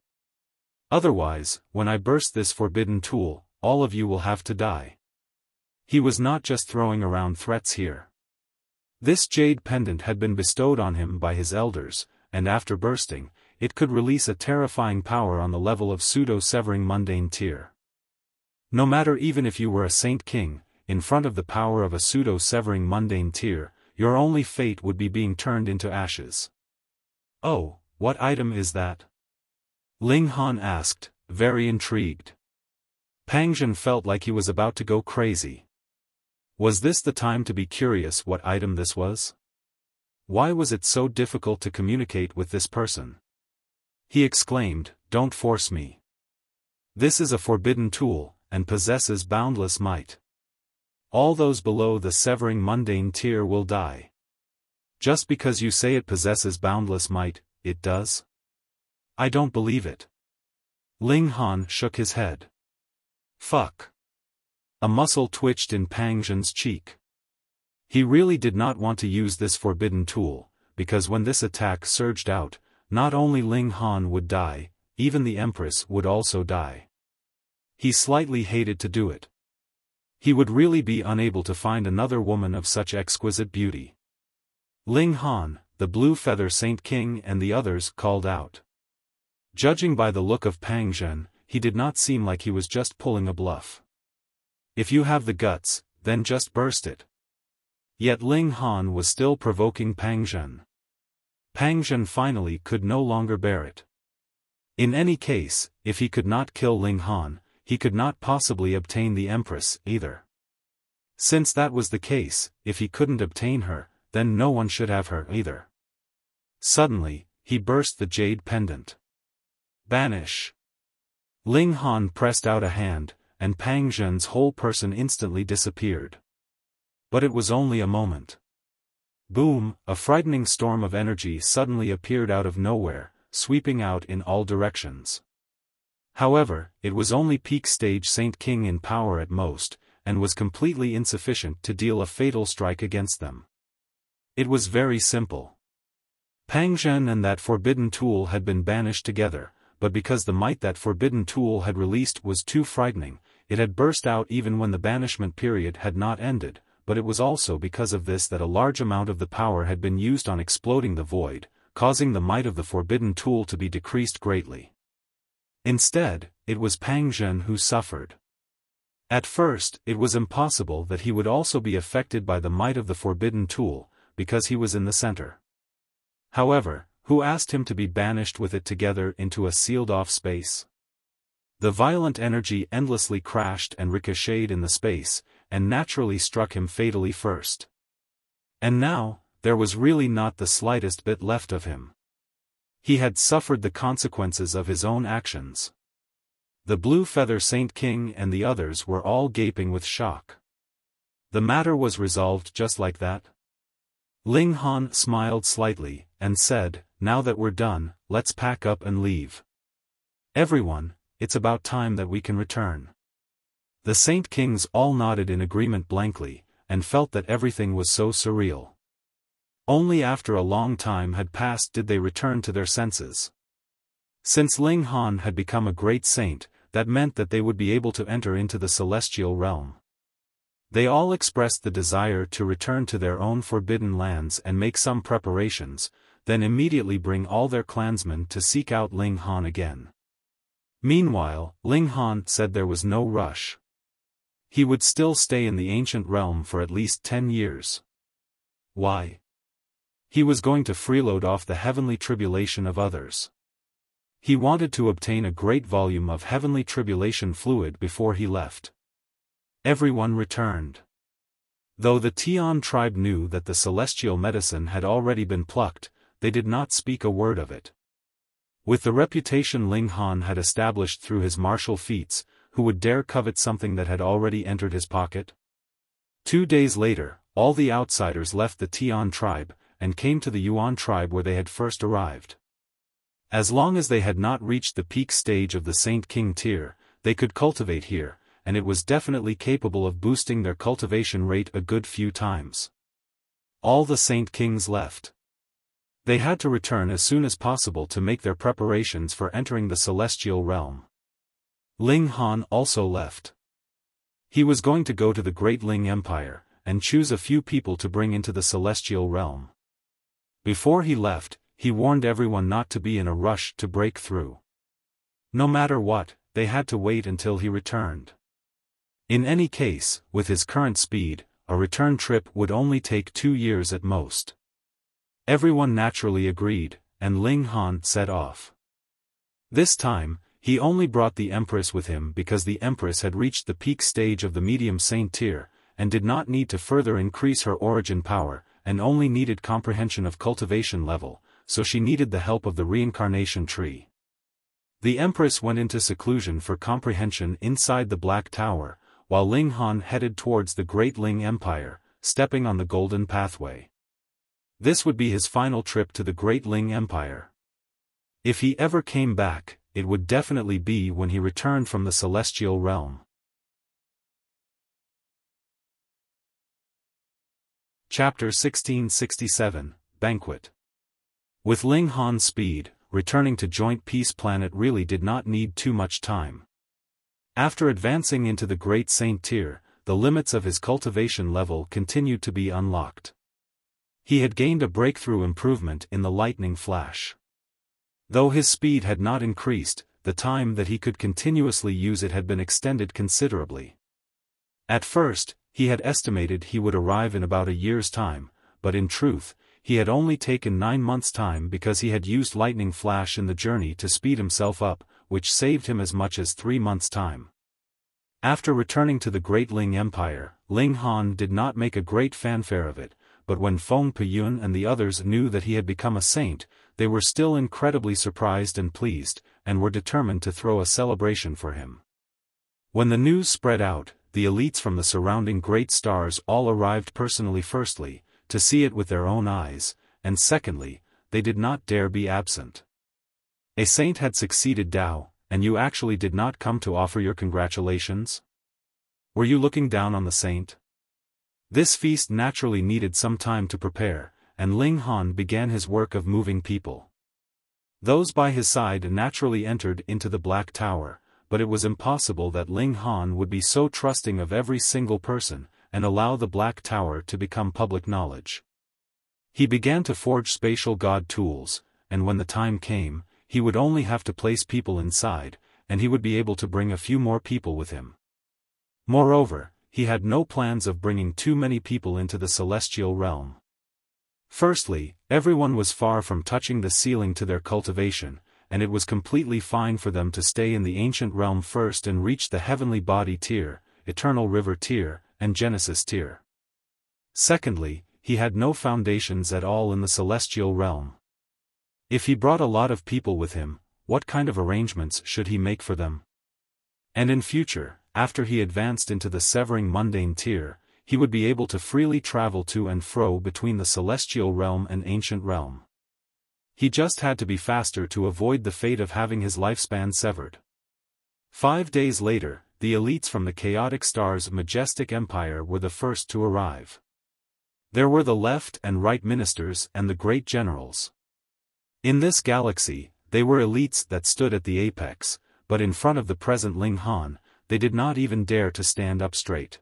Otherwise, when I burst this forbidden tool, all of you will have to die." He was not just throwing around threats here. This jade pendant had been bestowed on him by his elders, and after bursting, it could release a terrifying power on the level of pseudo-severing mundane tier. No matter even if you were a Saint King, in front of the power of a pseudo-severing mundane tier, your only fate would be being turned into ashes. "Oh, what item is that?" Ling Han asked, very intrigued. Pang Zhen felt like he was about to go crazy. Was this the time to be curious what item this was? Why was it so difficult to communicate with this person? He exclaimed, "Don't force me. This is a forbidden tool, and possesses boundless might. All those below the severing mundane tier will die. Just because you say it possesses boundless might, it does? I don't believe it." Ling Han shook his head. Fuck. A muscle twitched in Pang Zhen's cheek. He really did not want to use this forbidden tool, because when this attack surged out, not only Ling Han would die, even the Empress would also die. He slightly hated to do it. He would really be unable to find another woman of such exquisite beauty. Ling Han, the Blue Feather Saint King and the others called out. Judging by the look of Pang Zhen, he did not seem like he was just pulling a bluff. If you have the guts, then just burst it. Yet Ling Han was still provoking Pang Zhen. Pang Zhen finally could no longer bear it. In any case, if he could not kill Ling Han, he could not possibly obtain the Empress either. Since that was the case, if he couldn't obtain her, then no one should have her either. Suddenly, he burst the jade pendant. Banish! Ling Han pressed out a hand, and Pang Zhen's whole person instantly disappeared. But it was only a moment. Boom! A frightening storm of energy suddenly appeared out of nowhere, sweeping out in all directions. However, it was only peak stage Saint King in power at most, and was completely insufficient to deal a fatal strike against them. It was very simple. Pang Zhen and that forbidden tool had been banished together, but because the might that forbidden tool had released was too frightening, it had burst out even when the banishment period had not ended, but it was also because of this that a large amount of the power had been used on exploding the void, causing the might of the forbidden tool to be decreased greatly. Instead, it was Pang Zhen who suffered. At first, it was impossible that he would also be affected by the might of the forbidden tool, because he was in the center. However, who asked him to be banished with it together into a sealed-off space? The violent energy endlessly crashed and ricocheted in the space, and naturally struck him fatally first. And now, there was really not the slightest bit left of him. He had suffered the consequences of his own actions. The Blue Feather Saint King and the others were all gaping with shock. The matter was resolved just like that? Ling Han smiled slightly, and said, "Now that we're done, let's pack up and leave. Everyone, it's about time that we can return." The Saint Kings all nodded in agreement blankly, and felt that everything was so surreal. Only after a long time had passed did they return to their senses. Since Ling Han had become a great saint, that meant that they would be able to enter into the celestial realm. They all expressed the desire to return to their own forbidden lands and make some preparations, then immediately bring all their clansmen to seek out Ling Han again. Meanwhile, Ling Han said there was no rush. He would still stay in the ancient realm for at least 10 years. Why? He was going to freeload off the heavenly tribulation of others. He wanted to obtain a great volume of heavenly tribulation fluid before he left. Everyone returned. Though the Tian tribe knew that the celestial medicine had already been plucked, they did not speak a word of it. With the reputation Ling Han had established through his martial feats, who would dare covet something that had already entered his pocket? 2 days later, all the outsiders left the Tian tribe, and came to the Yuan tribe where they had first arrived. As long as they had not reached the peak stage of the Saint King tier, they could cultivate here, and it was definitely capable of boosting their cultivation rate a good few times. All the Saint Kings left. They had to return as soon as possible to make their preparations for entering the celestial realm. Ling Han also left. He was going to go to the Great Ling Empire, and choose a few people to bring into the celestial realm. Before he left, he warned everyone not to be in a rush to break through. No matter what, they had to wait until he returned. In any case, with his current speed, a return trip would only take 2 years at most. Everyone naturally agreed, and Ling Han set off. This time, he only brought the Empress with him because the Empress had reached the peak stage of the medium saint tier, and did not need to further increase her origin power, and only needed comprehension of cultivation level, so she needed the help of the reincarnation tree. The Empress went into seclusion for comprehension inside the Black Tower, while Ling Han headed towards the Great Ling Empire, stepping on the Golden Pathway. This would be his final trip to the Great Ling Empire. If he ever came back, it would definitely be when he returned from the celestial realm. Chapter 1667, Banquet. With Ling Han's speed, returning to Joint Peace Planet really did not need too much time. After advancing into the Great Saint tier, the limits of his cultivation level continued to be unlocked. He had gained a breakthrough improvement in the lightning flash. Though his speed had not increased, the time that he could continuously use it had been extended considerably. At first, he had estimated he would arrive in about a year's time, but in truth, he had only taken 9 months' time because he had used lightning flash in the journey to speed himself up, which saved him as much as 3 months' time. After returning to the Great Ling Empire, Ling Han did not make a great fanfare of it, but when Feng Peyun and the others knew that he had become a saint, they were still incredibly surprised and pleased, and were determined to throw a celebration for him. When the news spread out, the elites from the surrounding great stars all arrived personally. Firstly, to see it with their own eyes, and secondly, they did not dare be absent. A saint had succeeded Dao, and you actually did not come to offer your congratulations? Were you looking down on the saint? This feast naturally needed some time to prepare, and Ling Han began his work of moving people. Those by his side naturally entered into the Black Tower, but it was impossible that Ling Han would be so trusting of every single person, and allow the Black Tower to become public knowledge. He began to forge spatial god tools, and when the time came, he would only have to place people inside, and he would be able to bring a few more people with him. Moreover, he had no plans of bringing too many people into the celestial realm. Firstly, everyone was far from touching the ceiling to their cultivation, and it was completely fine for them to stay in the ancient realm first and reach the heavenly body tier, eternal river tier, and Genesis tier. Secondly, he had no foundations at all in the celestial realm. If he brought a lot of people with him, what kind of arrangements should he make for them? And in future, after he advanced into the severing mundane tier, he would be able to freely travel to and fro between the celestial realm and ancient realm. He just had to be faster to avoid the fate of having his lifespan severed. 5 days later, the elites from the chaotic star's majestic empire were the first to arrive. There were the left and right ministers and the great generals. In this galaxy, they were elites that stood at the apex, but in front of the present Ling Han, they did not even dare to stand up straight.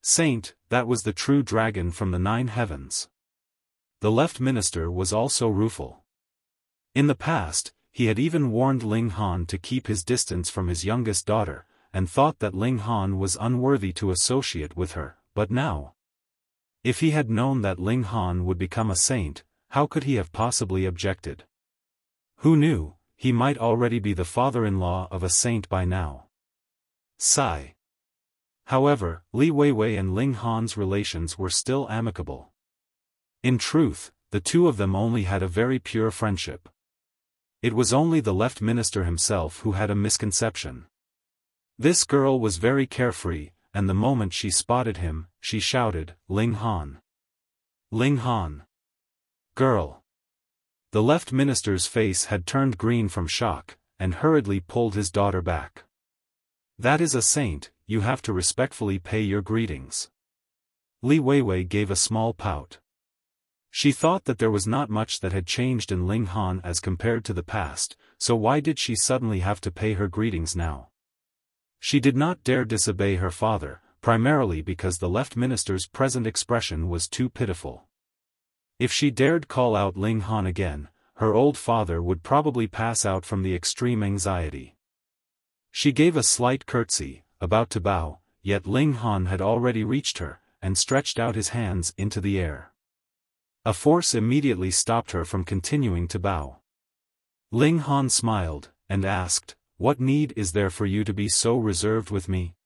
Saint, that was the true dragon from the 9 heavens. The left minister was also rueful. In the past, he had even warned Ling Han to keep his distance from his youngest daughter, and thought that Ling Han was unworthy to associate with her, but now, if he had known that Ling Han would become a saint, how could he have possibly objected? Who knew, he might already be the father-in-law of a saint by now. Sigh. However, Li Weiwei and Ling Han's relations were still amicable. In truth, the two of them only had a very pure friendship. It was only the left minister himself who had a misconception. This girl was very carefree, and the moment she spotted him, she shouted, "Ling Han! Ling Han! Girl!" The left minister's face had turned green from shock, and hurriedly pulled his daughter back. "That is a saint, you have to respectfully pay your greetings." Li Weiwei gave a small pout. She thought that there was not much that had changed in Ling Han as compared to the past, so why did she suddenly have to pay her greetings now? She did not dare disobey her father, primarily because the left minister's present expression was too pitiful. If she dared call out Ling Han again, her old father would probably pass out from the extreme anxiety. She gave a slight curtsy, about to bow, yet Ling Han had already reached her, and stretched out his hands into the air. A force immediately stopped her from continuing to bow. Ling Han smiled, and asked, "What need is there for you to be so reserved with me?"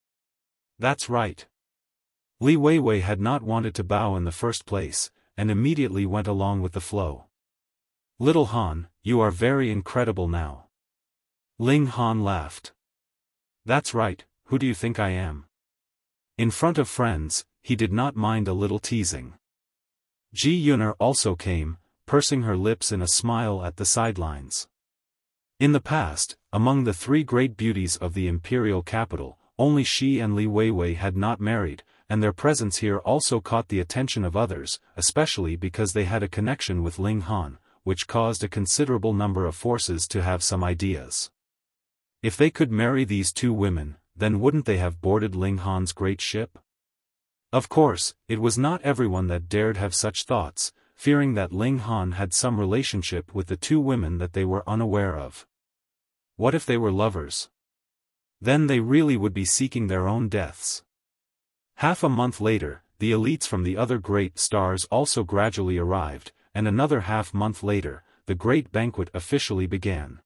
"That's right." Li Weiwei had not wanted to bow in the first place, and immediately went along with the flow. "Little Han, you are very incredible now." Ling Han laughed. "That's right, who do you think I am?" In front of friends, he did not mind a little teasing. Ji Yunar also came, pursing her lips in a smile at the sidelines. In the past, among the 3 great beauties of the imperial capital, only she and Li Weiwei had not married, and their presence here also caught the attention of others, especially because they had a connection with Ling Han, which caused a considerable number of forces to have some ideas. If they could marry these 2 women, then wouldn't they have boarded Ling Han's great ship? Of course, it was not everyone that dared have such thoughts, fearing that Ling Han had some relationship with the two women that they were unaware of. What if they were lovers? Then they really would be seeking their own deaths. Half a month later, the elites from the other great stars also gradually arrived, and another half-month later, the great banquet officially began.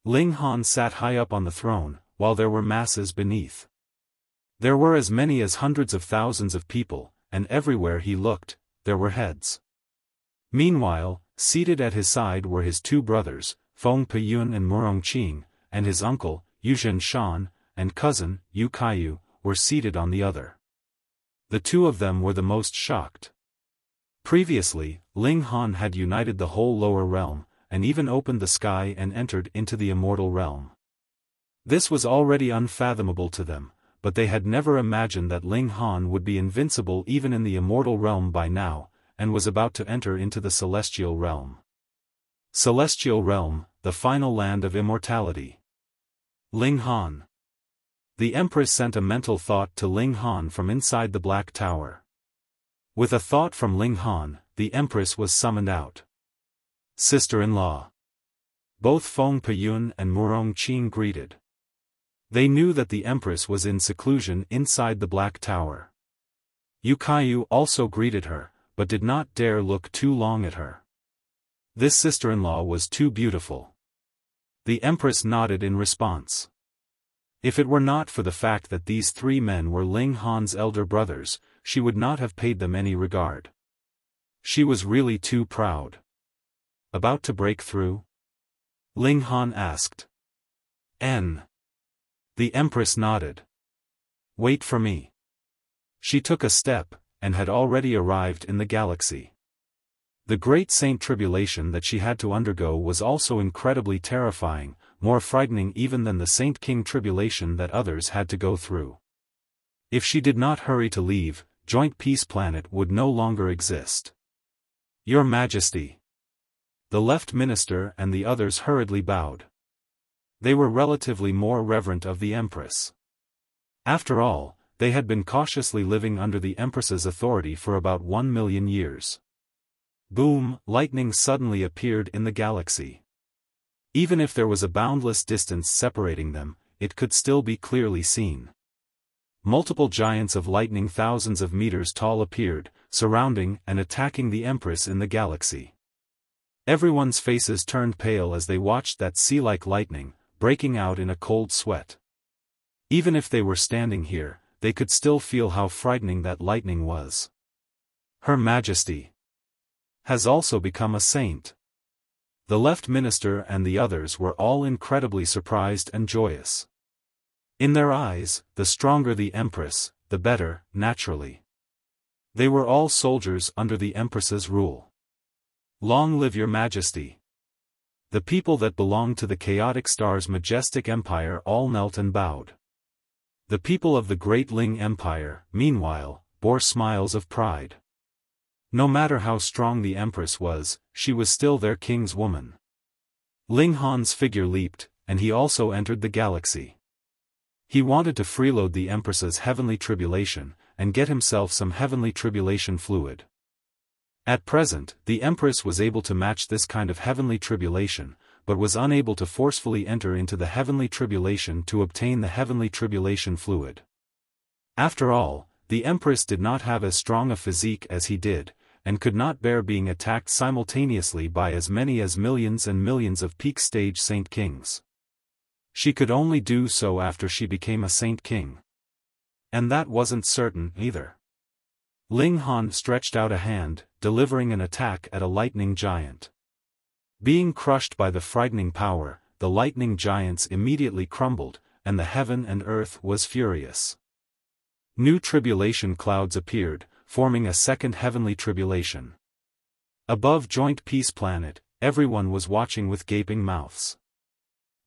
Ling Han sat high up on the throne, while there were masses beneath. There were as many as hundreds of thousands of people, and everywhere he looked, there were heads. Meanwhile, seated at his side were his two brothers, Feng Peyun and Murong Qing, and his uncle, Yuzhen Shan, and cousin, Yu Kaiyu, were seated on the other. The two of them were the most shocked. Previously, Ling Han had united the whole lower realm, and even opened the sky and entered into the immortal realm. This was already unfathomable to them, but they had never imagined that Ling Han would be invincible even in the immortal realm by now, and was about to enter into the celestial realm. Celestial realm, the final land of immortality. Ling Han. The Empress sent a mental thought to Ling Han from inside the Black Tower. With a thought from Ling Han, the Empress was summoned out. Sister-in-law. Both Feng Peyun and Murong Qing greeted. They knew that the Empress was in seclusion inside the Black Tower. Yu Kaiyu also greeted her, but did not dare look too long at her. This sister-in-law was too beautiful. The Empress nodded in response. If it were not for the fact that these three men were Ling Han's elder brothers, she would not have paid them any regard. She was really too proud. About to break through? Ling Han asked. The Empress nodded. Wait for me. She took a step, and had already arrived in the galaxy. The great saint tribulation that she had to undergo was also incredibly terrifying, more frightening even than the Saint King tribulation that others had to go through. If she did not hurry to leave, Joint Peace Planet would no longer exist. Your Majesty. The left minister and the others hurriedly bowed. They were relatively more reverent of the Empress. After all, they had been cautiously living under the Empress's authority for about 1 million years. Boom! Lightning suddenly appeared in the galaxy. Even if there was a boundless distance separating them, it could still be clearly seen. Multiple giants of lightning thousands of meters tall appeared, surrounding and attacking the Empress in the galaxy. Everyone's faces turned pale as they watched that sea-like lightning, breaking out in a cold sweat. Even if they were standing here, they could still feel how frightening that lightning was. Her Majesty has also become a saint. The left minister and the others were all incredibly surprised and joyous. In their eyes, the stronger the Empress, the better, naturally. They were all soldiers under the Empress's rule. Long live your Majesty. The people that belonged to the chaotic star's majestic empire all knelt and bowed. The people of the great Ling Empire, meanwhile, bore smiles of pride. No matter how strong the Empress was, she was still their king's woman. Ling Han's figure leaped, and he also entered the galaxy. He wanted to freeload the Empress's heavenly tribulation, and get himself some heavenly tribulation fluid. At present, the Empress was able to match this kind of heavenly tribulation, but was unable to forcefully enter into the heavenly tribulation to obtain the heavenly tribulation fluid. After all, the Empress did not have as strong a physique as he did, and could not bear being attacked simultaneously by as many as millions and millions of peak stage Saint Kings. She could only do so after she became a Saint King. And that wasn't certain, either. Ling Han stretched out a hand, delivering an attack at a lightning giant. Being crushed by the frightening power, the lightning giants immediately crumbled, and the heaven and earth was furious. New tribulation clouds appeared, forming a second heavenly tribulation. Above Joint Peace Planet, everyone was watching with gaping mouths.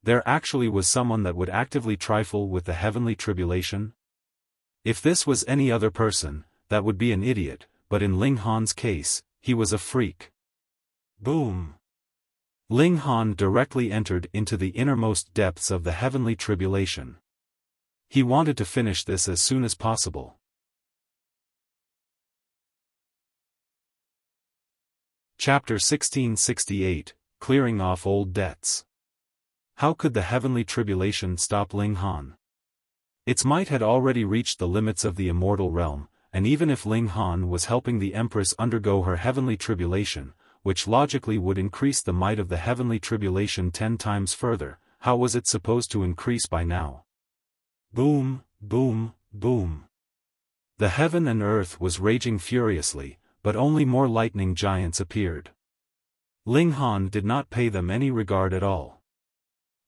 There actually was someone that would actively trifle with the heavenly tribulation? If this was any other person, that would be an idiot, but in Ling Han's case, he was a freak. Boom! Ling Han directly entered into the innermost depths of the heavenly tribulation. He wanted to finish this as soon as possible. Chapter 1668, Clearing Off Old Debts. How could the heavenly tribulation stop Ling Han? Its might had already reached the limits of the immortal realm, and even if Ling Han was helping the Empress undergo her heavenly tribulation, which logically would increase the might of the heavenly tribulation 10 times further, how was it supposed to increase by now? Boom, boom, boom. The heaven and earth was raging furiously, but only more lightning giants appeared. Ling Han did not pay them any regard at all.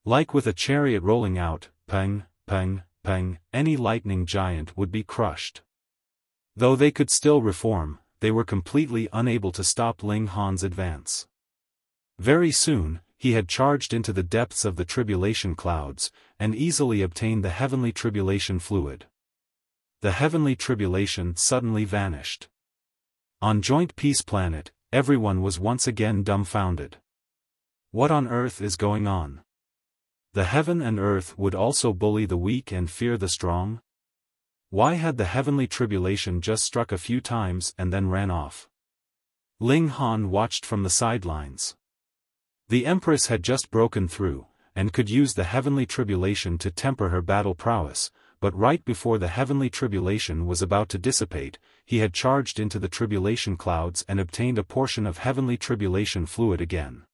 Like with a chariot rolling out, peng, peng, peng, any lightning giant would be crushed. Though they could still reform, they were completely unable to stop Ling Han's advance. Very soon, he had charged into the depths of the tribulation clouds, and easily obtained the heavenly tribulation fluid. The heavenly tribulation suddenly vanished. On Joint Peace Planet, everyone was once again dumbfounded. What on earth is going on? The heaven and earth would also bully the weak and fear the strong? Why had the heavenly tribulation just struck a few times and then ran off? Ling Han watched from the sidelines. The Empress had just broken through, and could use the heavenly tribulation to temper her battle prowess, but right before the heavenly tribulation was about to dissipate, he had charged into the tribulation clouds and obtained a portion of heavenly tribulation fluid again.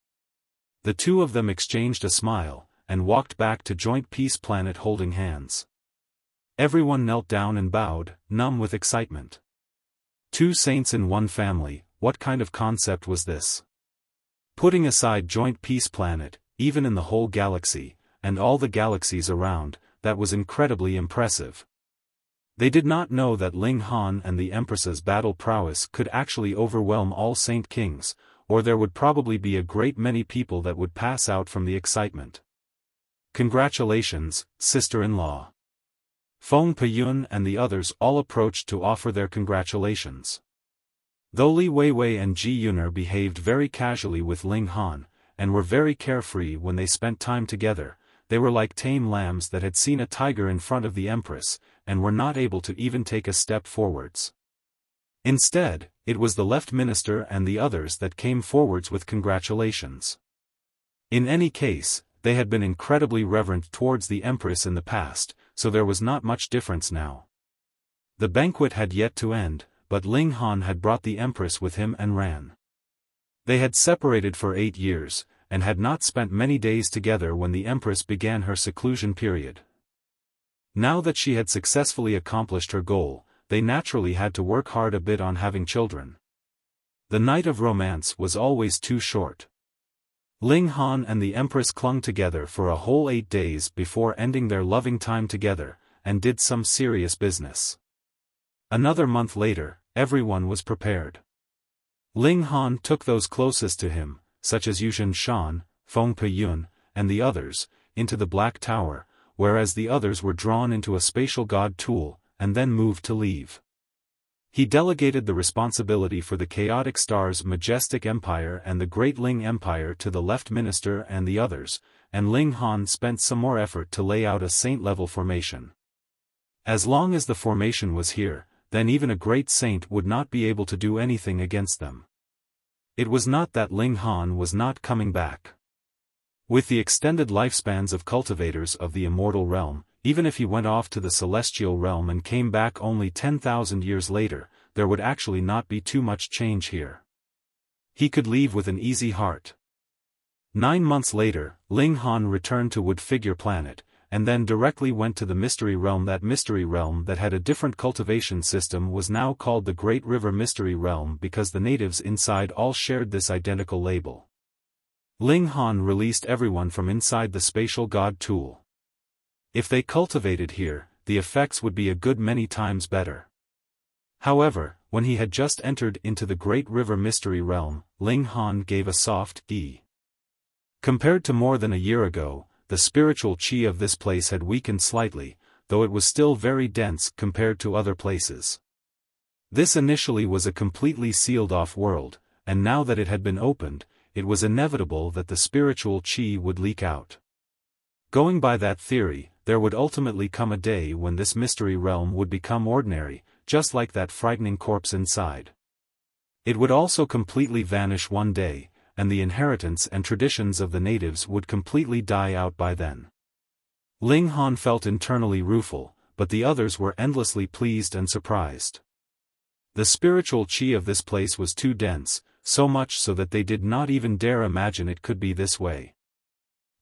The two of them exchanged a smile, and walked back to Joint Peace Planet holding hands. Everyone knelt down and bowed, numb with excitement. 2 saints in one family, what kind of concept was this? Putting aside Joint Peace Planet, even in the whole galaxy, and all the galaxies around, that was incredibly impressive. They did not know that Ling Han and the Empress's battle prowess could actually overwhelm all Saint Kings, or there would probably be a great many people that would pass out from the excitement. Congratulations, sister-in-law. Feng Peyun and the others all approached to offer their congratulations. Though Li Weiwei and Ji Yuner behaved very casually with Ling Han, and were very carefree when they spent time together, they were like tame lambs that had seen a tiger in front of the Empress, and were not able to even take a step forwards. Instead, it was the left minister and the others that came forwards with congratulations. In any case, they had been incredibly reverent towards the Empress in the past, so there was not much difference now. The banquet had yet to end, but Ling Han had brought the Empress with him and ran. They had separated for 8 years, and had not spent many days together when the Empress began her seclusion period. Now that she had successfully accomplished her goal, they naturally had to work hard a bit on having children. The night of romance was always too short. Ling Han and the Empress clung together for a whole 8 days before ending their loving time together, and did some serious business. Another month later, everyone was prepared. Ling Han took those closest to him, such as Yushan Shan, Feng Peyun, and the others, into the Black Tower, whereas the others were drawn into a spatial god tool, and then moved to leave. He delegated the responsibility for the Chaotic Star's majestic empire and the Great Ling Empire to the left minister and the others, and Ling Han spent some more effort to lay out a saint-level formation. As long as the formation was here, then even a great saint would not be able to do anything against them. It was not that Ling Han was not coming back. With the extended lifespans of cultivators of the immortal realm, even if he went off to the celestial realm and came back only 10,000 years later, there would actually not be too much change here. He could leave with an easy heart. 9 months later, Ling Han returned to Wood Figure Planet, and then directly went to the Mystery Realm. That Mystery Realm that had a different cultivation system was now called the Great River Mystery Realm because the natives inside all shared this identical label. Ling Han released everyone from inside the spatial god tool. If they cultivated here, the effects would be a good many times better. However, when he had just entered into the Great River Mystery Realm, Ling Han gave a soft "e." Compared to more than a year ago, the spiritual qi of this place had weakened slightly, though it was still very dense compared to other places. This initially was a completely sealed-off world, and now that it had been opened, it was inevitable that the spiritual qi would leak out. Going by that theory, there would ultimately come a day when this mystery realm would become ordinary, just like that frightening corpse inside. It would also completely vanish one day, and the inheritance and traditions of the natives would completely die out by then. Ling Han felt internally rueful, but the others were endlessly pleased and surprised. The spiritual qi of this place was too dense, so much so that they did not even dare imagine it could be this way.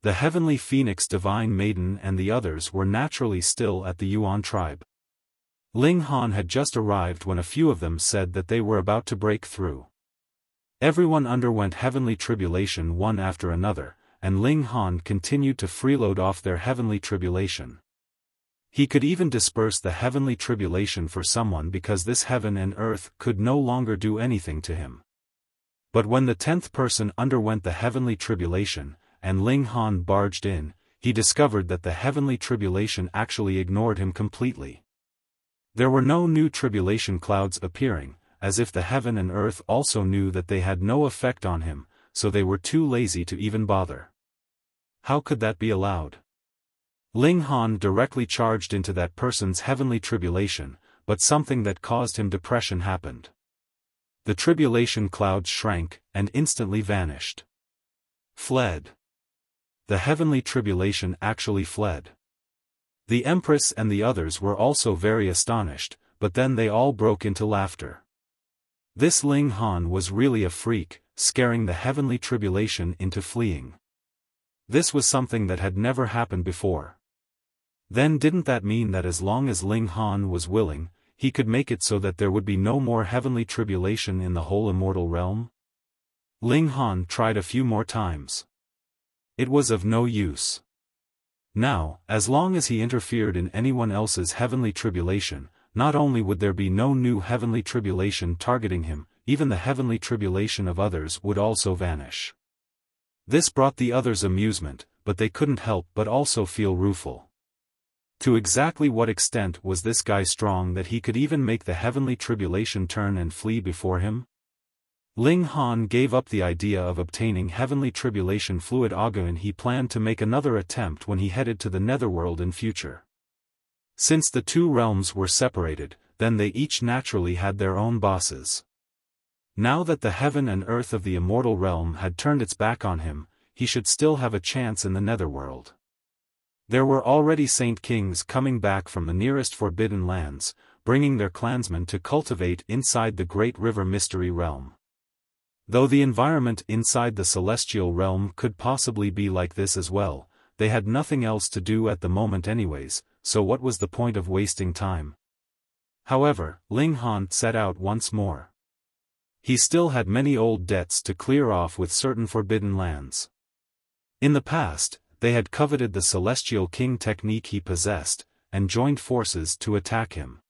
The heavenly phoenix divine maiden and the others were naturally still at the Yuan tribe. Ling Han had just arrived when a few of them said that they were about to break through. Everyone underwent heavenly tribulation one after another, and Ling Han continued to freeload off their heavenly tribulation. He could even disperse the heavenly tribulation for someone because this heaven and earth could no longer do anything to him. But when the 10th person underwent the heavenly tribulation, and Ling Han barged in, he discovered that the heavenly tribulation actually ignored him completely. There were no new tribulation clouds appearing, as if the heaven and earth also knew that they had no effect on him, so they were too lazy to even bother. How could that be allowed? Ling Han directly charged into that person's heavenly tribulation, but something that caused him depression happened. The tribulation clouds shrank, and instantly vanished. Fled. The heavenly tribulation actually fled. The Empress and the others were also very astonished, but then they all broke into laughter. This Ling Han was really a freak, scaring the heavenly tribulation into fleeing. This was something that had never happened before. Then didn't that mean that as long as Ling Han was willing, he could make it so that there would be no more heavenly tribulation in the whole immortal realm? Ling Han tried a few more times. It was of no use. Now, as long as he interfered in anyone else's heavenly tribulation, not only would there be no new heavenly tribulation targeting him, even the heavenly tribulation of others would also vanish. This brought the others amusement, but they couldn't help but also feel rueful. To exactly what extent was this guy strong that he could even make the heavenly tribulation turn and flee before him? Ling Han gave up the idea of obtaining heavenly tribulation fluid and he planned to make another attempt when he headed to the netherworld in future. Since the two realms were separated, then they each naturally had their own bosses. Now that the heaven and earth of the immortal realm had turned its back on him, he should still have a chance in the netherworld. There were already Saint Kings coming back from the nearest forbidden lands, bringing their clansmen to cultivate inside the Great River Mystery Realm. Though the environment inside the celestial realm could possibly be like this as well, they had nothing else to do at the moment anyways, so what was the point of wasting time? However, Ling Han set out once more. He still had many old debts to clear off with certain forbidden lands. In the past, they had coveted the celestial king technique he possessed, and joined forces to attack him.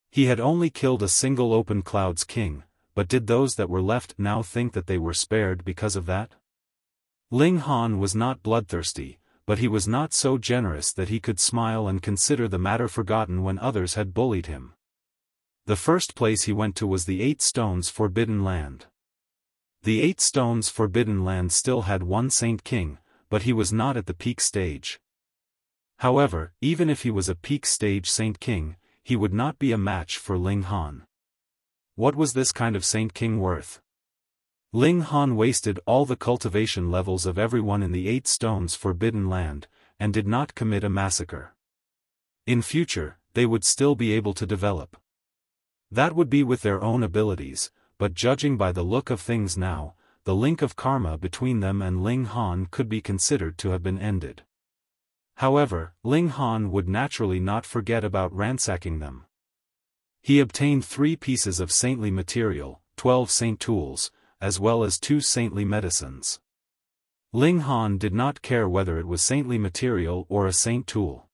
He had only killed a single open clouds king, but did those that were left now think that they were spared because of that? Ling Han was not bloodthirsty, but he was not so generous that he could smile and consider the matter forgotten when others had bullied him. The first place he went to was the 8 Stones Forbidden Land. The 8 Stones Forbidden Land still had one Saint King, but he was not at the peak stage. However, even if he was a peak stage Saint King, he would not be a match for Ling Han. What was this kind of Saint King worth? Ling Han wasted all the cultivation levels of everyone in the 8 Stones Forbidden Land, and did not commit a massacre. In future, they would still be able to develop. That would be with their own abilities, but judging by the look of things now, the link of karma between them and Ling Han could be considered to have been ended. However, Ling Han would naturally not forget about ransacking them. He obtained 3 pieces of saintly material, 12 saint tools, as well as 2 saintly medicines. Ling Han did not care whether it was saintly material or a saint tool.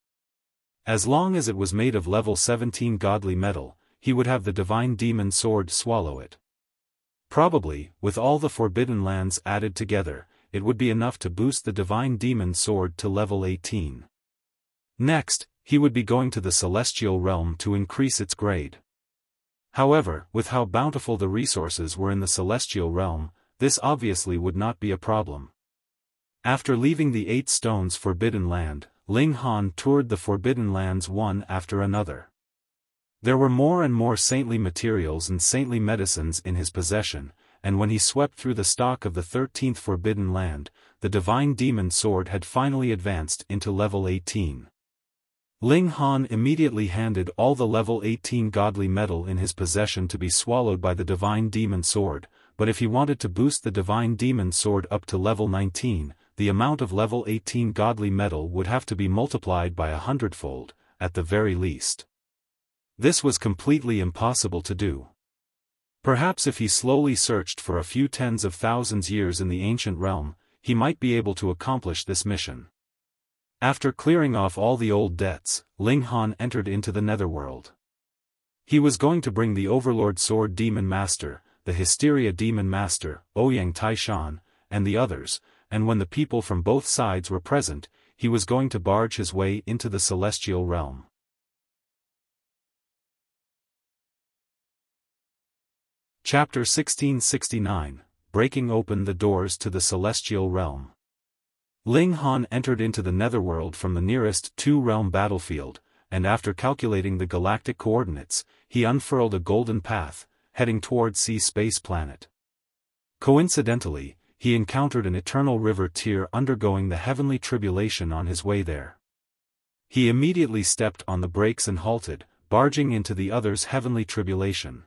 As long as it was made of level 17 godly metal, he would have the divine demon sword swallow it. Probably, with all the forbidden lands added together, it would be enough to boost the divine demon sword to level 18. Next, he would be going to the celestial realm to increase its grade. However, with how bountiful the resources were in the celestial realm, this obviously would not be a problem. After leaving the 8 Stones Forbidden Land, Ling Han toured the Forbidden Lands one after another. There were more and more saintly materials and saintly medicines in his possession, and when he swept through the stock of the 13th Forbidden Land, the Divine Demon Sword had finally advanced into level 18. Ling Han immediately handed all the level 18 godly metal in his possession to be swallowed by the Divine Demon Sword, but if he wanted to boost the Divine Demon Sword up to level 19, the amount of level 18 godly metal would have to be multiplied by 100-fold, at the very least. This was completely impossible to do. Perhaps if he slowly searched for a few tens of thousands years in the ancient realm, he might be able to accomplish this mission. After clearing off all the old debts, Ling Han entered into the netherworld. He was going to bring the Overlord Sword Demon Master, the Hysteria Demon Master, Ouyang Taishan, and the others, and when the people from both sides were present, he was going to barge his way into the celestial realm. Chapter 1669, Breaking Open the Doors to the Celestial Realm. Ling Han entered into the netherworld from the nearest two-realm battlefield, and after calculating the galactic coordinates, he unfurled a golden path, heading toward Sea Space Planet. Coincidentally, he encountered an eternal river tear undergoing the heavenly tribulation on his way there. He immediately stepped on the brakes and halted, barging into the other's heavenly tribulation.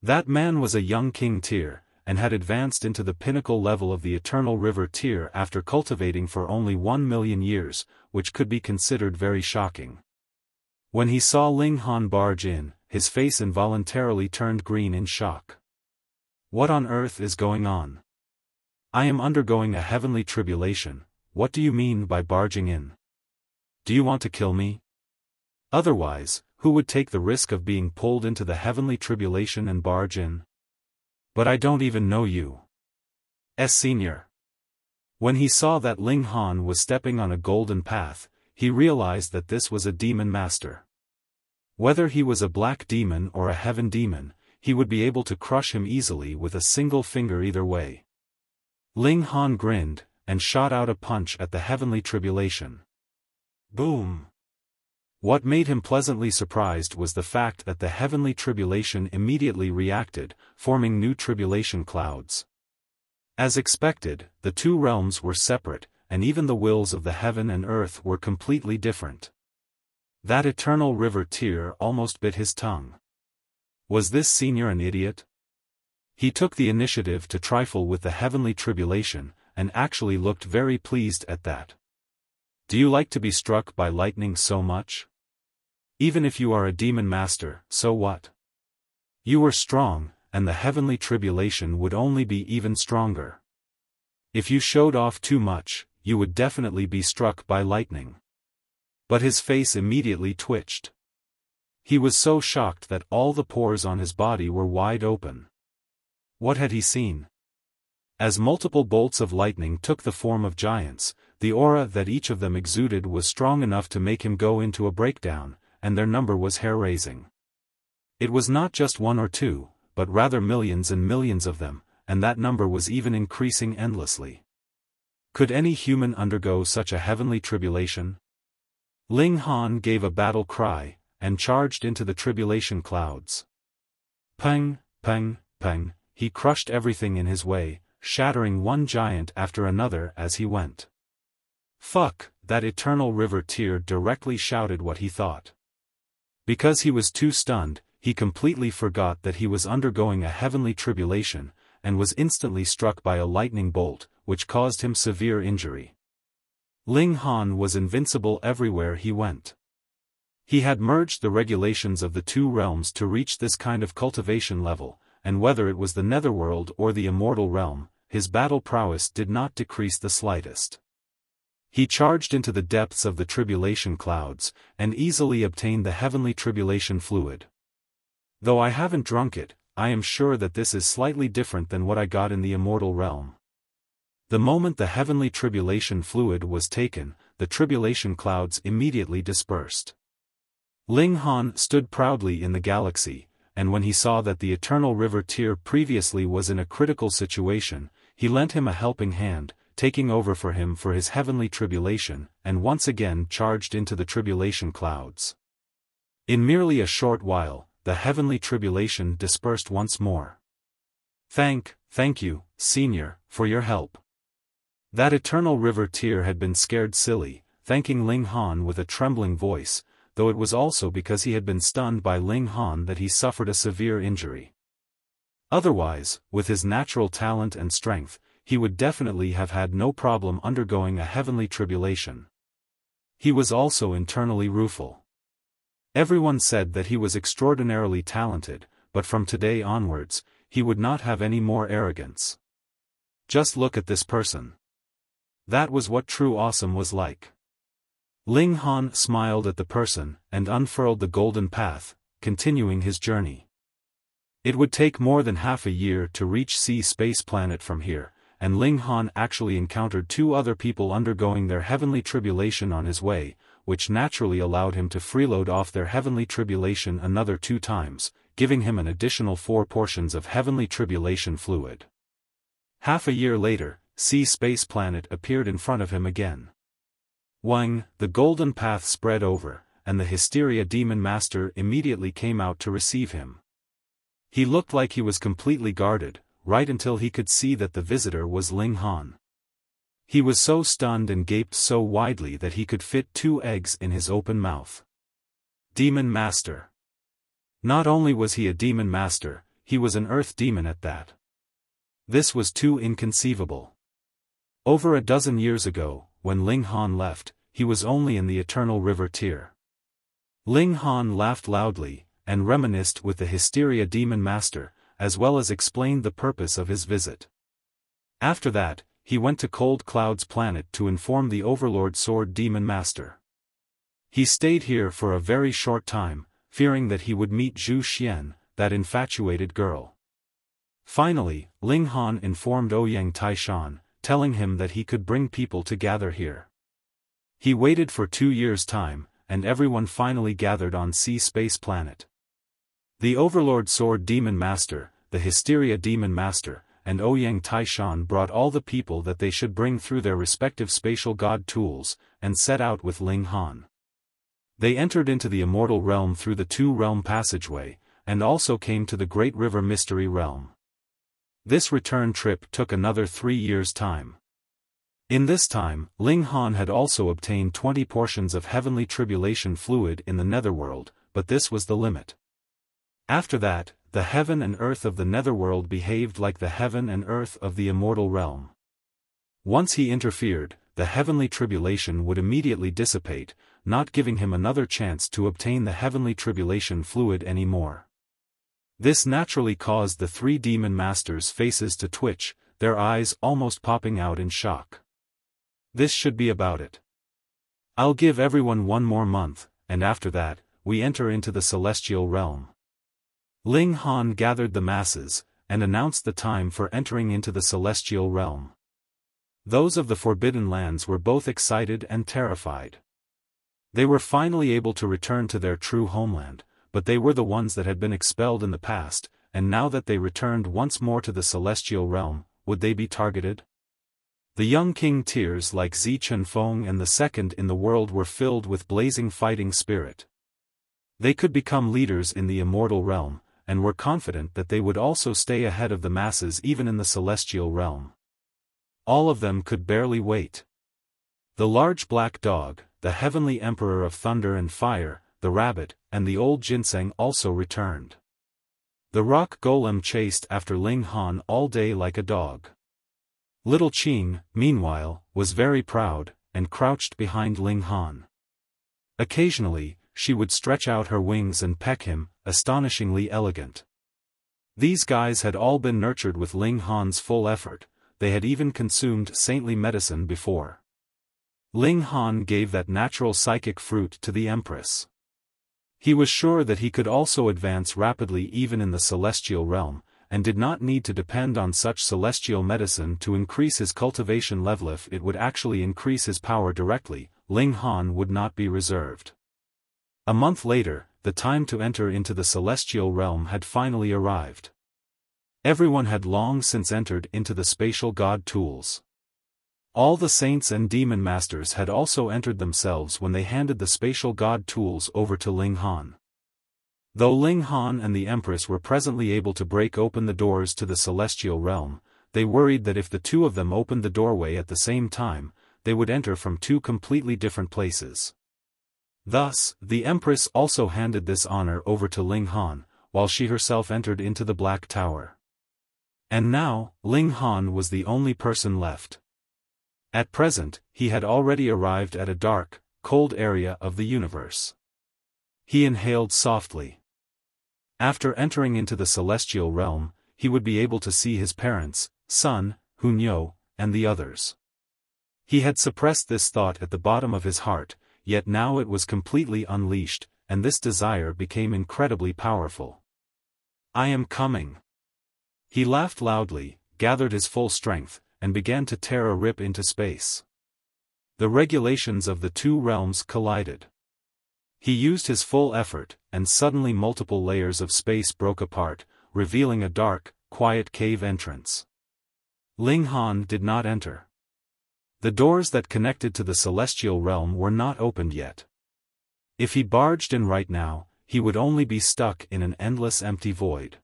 That man was a young King Tyr, and had advanced into the pinnacle level of the eternal river Tyr after cultivating for only 1 million years, which could be considered very shocking. When he saw Ling Han barge in, his face involuntarily turned green in shock. What on earth is going on? I am undergoing a heavenly tribulation. What do you mean by barging in? Do you want to kill me? Otherwise, who would take the risk of being pulled into the heavenly tribulation and barge in? But I don't even know you. Senior. When he saw that Ling Han was stepping on a golden path, he realized that this was a demon master. Whether he was a black demon or a heaven demon, he would be able to crush him easily with a single finger either way. Ling Han grinned, and shot out a punch at the heavenly tribulation. Boom! What made him pleasantly surprised was the fact that the heavenly tribulation immediately reacted, forming new tribulation clouds. As expected, the two realms were separate, and even the wills of the heaven and earth were completely different. That eternal river Tyr almost bit his tongue. Was this senior an idiot? He took the initiative to trifle with the heavenly tribulation, and actually looked very pleased at that. Do you like to be struck by lightning so much? Even if you are a demon master, so what? You were strong, and the heavenly tribulation would only be even stronger. If you showed off too much, you would definitely be struck by lightning. But his face immediately twitched. He was so shocked that all the pores on his body were wide open. What had he seen? As multiple bolts of lightning took the form of giants, the aura that each of them exuded was strong enough to make him go into a breakdown, and their number was hair-raising. It was not just one or two, but rather millions and millions of them, and that number was even increasing endlessly. Could any human undergo such a heavenly tribulation? Ling Han gave a battle cry, and charged into the tribulation clouds. Peng, peng, peng, he crushed everything in his way, shattering one giant after another as he went. Fuck, that eternal river Tyr directly shouted what he thought. Because he was too stunned, he completely forgot that he was undergoing a heavenly tribulation, and was instantly struck by a lightning bolt, which caused him severe injury. Ling Han was invincible everywhere he went. He had merged the regulations of the two realms to reach this kind of cultivation level, and whether it was the netherworld or the immortal realm, his battle prowess did not decrease the slightest. He charged into the depths of the tribulation clouds, and easily obtained the heavenly tribulation fluid. Though I haven't drunk it, I am sure that this is slightly different than what I got in the immortal realm. The moment the heavenly tribulation fluid was taken, the tribulation clouds immediately dispersed. Ling Han stood proudly in the galaxy, and when he saw that the eternal river Tyr previously was in a critical situation, he lent him a helping hand, taking over for him for his heavenly tribulation, and once again charged into the tribulation clouds. In merely a short while, the heavenly tribulation dispersed once more. Thank you, Senior, for your help. That eternal river tear had been scared silly, thanking Ling Han with a trembling voice, though it was also because he had been stunned by Ling Han that he suffered a severe injury. Otherwise, with his natural talent and strength, he would definitely have had no problem undergoing a heavenly tribulation. He was also internally rueful. Everyone said that he was extraordinarily talented, but from today onwards, he would not have any more arrogance. Just look at this person. That was what true awesome was like. Ling Han smiled at the person, and unfurled the golden path, continuing his journey. It would take more than half a year to reach C space planet from here, and Ling Han actually encountered 2 other people undergoing their heavenly tribulation on his way, which naturally allowed him to freeload off their heavenly tribulation another 2 times, giving him an additional 4 portions of heavenly tribulation fluid. Half a year later, C space planet appeared in front of him again. Wang, the golden path spread over, and the Hysteria Demon Master immediately came out to receive him. He looked like he was completely guarded, right until he could see that the visitor was Ling Han. He was so stunned and gaped so widely that he could fit 2 eggs in his open mouth. Demon Master. Not only was he a demon master, he was an earth demon at that. This was too inconceivable. Over a dozen years ago, when Ling Han left, he was only in the eternal river tier. Ling Han laughed loudly, and reminisced with the Hysteria Demon Master, as well as explained the purpose of his visit. After that, he went to Cold Cloud's planet to inform the Overlord Sword Demon Master. He stayed here for a very short time, fearing that he would meet Zhu Xian, that infatuated girl. Finally, Ling Han informed Ouyang Taishan, telling him that he could bring people to gather here. He waited for 2 years' time, and everyone finally gathered on C space planet. The Overlord Sword Demon Master, the Hysteria Demon Master, and Ouyang Taishan brought all the people that they should bring through their respective spatial god tools, and set out with Ling Han. They entered into the immortal realm through the 2-realm passageway, and also came to the Great River Mystery Realm. This return trip took another 3 years' time. In this time, Ling Han had also obtained 20 portions of heavenly tribulation fluid in the netherworld, but this was the limit. After that, the heaven and earth of the netherworld behaved like the heaven and earth of the immortal realm. Once he interfered, the heavenly tribulation would immediately dissipate, not giving him another chance to obtain the heavenly tribulation fluid anymore. This naturally caused the 3 demon masters' faces to twitch, their eyes almost popping out in shock. This should be about it. I'll give everyone 1 more month, and after that, we enter into the celestial realm. Ling Han gathered the masses, and announced the time for entering into the celestial realm. Those of the Forbidden Lands were both excited and terrified. They were finally able to return to their true homeland, but they were the ones that had been expelled in the past, and now that they returned once more to the celestial realm, would they be targeted? The young king tiers like Zi Chunfeng and the second in the world were filled with blazing fighting spirit. They could become leaders in the immortal realm, and were confident that they would also stay ahead of the masses even in the celestial realm. All of them could barely wait. The large black dog, the heavenly emperor of thunder and fire, the rabbit, and the old ginseng also returned. The rock golem chased after Ling Han all day like a dog. Little Qing, meanwhile, was very proud, and crouched behind Ling Han. Occasionally, she would stretch out her wings and peck him, astonishingly elegant. These guys had all been nurtured with Ling Han's full effort, they had even consumed saintly medicine before. Ling Han gave that natural psychic fruit to the Empress. He was sure that he could also advance rapidly even in the celestial realm, and did not need to depend on such celestial medicine to increase his cultivation level. If it would actually increase his power directly, Ling Han would not be reserved. A month later, the time to enter into the celestial realm had finally arrived. Everyone had long since entered into the spatial god tools. All the saints and demon masters had also entered themselves when they handed the spatial god tools over to Ling Han. Though Ling Han and the Empress were presently able to break open the doors to the celestial realm, they worried that if the two of them opened the doorway at the same time, they would enter from two completely different places. Thus, the Empress also handed this honor over to Ling Han, while she herself entered into the Black Tower. And now, Ling Han was the only person left. At present, he had already arrived at a dark, cold area of the universe. He inhaled softly. After entering into the celestial realm, he would be able to see his parents, Sun, Hunyo, and the others. He had suppressed this thought at the bottom of his heart, yet now it was completely unleashed, and this desire became incredibly powerful. I am coming. He laughed loudly, gathered his full strength, and began to tear a rip into space. The regulations of the two realms collided. He used his full effort, and suddenly multiple layers of space broke apart, revealing a dark, quiet cave entrance. Ling Han did not enter. The doors that connected to the celestial realm were not opened yet. If he barged in right now, he would only be stuck in an endless empty void.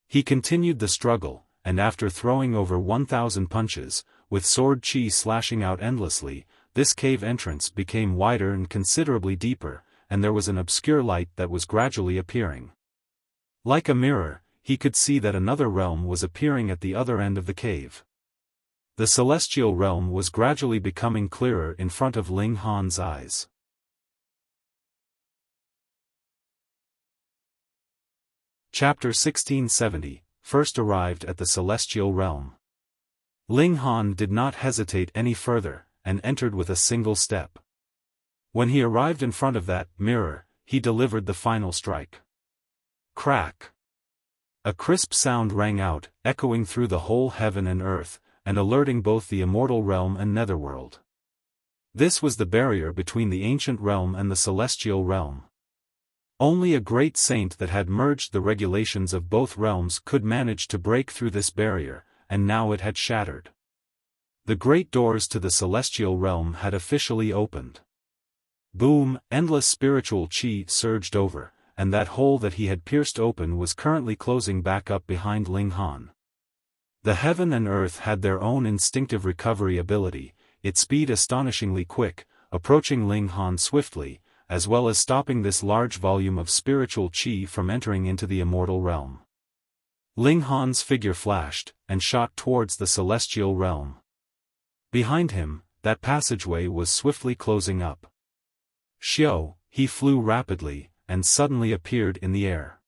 He continued the struggle, and after throwing over 1,000 punches, with sword chi slashing out endlessly, this cave entrance became wider and considerably deeper, and there was an obscure light that was gradually appearing. Like a mirror, he could see that another realm was appearing at the other end of the cave. The celestial realm was gradually becoming clearer in front of Ling Han's eyes. Chapter 1670, First arrived at the celestial realm. Ling Han did not hesitate any further, and entered with a single step. When he arrived in front of that mirror, he delivered the final strike. Crack! A crisp sound rang out, echoing through the whole heaven and earth, and alerting both the immortal realm and netherworld. This was the barrier between the ancient realm and the celestial realm. Only a great saint that had merged the regulations of both realms could manage to break through this barrier, and now it had shattered. The great doors to the celestial realm had officially opened. Boom! Endless spiritual chi surged over, and that hole that he had pierced open was currently closing back up behind Ling Han. The heaven and earth had their own instinctive recovery ability, its speed astonishingly quick, approaching Ling Han swiftly, as well as stopping this large volume of spiritual chi from entering into the immortal realm. Ling Han's figure flashed, and shot towards the celestial realm. Behind him, that passageway was swiftly closing up. He flew rapidly, and suddenly appeared in the air.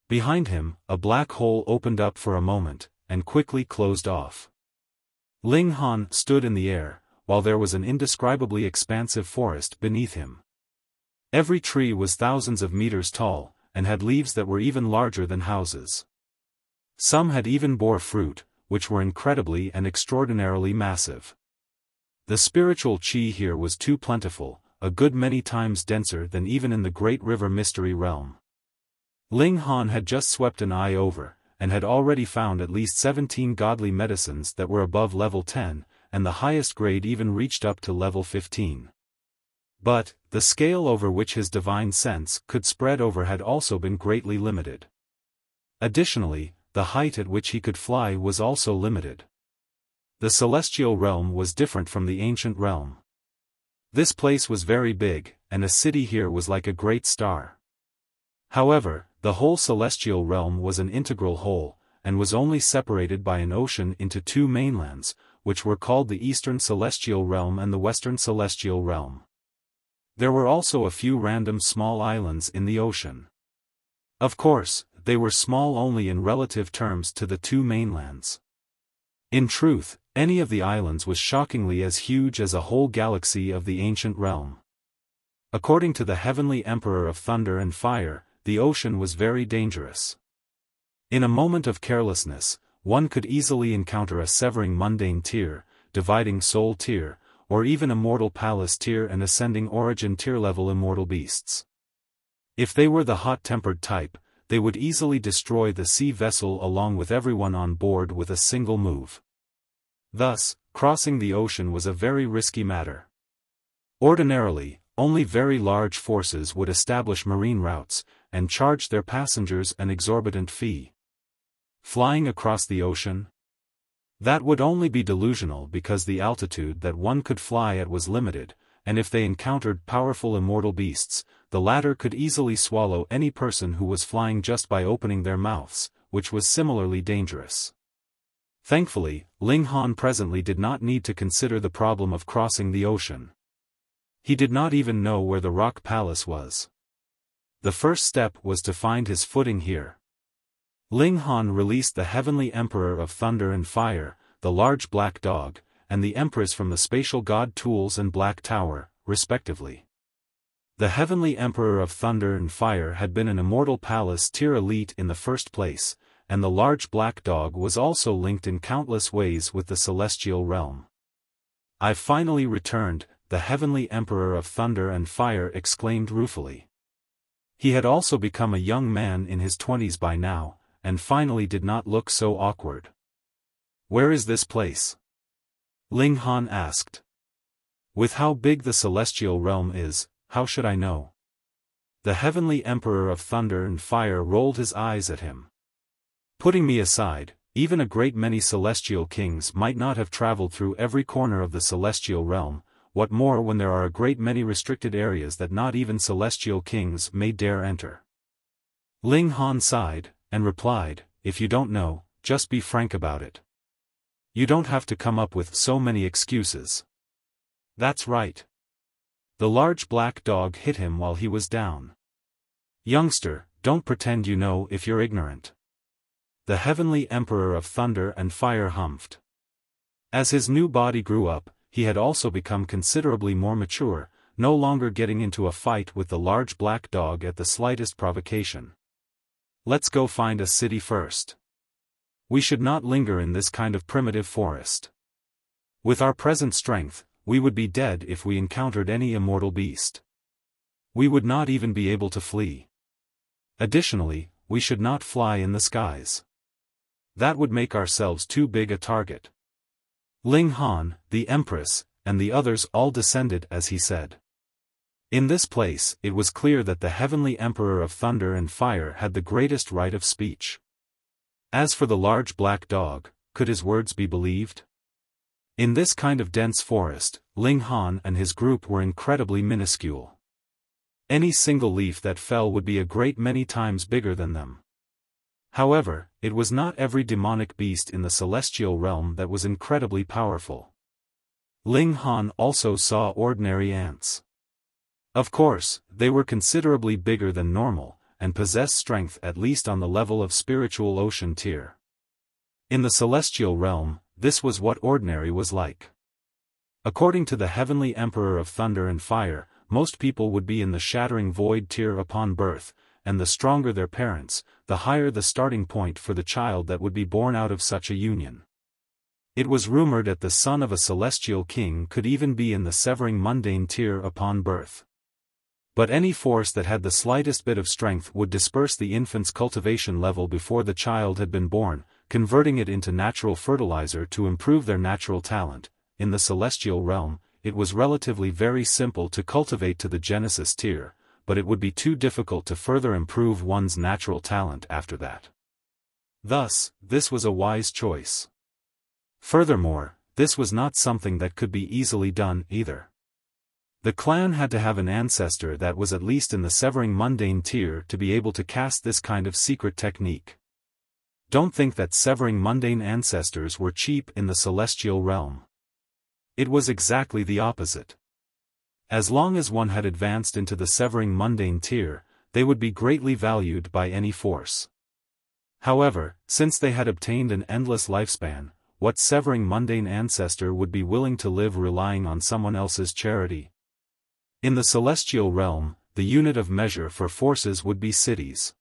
Behind him, a black hole opened up for a moment, and quickly closed off. Ling Han stood in the air, while there was an indescribably expansive forest beneath him. Every tree was thousands of meters tall, and had leaves that were even larger than houses. Some had even bore fruit, which were incredibly and extraordinarily massive. The spiritual chi here was too plentiful, a good many times denser than even in the great river mystery realm. Ling Han had just swept an eye over, and had already found at least 17 godly medicines that were above level 10, and the highest grade even reached up to level 15. But, the scale over which his divine sense could spread over had also been greatly limited. Additionally, the height at which he could fly was also limited. The celestial realm was different from the ancient realm. This place was very big, and a city here was like a great star. However, the whole celestial realm was an integral whole, and was only separated by an ocean into two mainlands, which were called the Eastern Celestial Realm and the Western Celestial Realm. There were also a few random small islands in the ocean. Of course, they were small only in relative terms to the two mainlands. In truth, any of the islands was shockingly as huge as a whole galaxy of the ancient realm. According to the heavenly Emperor of Thunder and Fire, the ocean was very dangerous. In a moment of carelessness, one could easily encounter a severing mundane tier, dividing soul tier, or even immortal palace tier and ascending origin tier level immortal beasts. If they were the hot-tempered type, they would easily destroy the sea vessel along with everyone on board with a single move. Thus, crossing the ocean was a very risky matter. Ordinarily, only very large forces would establish marine routes, and charge their passengers an exorbitant fee. Flying across the ocean? That would only be delusional because the altitude that one could fly at was limited, and if they encountered powerful immortal beasts, the latter could easily swallow any person who was flying just by opening their mouths, which was similarly dangerous. Thankfully, Ling Han presently did not need to consider the problem of crossing the ocean. He did not even know where the rock palace was. The first step was to find his footing here. Ling Han released the Heavenly Emperor of Thunder and Fire, the large black dog, and the Empress from the Spatial God Tools and Black Tower, respectively. The Heavenly Emperor of Thunder and Fire had been an immortal palace tier elite in the first place, and the large black dog was also linked in countless ways with the celestial realm. "I've finally returned," the Heavenly Emperor of Thunder and Fire exclaimed ruefully. He had also become a young man in his 20s by now, and finally did not look so awkward. "Where is this place?" Ling Han asked. "With how big the celestial realm is, how should I know?" The Heavenly Emperor of Thunder and Fire rolled his eyes at him. "Putting me aside, even a great many celestial kings might not have traveled through every corner of the celestial realm, what more when there are a great many restricted areas that not even celestial kings may dare enter." Ling Han sighed, and replied, "If you don't know, just be frank about it. You don't have to come up with so many excuses." "That's right." The large black dog hit him while he was down. "Youngster, don't pretend you know if you're ignorant." The Heavenly Emperor of Thunder and Fire humphed. As his new body grew up, he had also become considerably more mature, no longer getting into a fight with the large black dog at the slightest provocation. "Let's go find a city first. We should not linger in this kind of primitive forest. With our present strength, we would be dead if we encountered any immortal beast. We would not even be able to flee. Additionally, we should not fly in the skies. That would make ourselves too big a target." Ling Han, the Empress, and the others all descended as he said. In this place, it was clear that the Heavenly Emperor of Thunder and Fire had the greatest right of speech. As for the large black dog, could his words be believed? In this kind of dense forest, Ling Han and his group were incredibly minuscule. Any single leaf that fell would be a great many times bigger than them. However, it was not every demonic beast in the celestial realm that was incredibly powerful. Ling Han also saw ordinary ants. Of course, they were considerably bigger than normal, and possessed strength at least on the level of spiritual ocean tier. In the celestial realm, this was what ordinary was like. According to the Heavenly Emperor of Thunder and Fire, most people would be in the shattering void tier upon birth, and the stronger their parents, the higher the starting point for the child that would be born out of such a union. It was rumored that the son of a celestial king could even be in the severing mundane tier upon birth. But any force that had the slightest bit of strength would disperse the infant's cultivation level before the child had been born, converting it into natural fertilizer to improve their natural talent. In the celestial realm, it was relatively very simple to cultivate to the Genesis tier, but it would be too difficult to further improve one's natural talent after that. Thus, this was a wise choice. Furthermore, this was not something that could be easily done either. The clan had to have an ancestor that was at least in the severing mundane tier to be able to cast this kind of secret technique. Don't think that severing mundane ancestors were cheap in the celestial realm. It was exactly the opposite. As long as one had advanced into the severing mundane tier, they would be greatly valued by any force. However, since they had obtained an endless lifespan, what severing mundane ancestor would be willing to live relying on someone else's charity? In the celestial realm, the unit of measure for forces would be cities.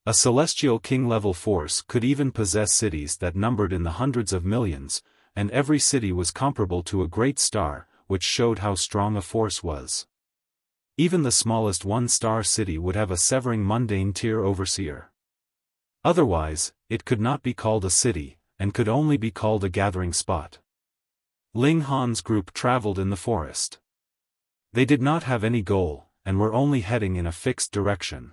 A celestial king-level force could even possess cities that numbered in the hundreds of millions, and every city was comparable to a great star, which showed how strong a force was. Even the smallest one-star city would have a severing mundane tier overseer. Otherwise, it could not be called a city, and could only be called a gathering spot. Ling Han's group traveled in the forest. They did not have any goal, and were only heading in a fixed direction.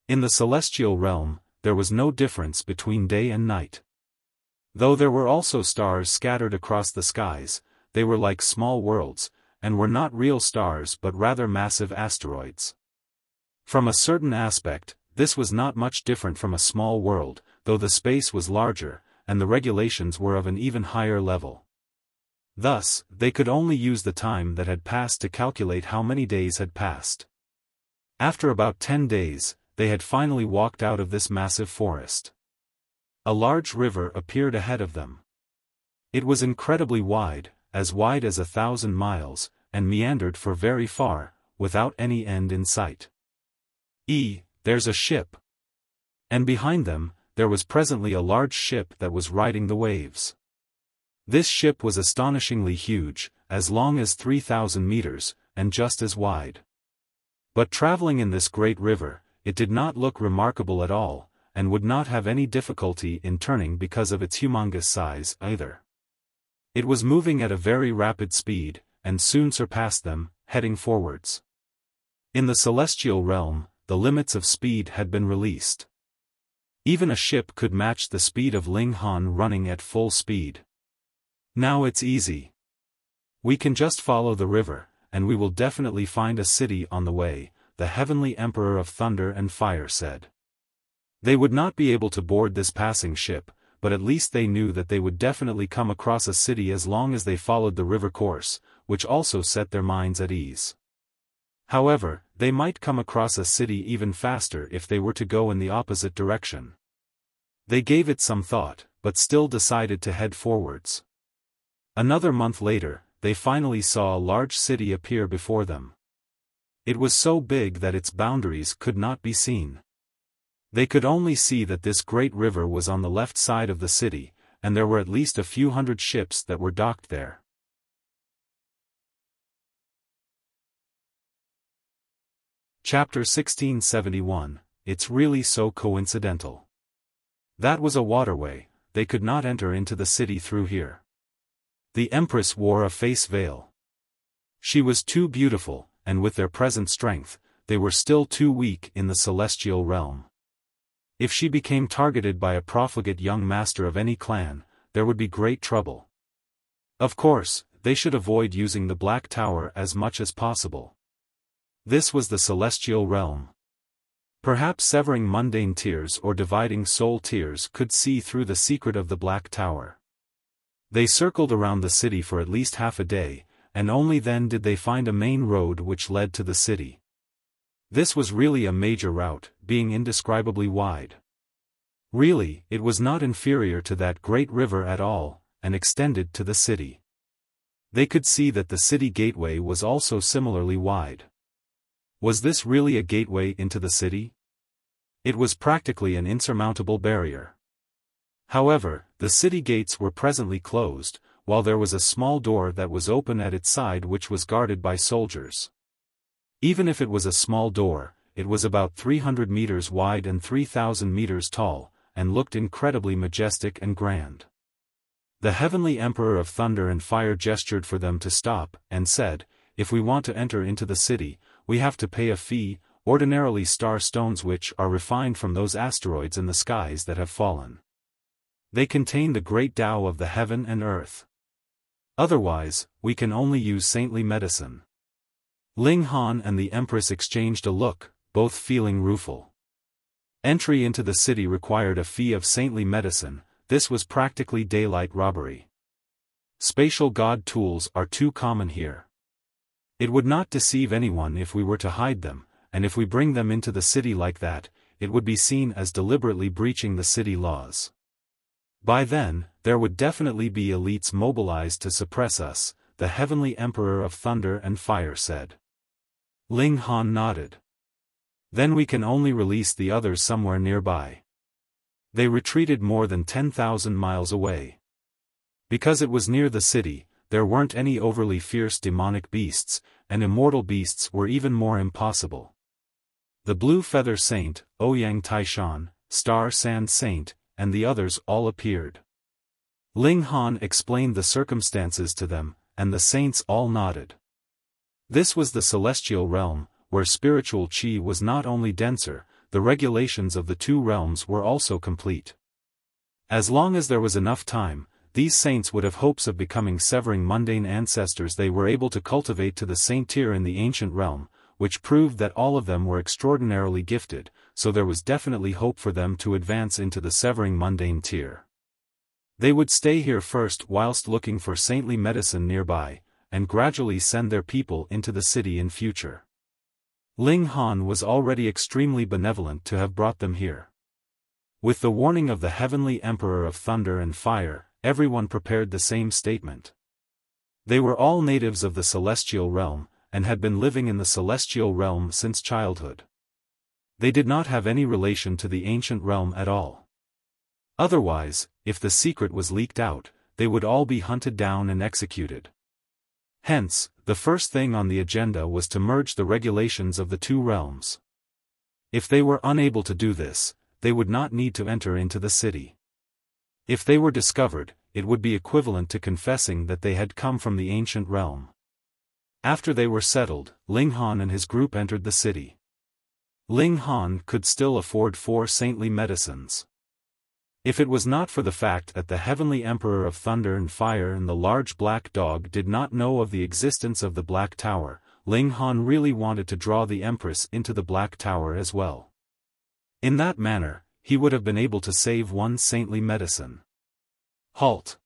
In the celestial realm, there was no difference between day and night. Though there were also stars scattered across the skies, they were like small worlds, and were not real stars but rather massive asteroids. From a certain aspect, this was not much different from a small world, though the space was larger, and the regulations were of an even higher level. Thus, they could only use the time that had passed to calculate how many days had passed. After about 10 days, they had finally walked out of this massive forest. A large river appeared ahead of them. It was incredibly wide as 1,000 miles, and meandered for very far, without any end in sight. There's a ship. And behind them, there was presently a large ship that was riding the waves. This ship was astonishingly huge, as long as 3,000 meters, and just as wide. But traveling in this great river, it did not look remarkable at all, and would not have any difficulty in turning because of its humongous size either. It was moving at a very rapid speed, and soon surpassed them, heading forwards. In the celestial realm, the limits of speed had been released. Even a ship could match the speed of Ling Han running at full speed. Now it's easy. We can just follow the river, and we will definitely find a city on the way, the Heavenly Emperor of Thunder and Fire said. They would not be able to board this passing ship, but at least they knew that they would definitely come across a city as long as they followed the river course, which also set their minds at ease. However, they might come across a city even faster if they were to go in the opposite direction. They gave it some thought, but still decided to head forwards. Another month later, they finally saw a large city appear before them. It was so big that its boundaries could not be seen. They could only see that this great river was on the left side of the city, and there were at least a few hundred ships that were docked there. Chapter 1671, It's Really So Coincidental. That was a waterway, they could not enter into the city through here. The Empress wore a face veil. She was too beautiful, and with their present strength, they were still too weak in the celestial realm. If she became targeted by a profligate young master of any clan, there would be great trouble. Of course, they should avoid using the Black Tower as much as possible. This was the celestial realm. Perhaps severing mundane tears or dividing soul tears could see through the secret of the Black Tower. They circled around the city for at least half a day, and only then did they find a main road which led to the city. This was really a major route, being indescribably wide. Really, it was not inferior to that great river at all, and extended to the city. They could see that the city gateway was also similarly wide. Was this really a gateway into the city? It was practically an insurmountable barrier. However, the city gates were presently closed, while there was a small door that was open at its side which was guarded by soldiers. Even if it was a small door, it was about 300 meters wide and 3,000 meters tall, and looked incredibly majestic and grand. The Heavenly Emperor of Thunder and Fire gestured for them to stop, and said, "If we want to enter into the city, we have to pay a fee, ordinarily star stones which are refined from those asteroids in the skies that have fallen. They contain the great Tao of the heaven and earth. Otherwise, we can only use saintly medicine." Ling Han and the Empress exchanged a look, both feeling rueful. Entry into the city required a fee of saintly medicine. This was practically daylight robbery. Spatial god tools are too common here. It would not deceive anyone if we were to hide them, and if we bring them into the city like that, it would be seen as deliberately breaching the city laws. By then, there would definitely be elites mobilized to suppress us, the Heavenly Emperor of Thunder and Fire said. Ling Han nodded. Then we can only release the others somewhere nearby. They retreated more than 10,000 miles away. Because it was near the city, there weren't any overly fierce demonic beasts, and immortal beasts were even more impossible. The Blue Feather Saint, Ouyang Taishan, Star Sand Saint, and the others all appeared. Ling Han explained the circumstances to them, and the saints all nodded. This was the celestial realm, where spiritual qi was not only denser, the regulations of the two realms were also complete. As long as there was enough time, these saints would have hopes of becoming severing mundane ancestors they were able to cultivate to the saint tier in the ancient realm, which proved that all of them were extraordinarily gifted, so there was definitely hope for them to advance into the severing mundane tier. They would stay here first whilst looking for saintly medicine nearby, and gradually send their people into the city in future. Ling Han was already extremely benevolent to have brought them here. With the warning of the Heavenly Emperor of Thunder and Fire, everyone prepared the same statement. They were all natives of the celestial realm, and had been living in the celestial realm since childhood. They did not have any relation to the ancient realm at all. Otherwise, if the secret was leaked out, they would all be hunted down and executed. Hence, the first thing on the agenda was to merge the regulations of the two realms. If they were unable to do this, they would not need to enter into the city. If they were discovered, it would be equivalent to confessing that they had come from the ancient realm. After they were settled, Ling Han and his group entered the city. Ling Han could still afford 4 saintly medicines. If it was not for the fact that the Heavenly Emperor of Thunder and Fire and the large black dog did not know of the existence of the Black Tower, Ling Han really wanted to draw the Empress into the Black Tower as well. In that manner, he would have been able to save 1 saintly medicine. Halt!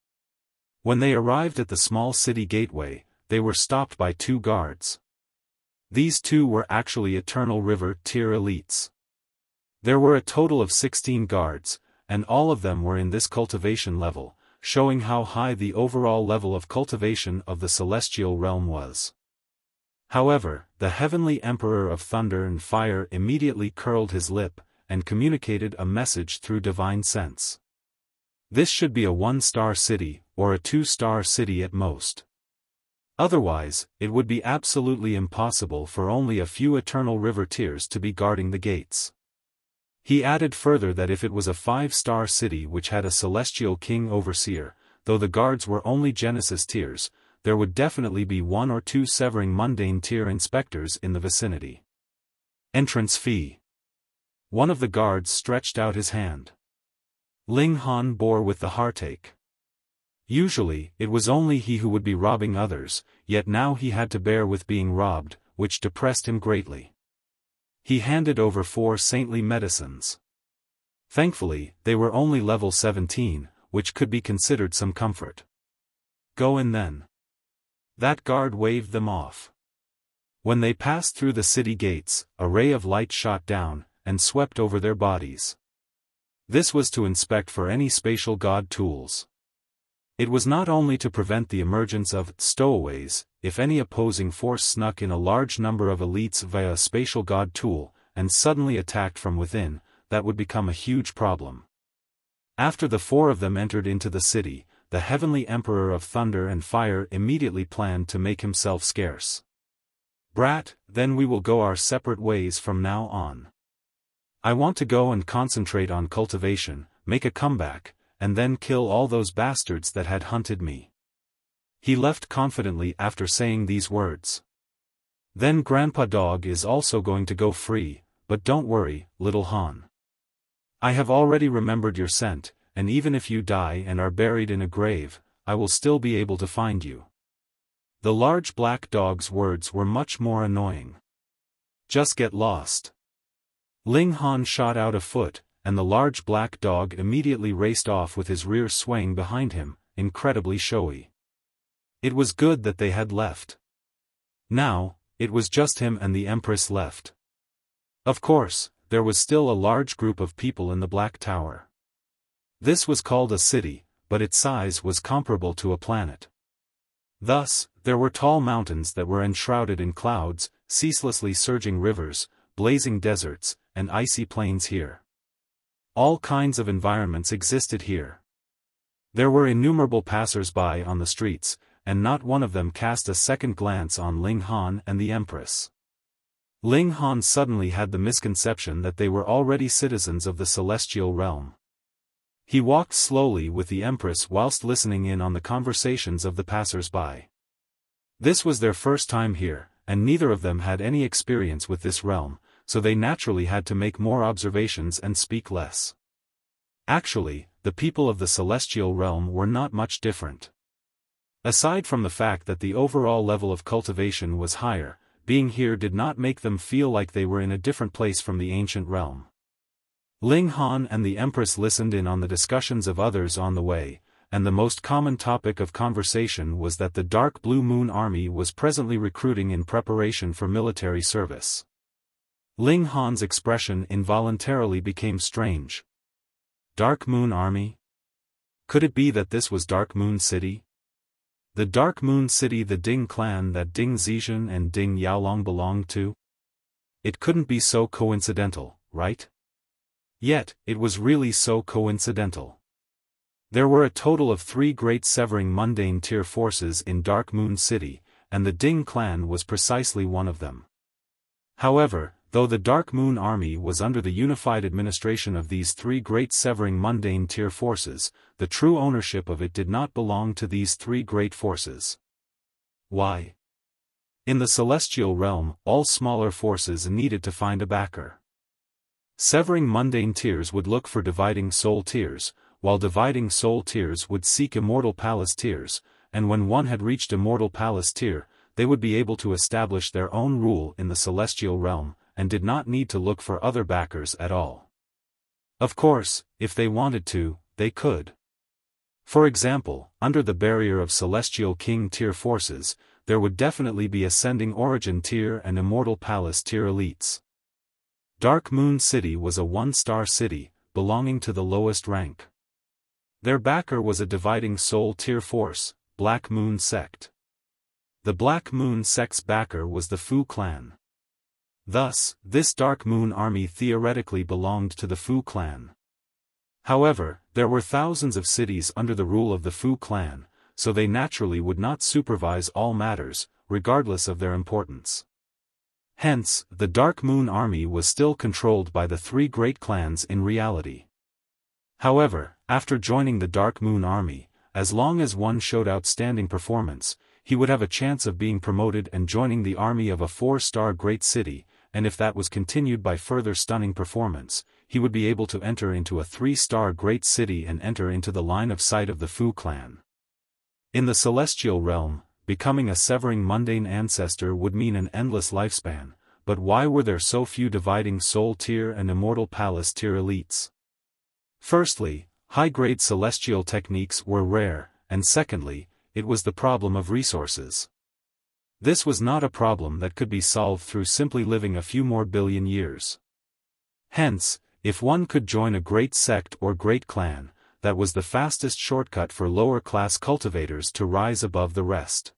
When they arrived at the small city gateway, they were stopped by 2 guards. These 2 were actually Eternal River tier elites. There were a total of 16 guards, and all of them were in this cultivation level, showing how high the overall level of cultivation of the celestial realm was. However, the Heavenly Emperor of Thunder and Fire immediately curled his lip, and communicated a message through divine sense. This should be a 1-star city, or a 2-star city at most. Otherwise, it would be absolutely impossible for only a few Eternal River tiers to be guarding the gates. He added further that if it was a 5-star city which had a celestial king overseer, though the guards were only Genesis tiers, there would definitely be 1 or 2 severing mundane tier inspectors in the vicinity. Entrance fee. One of the guards stretched out his hand. Ling Han bore with the heartache. Usually, it was only he who would be robbing others, yet now he had to bear with being robbed, which depressed him greatly. He handed over 4 saintly medicines. Thankfully, they were only level 17, which could be considered some comfort. Go in then. That guard waved them off. When they passed through the city gates, a ray of light shot down, and swept over their bodies. This was to inspect for any spatial god tools. It was not only to prevent the emergence of stowaways, if any opposing force snuck in a large number of elites via a spatial god tool, and suddenly attacked from within, that would become a huge problem. After the 4 of them entered into the city, the Heavenly Emperor of Thunder and Fire immediately planned to make himself scarce. Brat, then we will go our separate ways from now on. I want to go and concentrate on cultivation, make a comeback, and then kill all those bastards that had hunted me. He left confidently after saying these words. Then Grandpa Dog is also going to go free, but don't worry, little Han. I have already remembered your scent, and even if you die and are buried in a grave, I will still be able to find you. The large black dog's words were much more annoying. Just get lost. Ling Han shot out a foot, and the large black dog immediately raced off with his rear swaying behind him, incredibly showy. It was good that they had left. Now, it was just him and the Empress left. Of course, there was still a large group of people in the Black Tower. This was called a city, but its size was comparable to a planet. Thus, there were tall mountains that were enshrouded in clouds, ceaselessly surging rivers, blazing deserts, and icy plains here. All kinds of environments existed here. There were innumerable passers-by on the streets, and not one of them cast a second glance on Ling Han and the Empress. Ling Han suddenly had the misconception that they were already citizens of the celestial realm. He walked slowly with the Empress whilst listening in on the conversations of the passers-by. This was their first time here, and neither of them had any experience with this realm, so they naturally had to make more observations and speak less. Actually, the people of the celestial realm were not much different. Aside from the fact that the overall level of cultivation was higher, being here did not make them feel like they were in a different place from the ancient realm. Ling Han and the Empress listened in on the discussions of others on the way, and the most common topic of conversation was that the Dark Blue Moon Army was presently recruiting in preparation for military service. Ling Han's expression involuntarily became strange. Dark Moon Army? Could it be that this was Dark Moon City? The Dark Moon City, the Ding clan that Ding Zizhen and Ding Yaolong belonged to? It couldn't be so coincidental, right? Yet, it was really so coincidental. There were a total of 3 great severing mundane tier forces in Dark Moon City, and the Ding clan was precisely one of them. However, though the Dark Moon Army was under the unified administration of these 3 great severing mundane tier forces, the true ownership of it did not belong to these 3 great forces. Why? In the celestial realm, all smaller forces needed to find a backer. Severing mundane tiers would look for dividing soul tiers, while dividing soul tiers would seek immortal palace tiers, and when one had reached immortal palace tier, they would be able to establish their own rule in the celestial realm, and did not need to look for other backers at all. Of course, if they wanted to, they could. For example, under the barrier of Celestial King tier forces, there would definitely be Ascending Origin tier and Immortal Palace tier elites. Dark Moon City was a 1-star city, belonging to the lowest rank. Their backer was a Dividing Soul tier force, Black Moon Sect. The Black Moon Sect's backer was the Fu clan. Thus, this Dark Moon Army theoretically belonged to the Fu clan. However, there were thousands of cities under the rule of the Fu clan, so they naturally would not supervise all matters, regardless of their importance. Hence, the Dark Moon Army was still controlled by the 3 great clans in reality. However, after joining the Dark Moon Army, as long as one showed outstanding performance, he would have a chance of being promoted and joining the army of a 4-star great city, and if that was continued by further stunning performance, he would be able to enter into a 3-star great city and enter into the line of sight of the Fu clan. In the celestial realm, becoming a severing mundane ancestor would mean an endless lifespan, but why were there so few dividing soul tier and immortal palace tier elites? Firstly, high-grade celestial techniques were rare, and secondly, it was the problem of resources. This was not a problem that could be solved through simply living a few more billion years. Hence, if one could join a great sect or great clan, that was the fastest shortcut for lower-class cultivators to rise above the rest.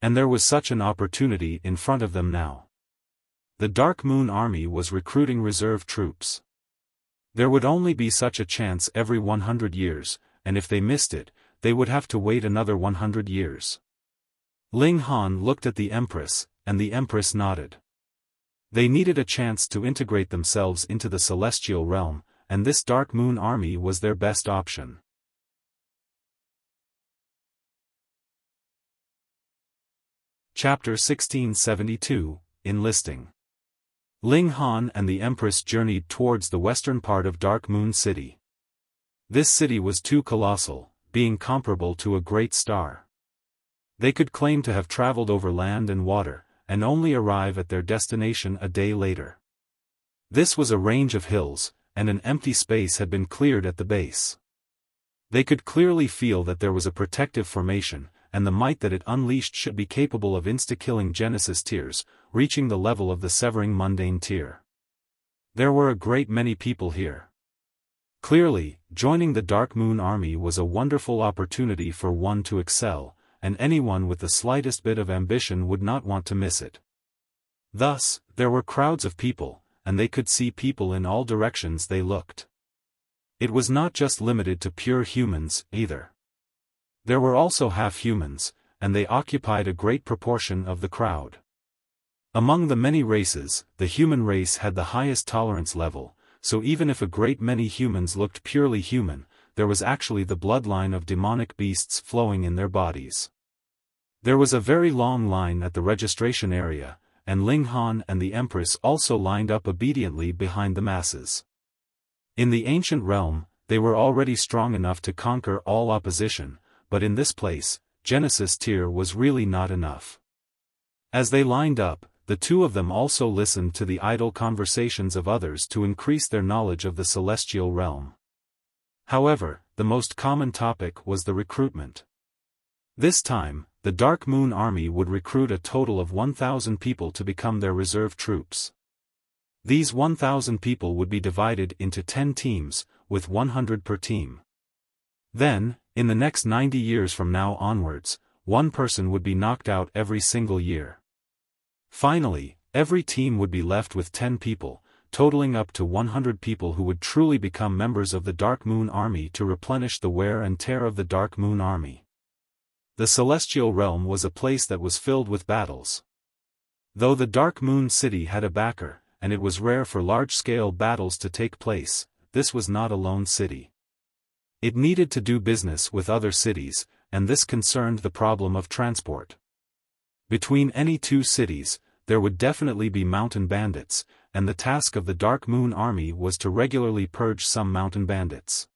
And there was such an opportunity in front of them now. The Dark Moon Army was recruiting reserve troops. There would only be such a chance every 100 years, and if they missed it, they would have to wait another 100 years. Ling Han looked at the Empress, and the Empress nodded. They needed a chance to integrate themselves into the celestial realm, and this Dark Moon Army was their best option. Chapter 1672, Enlisting. Ling Han and the Empress journeyed towards the western part of Dark Moon City. This city was too colossal, being comparable to a great star. They could claim to have traveled over land and water, and only arrive at their destination a day later. This was a range of hills, and an empty space had been cleared at the base. They could clearly feel that there was a protective formation, and the might that it unleashed should be capable of insta-killing Genesis tiers, reaching the level of the severing mundane tier. There were a great many people here. Clearly, joining the Dark Moon Army was a wonderful opportunity for one to excel, and anyone with the slightest bit of ambition would not want to miss it. Thus, there were crowds of people, and they could see people in all directions they looked. It was not just limited to pure humans, either. There were also half-humans, and they occupied a great proportion of the crowd. Among the many races, the human race had the highest tolerance level, so even if a great many humans looked purely human, there was actually the bloodline of demonic beasts flowing in their bodies. There was a very long line at the registration area, and Ling Han and the Empress also lined up obediently behind the masses. In the ancient realm, they were already strong enough to conquer all opposition, but in this place, Genesis tier was really not enough. As they lined up, the two of them also listened to the idle conversations of others to increase their knowledge of the celestial realm. However, the most common topic was the recruitment. This time, the Dark Moon Army would recruit a total of 1,000 people to become their reserve troops. These 1,000 people would be divided into 10 teams, with 100 per team. Then, in the next 90 years from now onwards, one person would be knocked out every single year. Finally, every team would be left with 10 people, totaling up to 100 people who would truly become members of the Dark Moon Army to replenish the wear and tear of the Dark Moon Army. The Celestial Realm was a place that was filled with battles. Though the Dark Moon City had a backer, and it was rare for large-scale battles to take place, this was not a lone city. It needed to do business with other cities, and this concerned the problem of transport. Between any two cities, there would definitely be mountain bandits, and the task of the Dark Moon Army was to regularly purge some mountain bandits.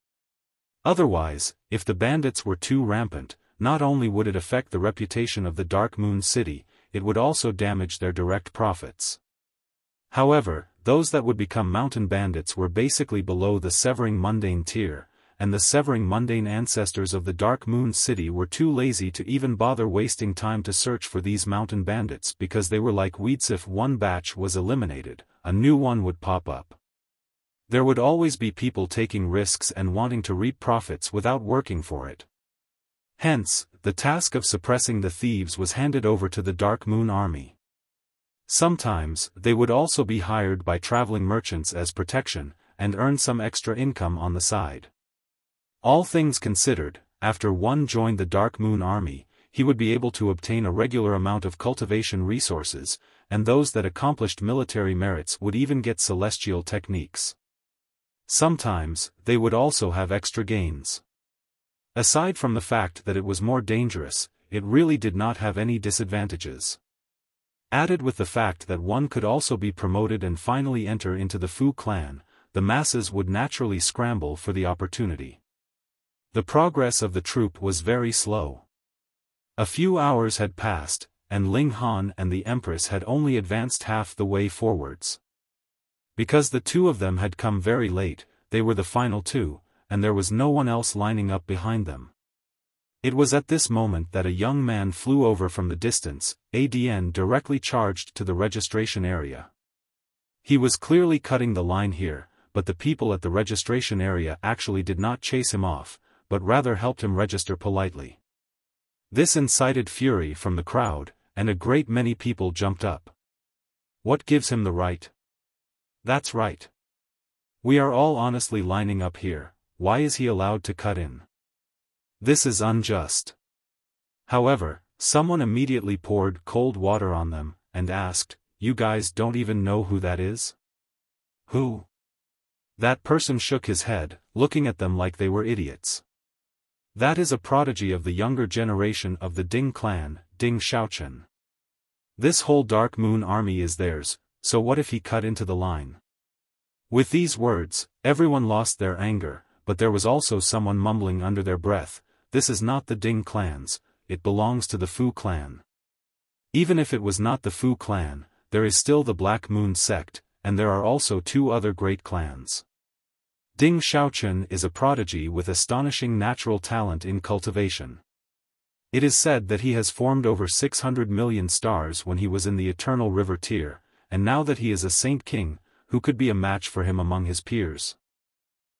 Otherwise, if the bandits were too rampant, not only would it affect the reputation of the Dark Moon City, it would also damage their direct profits. However, those that would become mountain bandits were basically below the Severing Mundane tier, and the Severing Mundane ancestors of the Dark Moon City were too lazy to even bother wasting time to search for these mountain bandits because they were like weeds. If one batch was eliminated, a new one would pop up. There would always be people taking risks and wanting to reap profits without working for it. Hence, the task of suppressing the thieves was handed over to the Dark Moon Army. Sometimes, they would also be hired by traveling merchants as protection, and earn some extra income on the side. All things considered, after one joined the Dark Moon Army, he would be able to obtain a regular amount of cultivation resources, and those that accomplished military merits would even get celestial techniques. Sometimes, they would also have extra gains. Aside from the fact that it was more dangerous, it really did not have any disadvantages. Added with the fact that one could also be promoted and finally enter into the Fu clan, the masses would naturally scramble for the opportunity. The progress of the troop was very slow. A few hours had passed, and Ling Han and the Empress had only advanced half the way forwards. Because the two of them had come very late, they were the final two, and there was no one else lining up behind them. It was at this moment that a young man flew over from the distance, ADN directly charged to the registration area. He was clearly cutting the line here, but the people at the registration area actually did not chase him off, but rather helped him register politely. This incited fury from the crowd, and a great many people jumped up. What gives him the right? That's right. We are all honestly lining up here, why is he allowed to cut in? This is unjust. However, someone immediately poured cold water on them, and asked, "You guys don't even know who that is?" "Who?" That person shook his head, looking at them like they were idiots. "That is a prodigy of the younger generation of the Ding clan, Ding Xiaofan. This whole Dark Moon Army is theirs, so what if he cut into the line?" With these words, everyone lost their anger, but there was also someone mumbling under their breath, "This is not the Ding clans, it belongs to the Fu clan." Even if it was not the Fu clan, there is still the Black Moon sect, and there are also two other great clans. Ding Xiaofan is a prodigy with astonishing natural talent in cultivation. It is said that he has formed over 600 million stars when he was in the Eternal River tier, and now that he is a Saint King, who could be a match for him among his peers?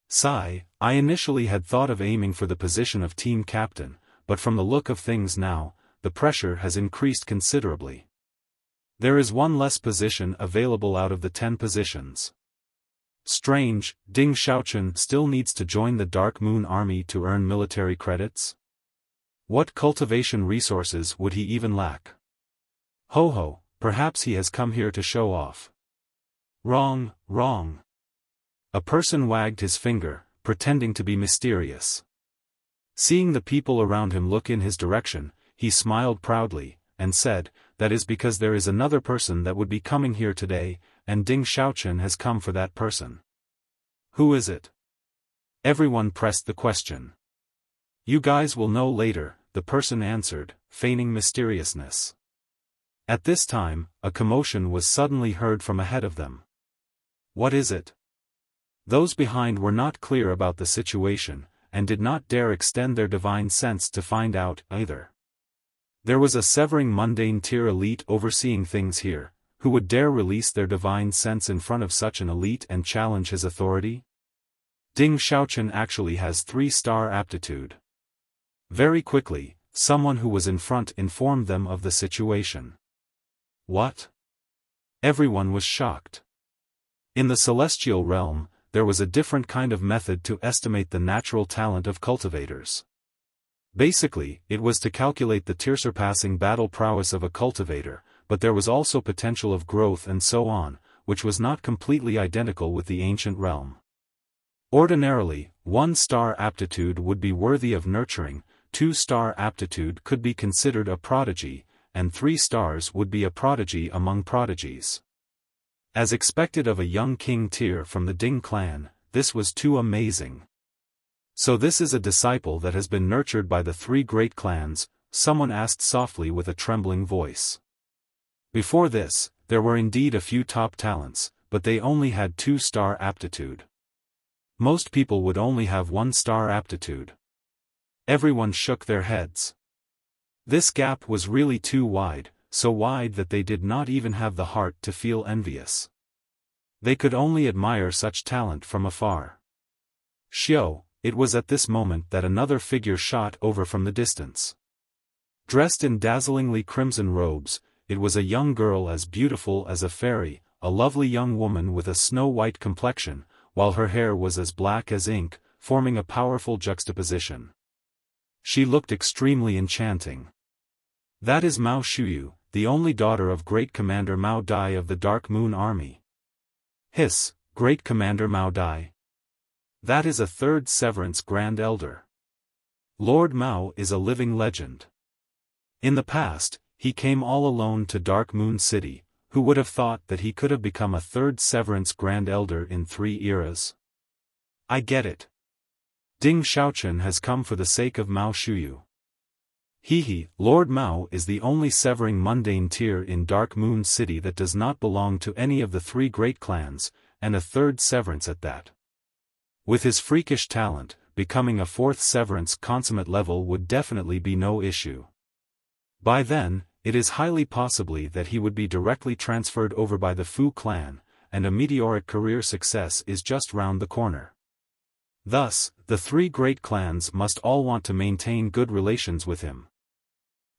Sigh, I initially had thought of aiming for the position of team captain, but from the look of things now, the pressure has increased considerably. There is one less position available out of the 10 positions. Strange, Ding Xiaofan still needs to join the Dark Moon Army to earn military credits? What cultivation resources would he even lack? Ho ho, perhaps he has come here to show off. Wrong, wrong. A person wagged his finger, pretending to be mysterious. Seeing the people around him look in his direction, he smiled proudly, and said, "That is because there is another person that would be coming here today, and Ding Xiaochen has come for that person." "Who is it?" Everyone pressed the question. "You guys will know later," the person answered, feigning mysteriousness. At this time, a commotion was suddenly heard from ahead of them. "What is it?" Those behind were not clear about the situation, and did not dare extend their divine sense to find out, either. There was a severing mundane tier elite overseeing things here, who would dare release their divine sense in front of such an elite and challenge his authority? Ding Xiaochen actually has 3-star aptitude. Very quickly, someone who was in front informed them of the situation. What? Everyone was shocked. In the celestial realm, there was a different kind of method to estimate the natural talent of cultivators. Basically, it was to calculate the tier-surpassing battle prowess of a cultivator, but there was also potential of growth and so on, which was not completely identical with the ancient realm. Ordinarily, 1-star aptitude would be worthy of nurturing, 2-star aptitude could be considered a prodigy, and 3 stars would be a prodigy among prodigies. As expected of a young king tier from the Ding clan, this was too amazing. "So this is a disciple that has been nurtured by the 3 great clans," someone asked softly with a trembling voice. Before this, there were indeed a few top talents, but they only had 2-star aptitude. Most people would only have 1-star aptitude. Everyone shook their heads. This gap was really too wide, so wide that they did not even have the heart to feel envious. They could only admire such talent from afar. Xiao, it was at this moment that another figure shot over from the distance. Dressed in dazzlingly crimson robes, it was a young girl as beautiful as a fairy, a lovely young woman with a snow-white complexion, while her hair was as black as ink, forming a powerful juxtaposition. She looked extremely enchanting. That is Mao Shuyu, the only daughter of Great Commander Mao Dai of the Dark Moon Army. Hiss, Great Commander Mao Dai. That is a 3rd Severance Grand Elder. Lord Mao is a living legend. In the past, he came all alone to Dark Moon City. Who would have thought that he could have become a 3rd Severance Grand Elder in 3 eras? I get it. Ding Xiaochen has come for the sake of Mao Shuyu. Lord Mao is the only severing mundane tier in Dark Moon City that does not belong to any of the 3 great clans, and a 3rd Severance at that. With his freakish talent, becoming a 4th Severance consummate level would definitely be no issue. By then, it is highly possibly that he would be directly transferred over by the Fu clan, and a meteoric career success is just round the corner. Thus, the 3 great clans must all want to maintain good relations with him.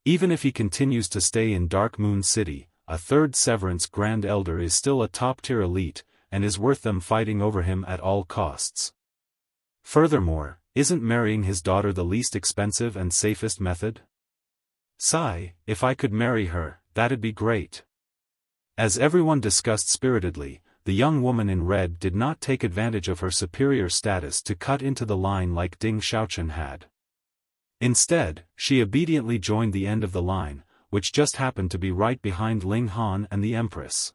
Even if he continues to stay in Dark Moon City, a 3rd Severance Grand Elder is still a top-tier elite, and is worth them fighting over him at all costs. Furthermore, isn't marrying his daughter the least expensive and safest method? Sigh, if I could marry her, that'd be great. As everyone discussed spiritedly, the young woman in red did not take advantage of her superior status to cut into the line like Ding Xiaochen had. Instead, she obediently joined the end of the line, which just happened to be right behind Ling Han and the Empress.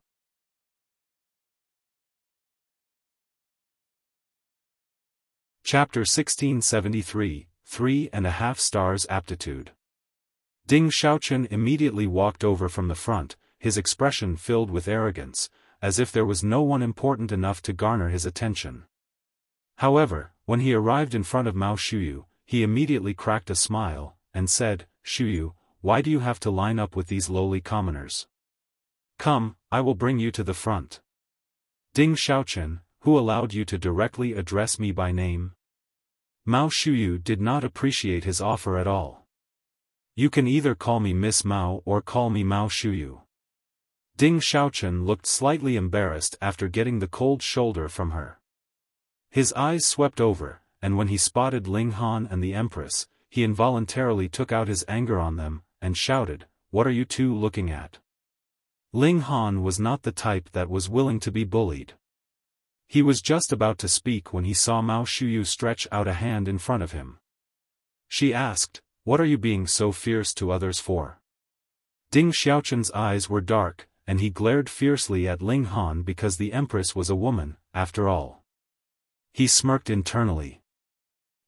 Chapter 1673, 3.5 stars aptitude. Ding Xiaochen immediately walked over from the front, his expression filled with arrogance, as if there was no one important enough to garner his attention. However, when he arrived in front of Mao Shuyu, he immediately cracked a smile, and said, "Shuyu, why do you have to line up with these lowly commoners? Come, I will bring you to the front." "Ding Xiaochen, who allowed you to directly address me by name?" Mao Shuyu did not appreciate his offer at all. "You can either call me Miss Mao or call me Mao Shuyu." Ding Xiaochen looked slightly embarrassed after getting the cold shoulder from her. His eyes swept over, and when he spotted Ling Han and the Empress, he involuntarily took out his anger on them, and shouted, "What are you two looking at?" Ling Han was not the type that was willing to be bullied. He was just about to speak when he saw Mao Shuyu stretch out a hand in front of him. She asked, "What are you being so fierce to others for?" Ding Xiaochun's eyes were dark, and he glared fiercely at Ling Han because the Empress was a woman, after all. He smirked internally.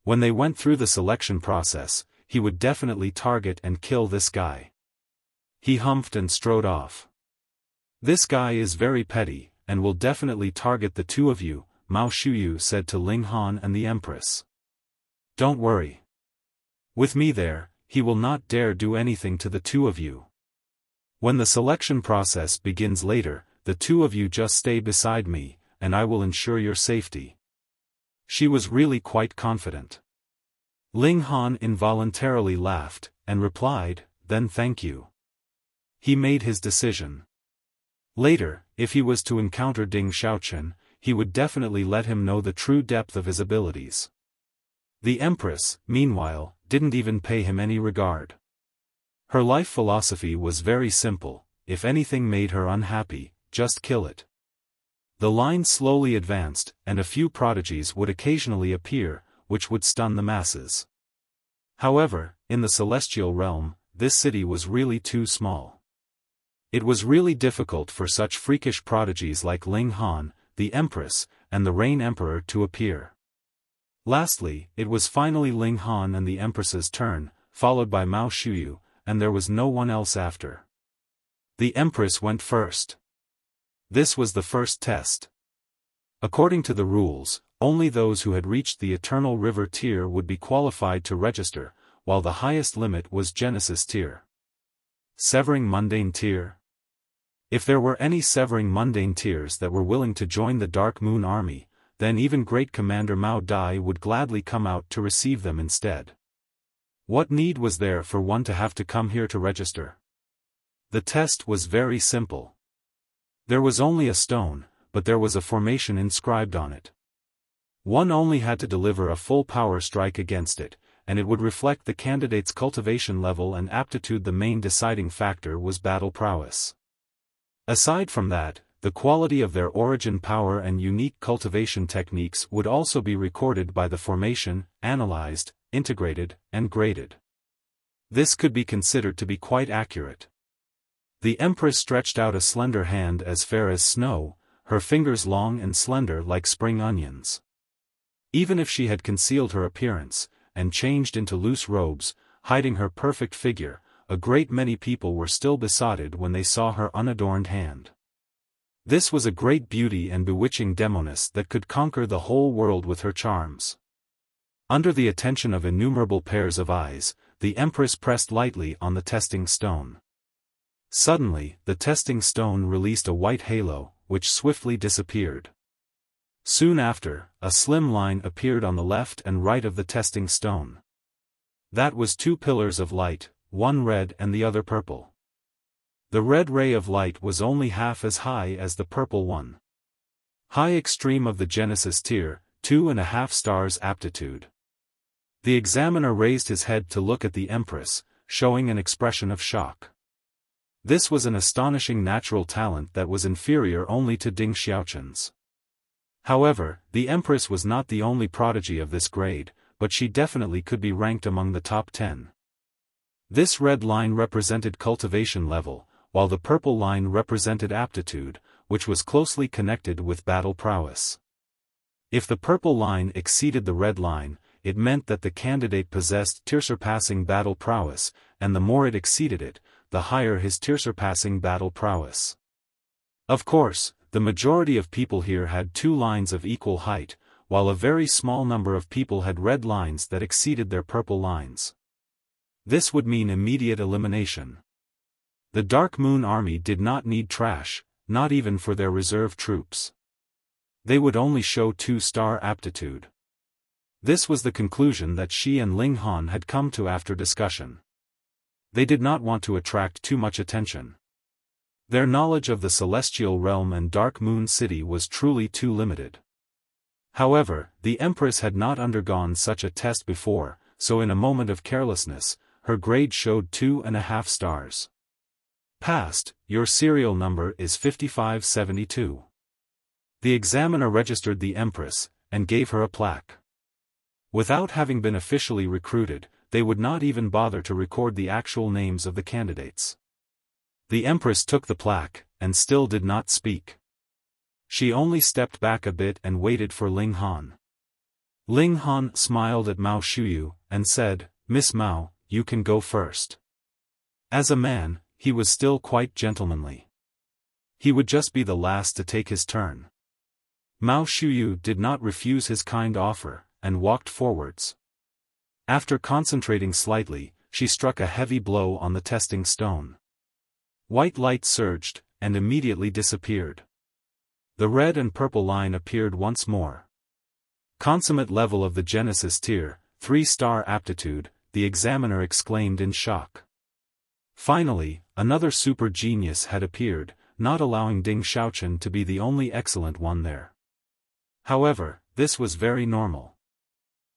When they went through the selection process, he would definitely target and kill this guy. He humphed and strode off. "This guy is very petty, and will definitely target the two of you," Mao Shuyu said to Ling Han and the Empress. "Don't worry. With me there, he will not dare do anything to the two of you. When the selection process begins later, the two of you just stay beside me, and I will ensure your safety." She was really quite confident. Ling Han involuntarily laughed, and replied, "Then thank you." He made his decision. Later, if he was to encounter Ding Xiaochun, he would definitely let him know the true depth of his abilities. The Empress, meanwhile, didn't even pay him any regard. Her life philosophy was very simple: if anything made her unhappy, just kill it. The line slowly advanced, and a few prodigies would occasionally appear, which would stun the masses. However, in the celestial realm, this city was really too small. It was really difficult for such freakish prodigies like Ling Han, the Empress, and the Rain Emperor to appear. Lastly, it was finally Ling Han and the Empress's turn, followed by Mao Shuyu, and there was no one else after. The Empress went first. This was the first test. According to the rules, only those who had reached the Eternal River tier would be qualified to register, while the highest limit was Genesis tier. Severing Mundane tier? If there were any Severing Mundane tiers that were willing to join the Dark Moon Army, then even Great Commander Mao Dai would gladly come out to receive them instead. What need was there for one to have to come here to register? The test was very simple. There was only a stone, but there was a formation inscribed on it. One only had to deliver a full power strike against it, and it would reflect the candidate's cultivation level and aptitude. The main deciding factor was battle prowess. Aside from that, the quality of their origin power and unique cultivation techniques would also be recorded by the formation, analyzed, integrated, and graded. This could be considered to be quite accurate. The Empress stretched out a slender hand as fair as snow, her fingers long and slender like spring onions. Even if she had concealed her appearance, and changed into loose robes, hiding her perfect figure, a great many people were still besotted when they saw her unadorned hand. This was a great beauty and bewitching demoness that could conquer the whole world with her charms. Under the attention of innumerable pairs of eyes, the Empress pressed lightly on the testing stone. Suddenly, the testing stone released a white halo, which swiftly disappeared. Soon after, a slim line appeared on the left and right of the testing stone. That was two pillars of light, one red and the other purple. The red ray of light was only half as high as the purple one. High extreme of the Genesis tier, 2.5 stars aptitude. The examiner raised his head to look at the Empress, showing an expression of shock. This was an astonishing natural talent that was inferior only to Ding Xiaochun's. However, the Empress was not the only prodigy of this grade, but she definitely could be ranked among the top 10. This red line represented cultivation level, while the purple line represented aptitude, which was closely connected with battle prowess. If the purple line exceeded the red line, it meant that the candidate possessed tier-surpassing battle prowess, and the more it exceeded it, the higher his tier-surpassing battle prowess. Of course, the majority of people here had two lines of equal height, while a very small number of people had red lines that exceeded their purple lines. This would mean immediate elimination. The Dark Moon Army did not need trash, not even for their reserve troops. They would only show 2-star aptitude. This was the conclusion that she and Ling Han had come to after discussion. They did not want to attract too much attention. Their knowledge of the Celestial Realm and Dark Moon City was truly too limited. However, the Empress had not undergone such a test before, so in a moment of carelessness, her grade showed 2.5 stars. Passed, your serial number is 5572. The examiner registered the Empress, and gave her a plaque. Without having been officially recruited, they would not even bother to record the actual names of the candidates. The Empress took the plaque, and still did not speak. She only stepped back a bit and waited for Ling Han. Ling Han smiled at Mao Shuyu, and said, "Miss Mao, you can go first." As a man, he was still quite gentlemanly. He would just be the last to take his turn. Mao Shuyu did not refuse his kind offer, and walked forwards. After concentrating slightly, she struck a heavy blow on the testing stone. White light surged, and immediately disappeared. The red and purple line appeared once more. Consummate level of the Genesis tier, 3-star aptitude, the examiner exclaimed in shock. Finally, another super genius had appeared, not allowing Ding Xiaochen to be the only excellent one there. However, this was very normal.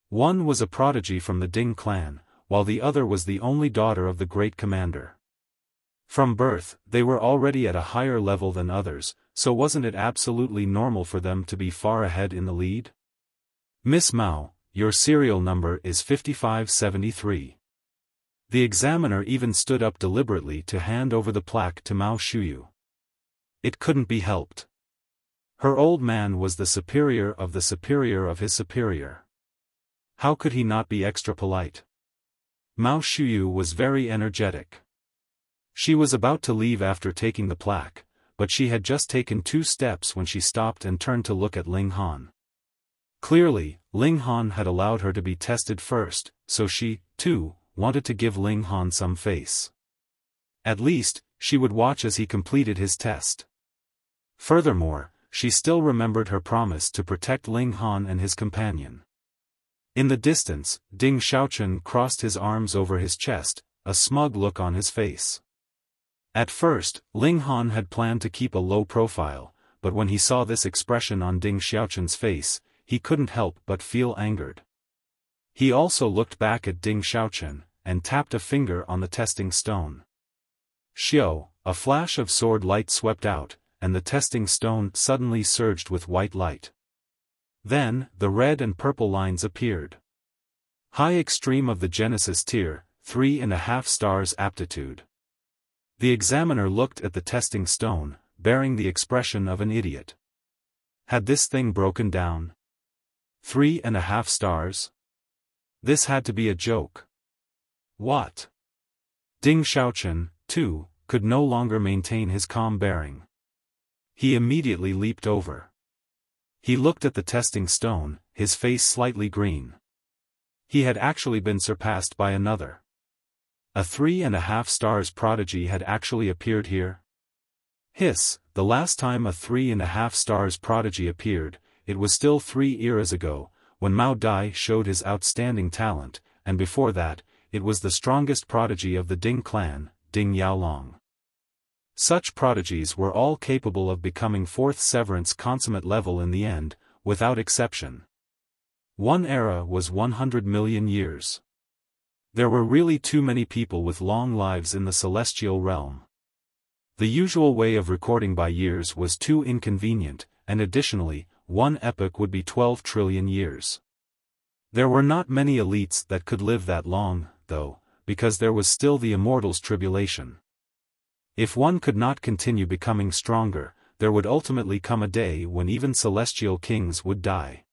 One was a prodigy from the Ding clan, while the other was the only daughter of the great commander. From birth, they were already at a higher level than others, so wasn't it absolutely normal for them to be far ahead in the lead? "Miss Mao, your serial number is 5573. The examiner even stood up deliberately to hand over the plaque to Mao Shuyu. It couldn't be helped. Her old man was the superior of the superior of his superior. How could he not be extra polite? Mao Shuyu was very energetic. She was about to leave after taking the plaque, but she had just taken 2 steps when she stopped and turned to look at Ling Han. Clearly, Ling Han had allowed her to be tested first, so she, too, wanted to give Ling Han some face. At least, she would watch as he completed his test. Furthermore, she still remembered her promise to protect Ling Han and his companion. In the distance, Ding Xiaochen crossed his arms over his chest, a smug look on his face. At first, Ling Han had planned to keep a low profile, but when he saw this expression on Ding Xiaochen's face, he couldn't help but feel angered. He also looked back at Ding Xiaochen, and tapped a finger on the testing stone. Xiao, a flash of sword light swept out, and the testing stone suddenly surged with white light. Then, the red and purple lines appeared. High extreme of the Genesis tier, 3.5 stars aptitude. The examiner looked at the testing stone, bearing the expression of an idiot. Had this thing broken down? 3.5 stars? This had to be a joke. What? Ding Xiaochen, too, could no longer maintain his calm bearing. He immediately leaped over. He looked at the testing stone, his face slightly green. He had actually been surpassed by another. A 3.5 stars prodigy had actually appeared here? Hiss, the last time a 3.5 stars prodigy appeared, it was still 3 eras ago, when Mao Dai showed his outstanding talent, and before that, it was the strongest prodigy of the Ding clan, Ding Yaolong. Such prodigies were all capable of becoming 4th severance consummate level in the end, without exception. One era was 100 million years. There were really too many people with long lives in the celestial realm. The usual way of recording by years was too inconvenient, and additionally, one epoch would be 12 trillion years. There were not many elites that could live that long, though, because there was still the Immortals' tribulation. If one could not continue becoming stronger, there would ultimately come a day when even celestial kings would die.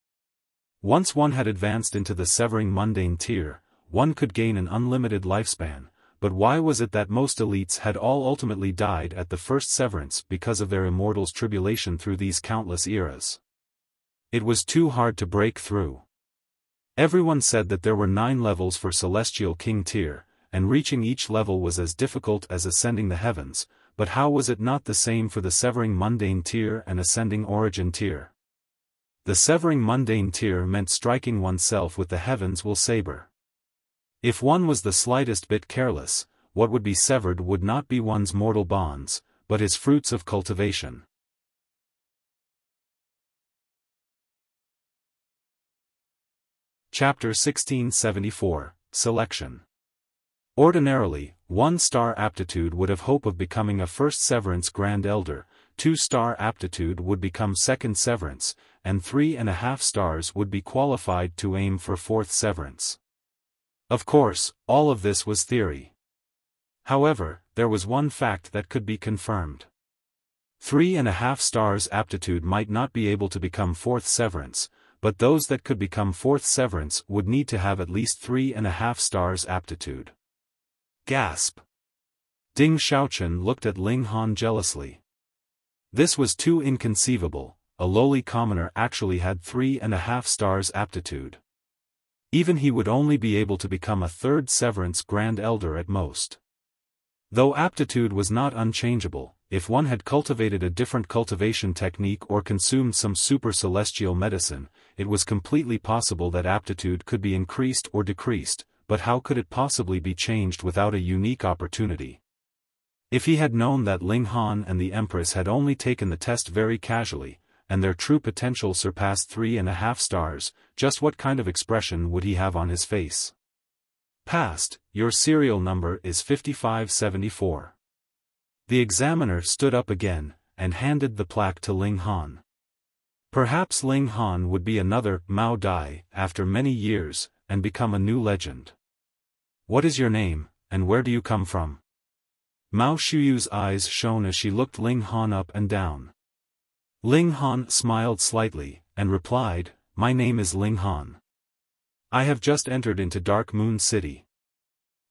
Once one had advanced into the severing mundane tier, one could gain an unlimited lifespan, but why was it that most elites had all ultimately died at the first severance because of their Immortals' tribulation through these countless eras? It was too hard to break through. Everyone said that there were 9 levels for Celestial King tier, and reaching each level was as difficult as ascending the heavens, but how was it not the same for the Severing Mundane tier and Ascending Origin tier? The Severing Mundane tier meant striking oneself with the heavens will saber. If one was the slightest bit careless, what would be severed would not be one's mortal bonds, but his fruits of cultivation. Chapter 1674, Selection. Ordinarily, 1-star aptitude would have hope of becoming a first severance Grand Elder, 2-star aptitude would become 2nd severance, and 3.5 stars would be qualified to aim for 4th severance. Of course, all of this was theory. However, there was one fact that could be confirmed. 3.5 stars aptitude might not be able to become 4th severance, but those that could become 4th severance would need to have at least 3.5 stars aptitude. Gasp! Ding Xiaochen looked at Ling Han jealously. This was too inconceivable. A lowly commoner actually had 3.5 stars aptitude. Even he would only be able to become a 3rd severance Grand Elder at most. Though aptitude was not unchangeable, if one had cultivated a different cultivation technique or consumed some super celestial medicine, it was completely possible that aptitude could be increased or decreased, but how could it possibly be changed without a unique opportunity? If he had known that Ling Han and the Empress had only taken the test very casually, and their true potential surpassed 3.5 stars, just what kind of expression would he have on his face? Passed, your serial number is 5574. The examiner stood up again, and handed the plaque to Ling Han. Perhaps Ling Han would be another Mao Dai after many years, and become a new legend. What is your name, and where do you come from? Mao Shuyu's eyes shone as she looked Ling Han up and down. Ling Han smiled slightly, and replied, My name is Ling Han. I have just entered into Dark Moon City.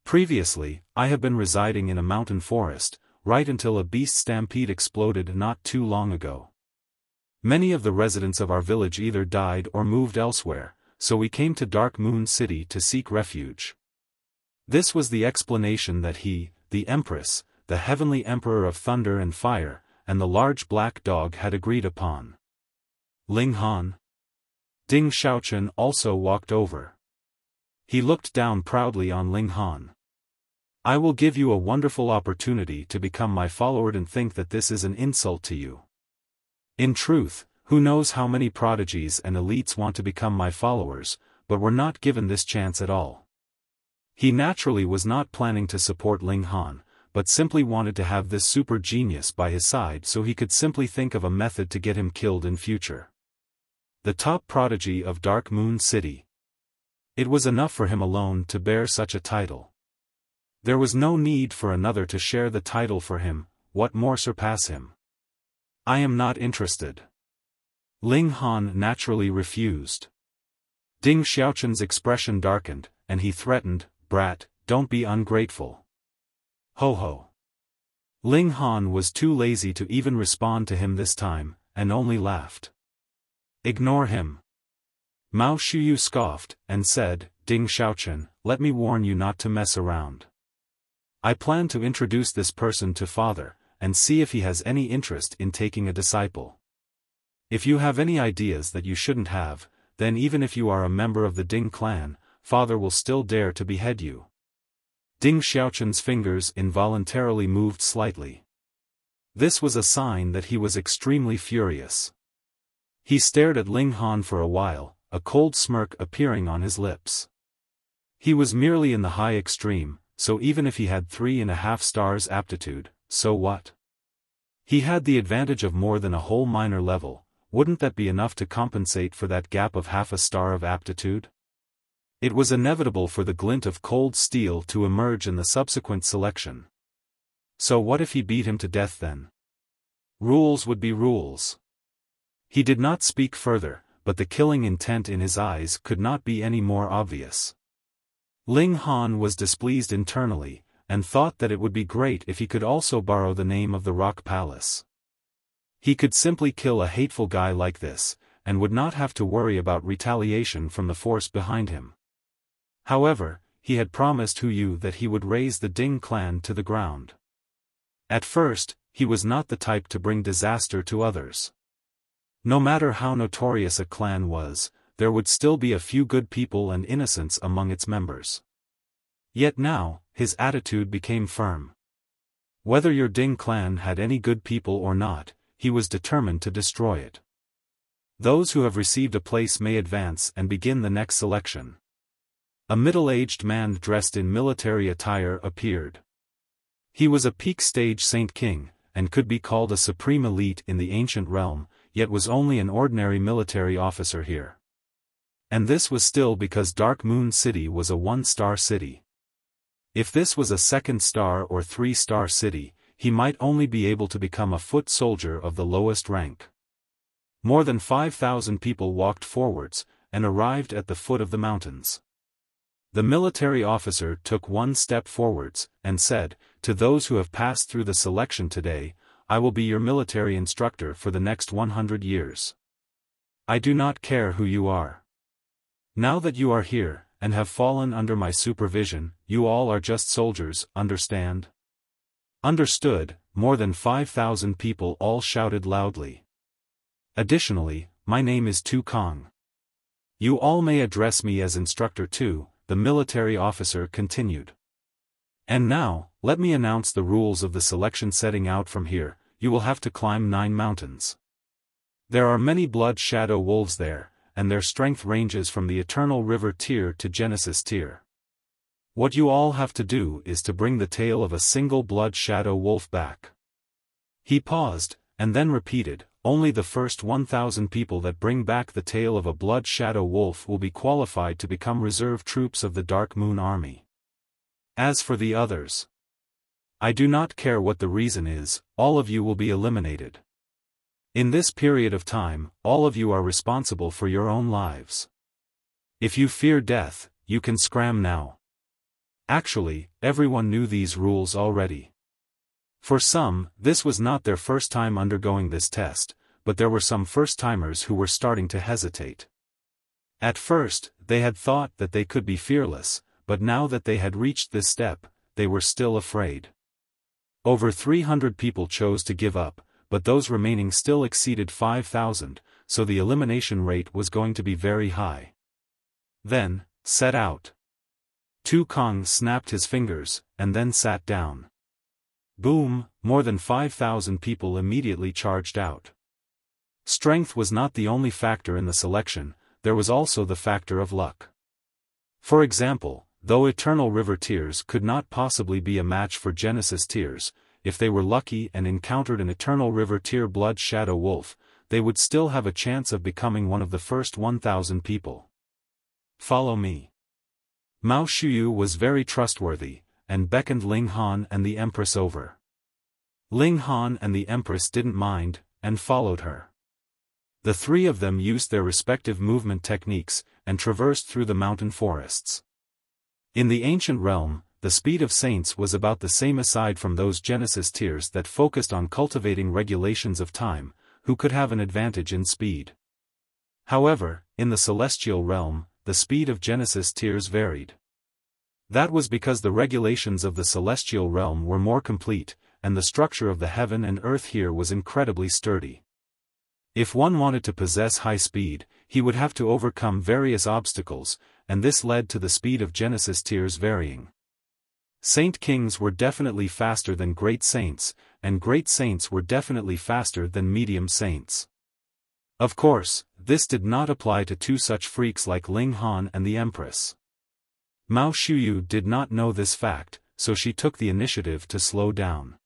Previously, I have been residing in a mountain forest, right until a beast stampede exploded not too long ago. Many of the residents of our village either died or moved elsewhere, so we came to Dark Moon City to seek refuge. This was the explanation that he, the Empress, the Heavenly Emperor of Thunder and Fire, and the large black dog had agreed upon. Ling Han. Ding Xiaochen also walked over. He looked down proudly on Ling Han. I will give you a wonderful opportunity to become my follower and think that this is an insult to you. In truth, who knows how many prodigies and elites want to become my followers, but were not given this chance at all. He naturally was not planning to support Ling Han, but simply wanted to have this super genius by his side so he could simply think of a method to get him killed in future. The top prodigy of Dark Moon City. It was enough for him alone to bear such a title. There was no need for another to share the title for him, what more surpass him? I am not interested. Ling Han naturally refused. Ding Xiaochen's expression darkened, and he threatened, Brat, don't be ungrateful. Ho ho. Ling Han was too lazy to even respond to him this time, and only laughed. Ignore him. Mao Shuyu scoffed, and said, Ding Xiaochen, let me warn you not to mess around. I plan to introduce this person to Father, and see if he has any interest in taking a disciple. If you have any ideas that you shouldn't have, then even if you are a member of the Ding clan, Father will still dare to behead you. Ding Xiaochen's fingers involuntarily moved slightly. This was a sign that he was extremely furious. He stared at Ling Han for a while, a cold smirk appearing on his lips. He was merely in the high extreme, so even if he had 3.5 stars aptitude, so what? He had the advantage of more than a whole minor level. Wouldn't that be enough to compensate for that gap of half a star of aptitude? It was inevitable for the glint of cold steel to emerge in the subsequent selection. So what if he beat him to death then? Rules would be rules. He did not speak further, but the killing intent in his eyes could not be any more obvious. Ling Han was displeased internally, and thought that it would be great if he could also borrow the name of the Rock Palace. He could simply kill a hateful guy like this, and would not have to worry about retaliation from the force behind him. However, he had promised Hu Yu that he would raise the Ding clan to the ground. At first, he was not the type to bring disaster to others. No matter how notorious a clan was, there would still be a few good people and innocents among its members. Yet now, his attitude became firm. Whether your Ding clan had any good people or not, he was determined to destroy it. Those who have received a place may advance and begin the next selection. A middle-aged man dressed in military attire appeared. He was a peak stage Saint King, and could be called a supreme elite in the ancient realm, yet was only an ordinary military officer here. And this was still because Dark Moon City was a 1-star city. If this was a 2-star or 3-star city, he might only be able to become a foot soldier of the lowest rank. More than 5,000 people walked forwards, and arrived at the foot of the mountains. The military officer took one step forwards, and said, "To those who have passed through the selection today, I will be your military instructor for the next 100 years. I do not care who you are. Now that you are here, and have fallen under my supervision, you all are just soldiers, understand?" "Understood," more than 5,000 people all shouted loudly. "Additionally, my name is Tu Kong. You all may address me as instructor too," the military officer continued. "And now, let me announce the rules of the selection. Setting out from here, you will have to climb 9 mountains. There are many blood shadow wolves there, and their strength ranges from the Eternal River tier to Genesis tier. What you all have to do is to bring the tail of a single blood shadow wolf back." He paused, and then repeated, "Only the first 1,000 people that bring back the tail of a blood shadow wolf will be qualified to become reserve troops of the Dark Moon Army. As for the others, I do not care what the reason is, all of you will be eliminated. In this period of time, all of you are responsible for your own lives. If you fear death, you can scram now." Actually, everyone knew these rules already. For some, this was not their first time undergoing this test, but there were some first-timers who were starting to hesitate. At first, they had thought that they could be fearless, but now that they had reached this step, they were still afraid. Over 300 people chose to give up, but those remaining still exceeded 5,000, so the elimination rate was going to be very high. Then, set out. Tu Kong snapped his fingers, and then sat down. Boom, more than 5,000 people immediately charged out. Strength was not the only factor in the selection, there was also the factor of luck. For example, though Eternal River tiers could not possibly be a match for Genesis tiers, if they were lucky and encountered an Eternal River tier blood shadow wolf, they would still have a chance of becoming one of the first 1,000 people. "Follow me." Mao Shuyu was very trustworthy, and beckoned Ling Han and the Empress over. Ling Han and the Empress didn't mind, and followed her. The three of them used their respective movement techniques, and traversed through the mountain forests. In the ancient realm, the speed of saints was about the same aside from those Genesis tiers that focused on cultivating regulations of time, who could have an advantage in speed. However, in the celestial realm, the speed of Genesis tiers varied. That was because the regulations of the celestial realm were more complete, and the structure of the heaven and earth here was incredibly sturdy. If one wanted to possess high speed, he would have to overcome various obstacles, and this led to the speed of Genesis tiers varying. Saint Kings were definitely faster than Great Saints, and Great Saints were definitely faster than Medium Saints. Of course, this did not apply to two such freaks like Ling Han and the Empress. Mao Shuyu did not know this fact, so she took the initiative to slow down.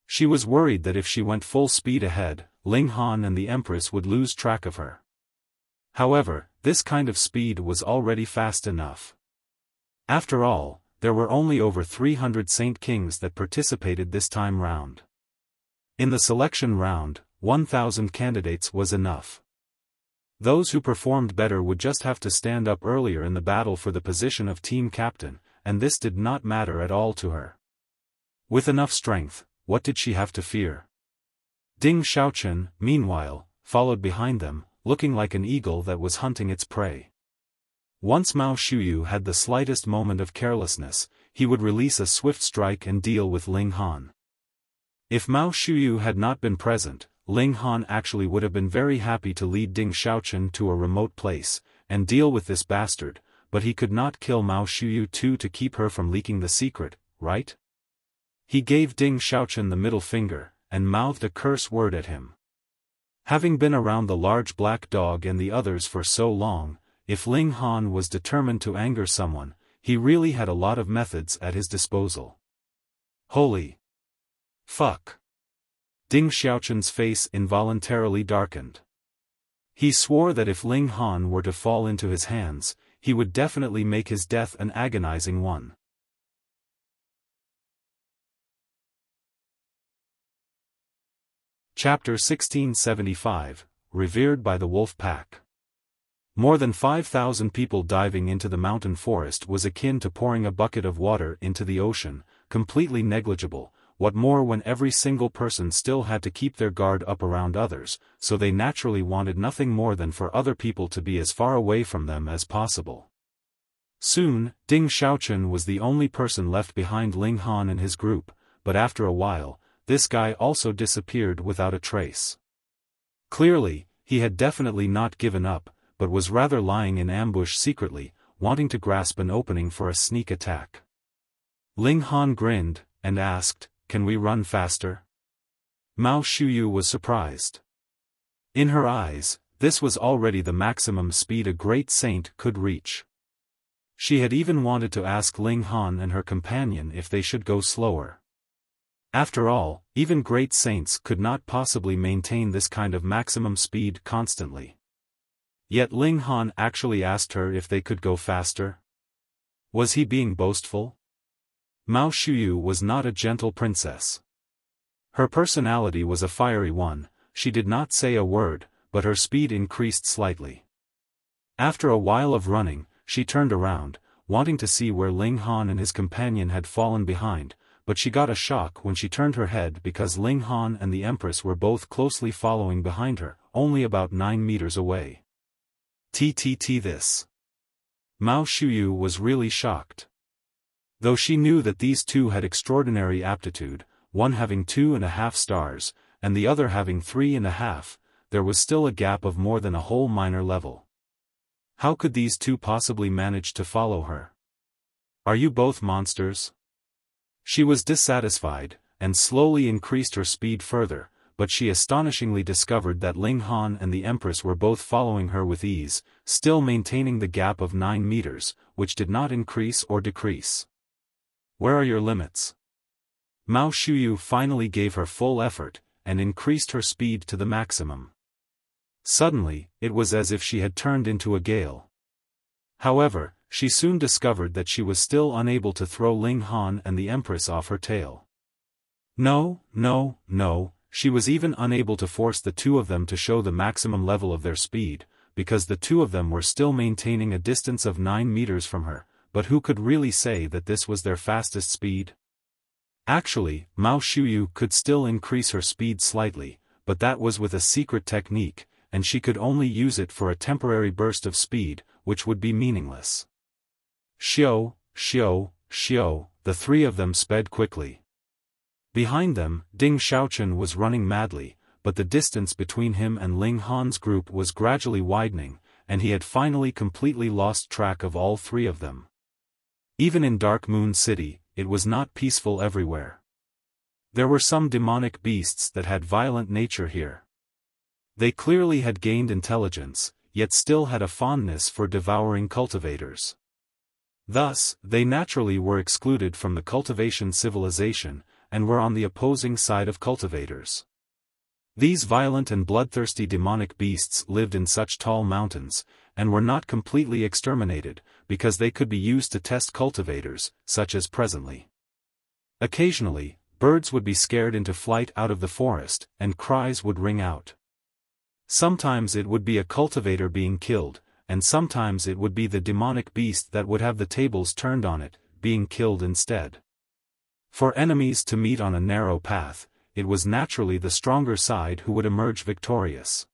She was worried that if she went full speed ahead, Ling Han and the Empress would lose track of her. However, this kind of speed was already fast enough. After all, there were only over 300 Saint Kings that participated this time round. In the selection round, 1,000 candidates was enough. Those who performed better would just have to stand up earlier in the battle for the position of team captain, and this did not matter at all to her. With enough strength, what did she have to fear? Ding Xiaochen, meanwhile, followed behind them, looking like an eagle that was hunting its prey. Once Mao Shuyu had the slightest moment of carelessness, he would release a swift strike and deal with Ling Han. If Mao Shuyu had not been present, Ling Han actually would have been very happy to lead Ding Xiaochen to a remote place, and deal with this bastard, but he could not kill Mao Shuyu too to keep her from leaking the secret, right? He gave Ding Xiaochen the middle finger, and mouthed a curse word at him. Having been around the large black dog and the others for so long, if Ling Han was determined to anger someone, he really had a lot of methods at his disposal. Holy fuck! Ding Xiaochun's face involuntarily darkened. He swore that if Ling Han were to fall into his hands, he would definitely make his death an agonizing one. Chapter 1675, Revered by the Wolf Pack. More than 5,000 people diving into the mountain forest was akin to pouring a bucket of water into the ocean, completely negligible. What more when every single person still had to keep their guard up around others, so they naturally wanted nothing more than for other people to be as far away from them as possible. Soon, Ding Xiaochun was the only person left behind Ling Han and his group, but after a while, this guy also disappeared without a trace. Clearly, he had definitely not given up, but was rather lying in ambush secretly, wanting to grasp an opening for a sneak attack. Ling Han grinned, and asked, "Can we run faster?" Mao Shuyu was surprised. In her eyes, this was already the maximum speed a great saint could reach. She had even wanted to ask Ling Han and her companion if they should go slower. After all, even great saints could not possibly maintain this kind of maximum speed constantly. Yet Ling Han actually asked her if they could go faster. Was he being boastful? Mao Shuyu was not a gentle princess. Her personality was a fiery one. She did not say a word, but her speed increased slightly. After a while of running, she turned around, wanting to see where Ling Han and his companion had fallen behind, but she got a shock when she turned her head because Ling Han and the Empress were both closely following behind her, only about 9 meters away. This. Mao Shuyu was really shocked. Though she knew that these two had extraordinary aptitude, one having 2.5 stars, and the other having 3.5, there was still a gap of more than a whole minor level. How could these two possibly manage to follow her? Are you both monsters? She was dissatisfied, and slowly increased her speed further, but she astonishingly discovered that Ling Han and the Empress were both following her with ease, still maintaining the gap of 9 meters, which did not increase or decrease. Where are your limits? Mao Shuyu finally gave her full effort, and increased her speed to the maximum. Suddenly, it was as if she had turned into a gale. However, she soon discovered that she was still unable to throw Ling Han and the Empress off her tail. No, she was even unable to force the two of them to show the maximum level of their speed, because the two of them were still maintaining a distance of 9 meters from her. But who could really say that this was their fastest speed? Actually, Mao Shuyu could still increase her speed slightly, but that was with a secret technique, and she could only use it for a temporary burst of speed, which would be meaningless. Xiao, the three of them sped quickly. Behind them, Ding Xiaochun was running madly, but the distance between him and Ling Han's group was gradually widening, and he had finally completely lost track of all three of them. Even in Dark Moon City, it was not peaceful everywhere. There were some demonic beasts that had violent nature here. They clearly had gained intelligence, yet still had a fondness for devouring cultivators. Thus, they naturally were excluded from the cultivation civilization, and were on the opposing side of cultivators. These violent and bloodthirsty demonic beasts lived in such tall mountains, and were not completely exterminated, because they could be used to test cultivators, such as presently. Occasionally, birds would be scared into flight out of the forest, and cries would ring out. Sometimes it would be a cultivator being killed, and sometimes it would be the demonic beast that would have the tables turned on it, being killed instead. For enemies to meet on a narrow path, it was naturally the stronger side who would emerge victorious.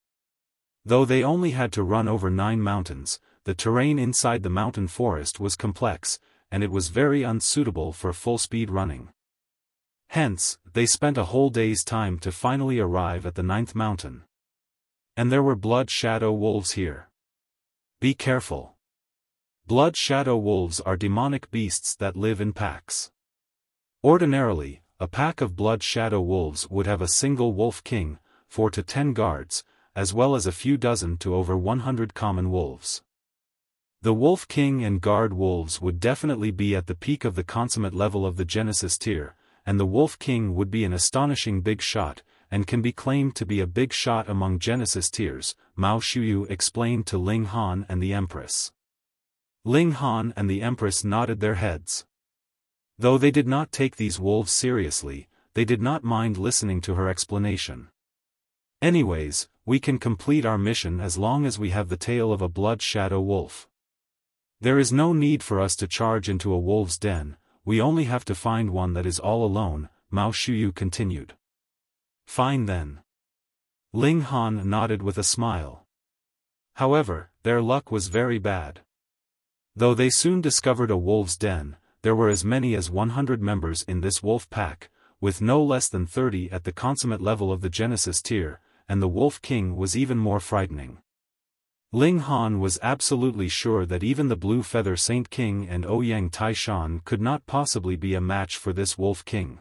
Though they only had to run over 9 mountains, the terrain inside the mountain forest was complex, and it was very unsuitable for full-speed running. Hence, they spent a whole day's time to finally arrive at the 9th mountain. And there were blood shadow wolves here. Be careful. Blood shadow wolves are demonic beasts that live in packs. Ordinarily, a pack of blood shadow wolves would have a single wolf king, 4 to 10 guards, as well as a few dozen to over 100 common wolves. The wolf king and guard wolves would definitely be at the peak of the consummate level of the Genesis tier, and the wolf king would be an astonishing big shot, and can be claimed to be a big shot among Genesis tiers, Mao Shuyu explained to Ling Han and the Empress. Ling Han and the Empress nodded their heads. Though they did not take these wolves seriously, they did not mind listening to her explanation. Anyways, we can complete our mission as long as we have the tail of a blood shadow wolf. There is no need for us to charge into a wolf's den, we only have to find one that is all alone, Mao Shuyu continued. Fine then. Ling Han nodded with a smile. However, their luck was very bad. Though they soon discovered a wolf's den, there were as many as 100 members in this wolf pack, with no less than 30 at the consummate level of the Genesis tier, and the Wolf King was even more frightening. Ling Han was absolutely sure that even the Blue Feather Saint King and Ouyang Taishan could not possibly be a match for this Wolf King.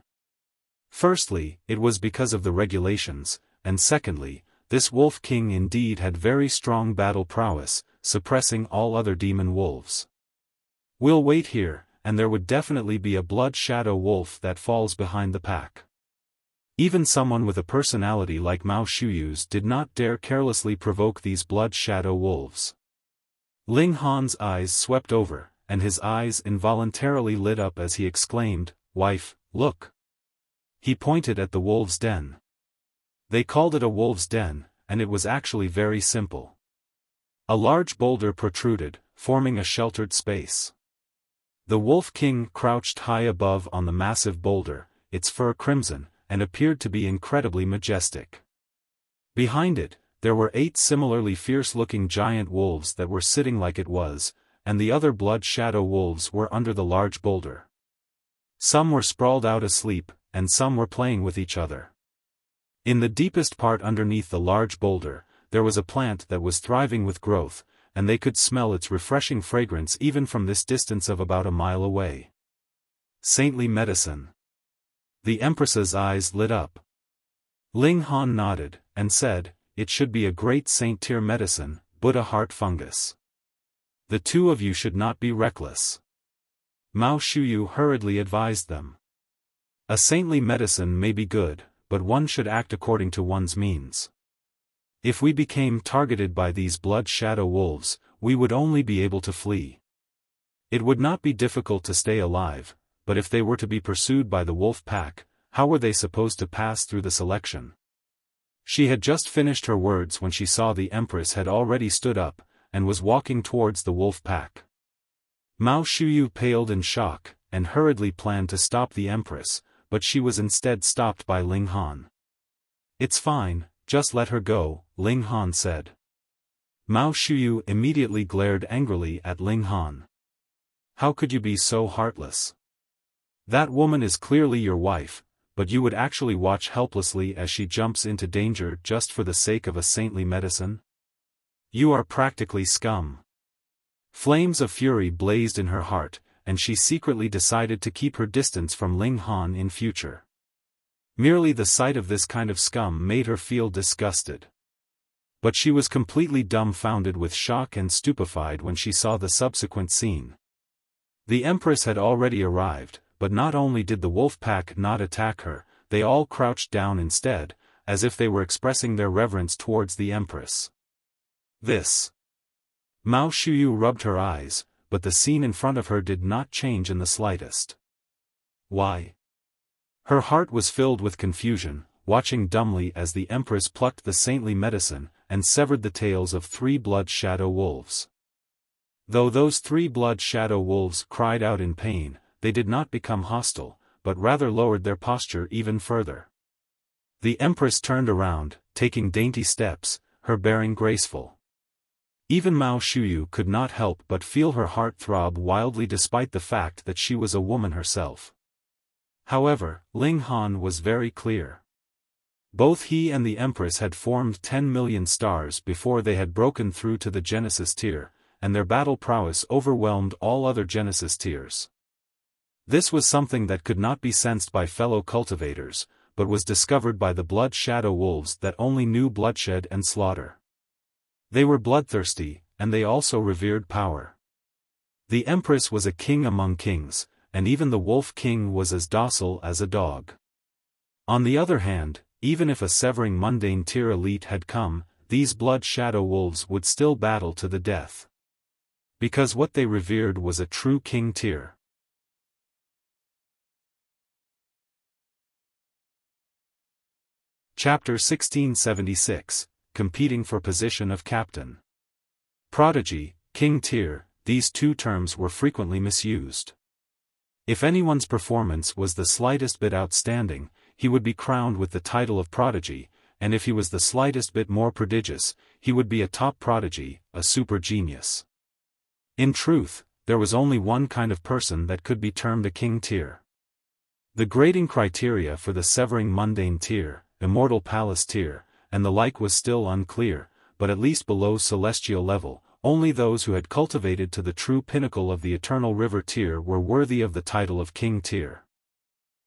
Firstly, it was because of the regulations, and secondly, this Wolf King indeed had very strong battle prowess, suppressing all other demon wolves. We'll wait here, and there would definitely be a blood shadow wolf that falls behind the pack. Even someone with a personality like Mao Shuyu's did not dare carelessly provoke these blood shadow wolves. Ling Han's eyes swept over, and his eyes involuntarily lit up as he exclaimed, "Wife, look!" He pointed at the wolves' den. They called it a wolves' den, and it was actually very simple. A large boulder protruded, forming a sheltered space. The Wolf King crouched high above on the massive boulder, its fur crimson, and appeared to be incredibly majestic. Behind it, there were 8 similarly fierce-looking giant wolves that were sitting like it was, and the other blood shadow wolves were under the large boulder. Some were sprawled out asleep, and some were playing with each other. In the deepest part underneath the large boulder, there was a plant that was thriving with growth, and they could smell its refreshing fragrance even from this distance of about a mile away. Saintly medicine. The Empress's eyes lit up. Ling Han nodded, and said, "It should be a great saint-tier medicine, Buddha heart fungus. The two of you should not be reckless." Mao Shuyu hurriedly advised them. A saintly medicine may be good, but one should act according to one's means. If we became targeted by these blood shadow wolves, we would only be able to flee. It would not be difficult to stay alive, but if they were to be pursued by the wolf pack, how were they supposed to pass through the selection? She had just finished her words when she saw the Empress had already stood up, and was walking towards the wolf pack. Mao Shuyu paled in shock, and hurriedly planned to stop the Empress, but she was instead stopped by Ling Han. "It's fine, just let her go," Ling Han said. Mao Shuyu immediately glared angrily at Ling Han. "How could you be so heartless? That woman is clearly your wife, but you would actually watch helplessly as she jumps into danger just for the sake of a saintly medicine? You are practically scum." Flames of fury blazed in her heart, and she secretly decided to keep her distance from Ling Han in future. Merely the sight of this kind of scum made her feel disgusted. But she was completely dumbfounded with shock and stupefied when she saw the subsequent scene. The Empress had already arrived, but not only did the wolf pack not attack her, they all crouched down instead, as if they were expressing their reverence towards the Empress. This. Mao Shuyu rubbed her eyes, but the scene in front of her did not change in the slightest. Why? Her heart was filled with confusion, watching dumbly as the Empress plucked the saintly medicine, and severed the tails of 3 blood shadow wolves. Though those 3 blood shadow wolves cried out in pain, they did not become hostile, but rather lowered their posture even further. The Empress turned around, taking dainty steps, her bearing graceful. Even Mao Shuyu could not help but feel her heart throb wildly despite the fact that she was a woman herself. However, Ling Han was very clear. Both he and the Empress had formed 10 million stars before they had broken through to the Genesis tier, and their battle prowess overwhelmed all other Genesis tiers. This was something that could not be sensed by fellow cultivators, but was discovered by the blood shadow wolves that only knew bloodshed and slaughter. They were bloodthirsty, and they also revered power. The Empress was a king among kings, and even the Wolf King was as docile as a dog. On the other hand, even if a severing mundane tier elite had come, these blood shadow wolves would still battle to the death. Because what they revered was a true king tier. Chapter 1676, Competing for Position of Captain. Prodigy, King tier, these two terms were frequently misused. If anyone's performance was the slightest bit outstanding, he would be crowned with the title of prodigy, and if he was the slightest bit more prodigious, he would be a top prodigy, a super genius. In truth, there was only one kind of person that could be termed a king tier. The grading criteria for the severing mundane tier, immortal palace tier, and the like was still unclear, but at least below celestial level, only those who had cultivated to the true pinnacle of the eternal river tier were worthy of the title of king tier.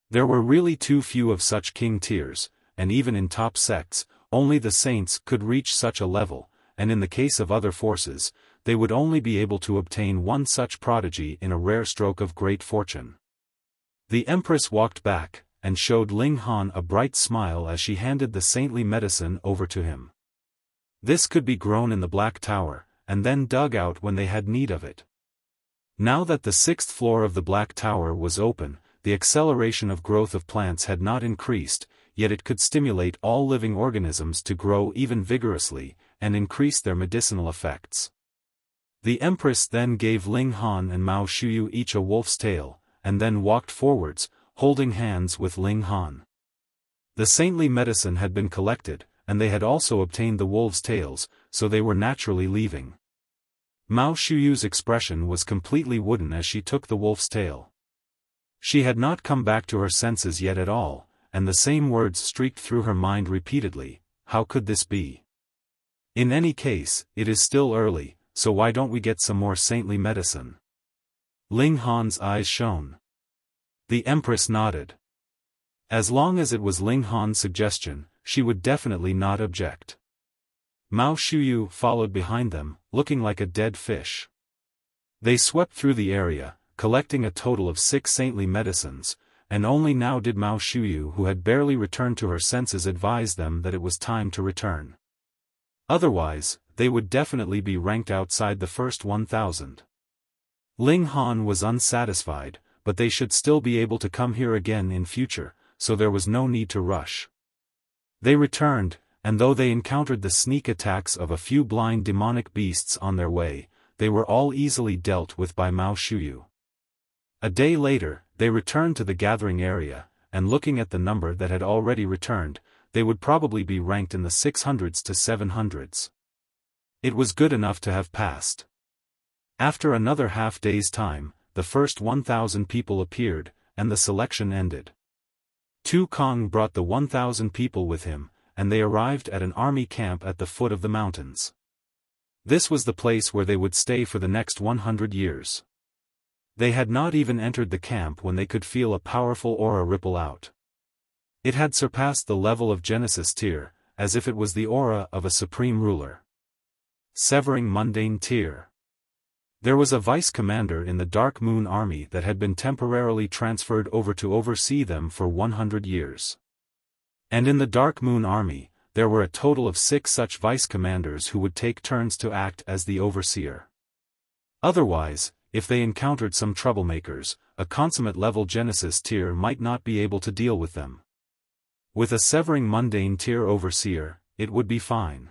There were really too few of such king tiers, and even in top sects, only the saints could reach such a level, and in the case of other forces, they would only be able to obtain one such prodigy in a rare stroke of great fortune. The Empress walked back, and showed Ling Han a bright smile as she handed the saintly medicine over to him. This could be grown in the Black Tower, and then dug out when they had need of it. Now that the 6th floor of the Black Tower was open, the acceleration of growth of plants had not increased, yet it could stimulate all living organisms to grow even vigorously, and increase their medicinal effects. The Empress then gave Ling Han and Mao Shuyu each a wolf's tail, and then walked forwards, holding hands with Ling Han. The saintly medicine had been collected, and they had also obtained the wolves' tails, so they were naturally leaving. Mao Shuyu's expression was completely wooden as she took the wolf's tail. She had not come back to her senses yet at all, and the same words streaked through her mind repeatedly, how could this be? In any case, it is still early, so why don't we get some more saintly medicine? Ling Han's eyes shone. The Empress nodded. As long as it was Ling Han's suggestion, she would definitely not object. Mao Shuyu followed behind them, looking like a dead fish. They swept through the area, collecting a total of 6 saintly medicines, and only now did Mao Shuyu, who had barely returned to her senses, advise them that it was time to return. Otherwise, they would definitely be ranked outside the first 1,000. Ling Han was unsatisfied, but they should still be able to come here again in future, so there was no need to rush. They returned, and though they encountered the sneak attacks of a few blind demonic beasts on their way, they were all easily dealt with by Mao Shuyu. A day later, they returned to the gathering area, and looking at the number that had already returned, they would probably be ranked in the 600s to 700s. It was good enough to have passed. After another half-day's time, the first 1,000 people appeared, and the selection ended. Tu Kong brought the 1,000 people with him, and they arrived at an army camp at the foot of the mountains. This was the place where they would stay for the next 100 years. They had not even entered the camp when they could feel a powerful aura ripple out. It had surpassed the level of Genesis tier, as if it was the aura of a supreme ruler. Severing mundane tier. There was a vice-commander in the Dark Moon Army that had been temporarily transferred over to oversee them for 100 years. And in the Dark Moon Army, there were a total of 6 such vice-commanders who would take turns to act as the overseer. Otherwise, if they encountered some troublemakers, a consummate-level Genesis tier might not be able to deal with them. With a severing mundane tier overseer, it would be fine.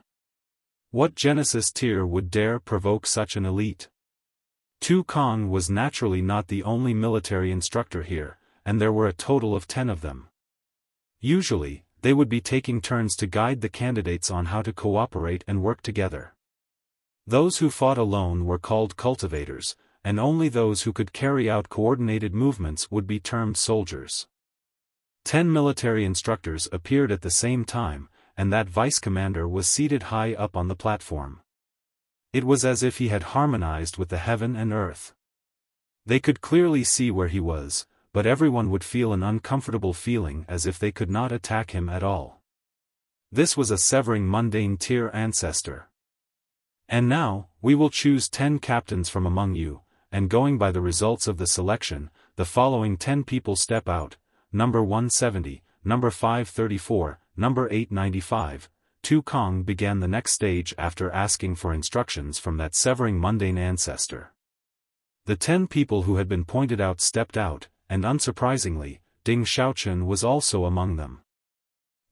What Genesis tier would dare provoke such an elite? Tu Kong was naturally not the only military instructor here, and there were a total of 10 of them. Usually, they would be taking turns to guide the candidates on how to cooperate and work together. Those who fought alone were called cultivators, and only those who could carry out coordinated movements would be termed soldiers. 10 military instructors appeared at the same time, and that vice-commander was seated high up on the platform. It was as if he had harmonized with the heaven and earth. They could clearly see where he was, but everyone would feel an uncomfortable feeling as if they could not attack him at all. This was a severing mundane tier ancestor. And now, we will choose 10 captains from among you, and going by the results of the selection, the following 10 people step out: number 170, number 534, number 895, Tu Kong began the next stage after asking for instructions from that severing mundane ancestor. The 10 people who had been pointed out stepped out, and unsurprisingly, Ding Xiaochun was also among them.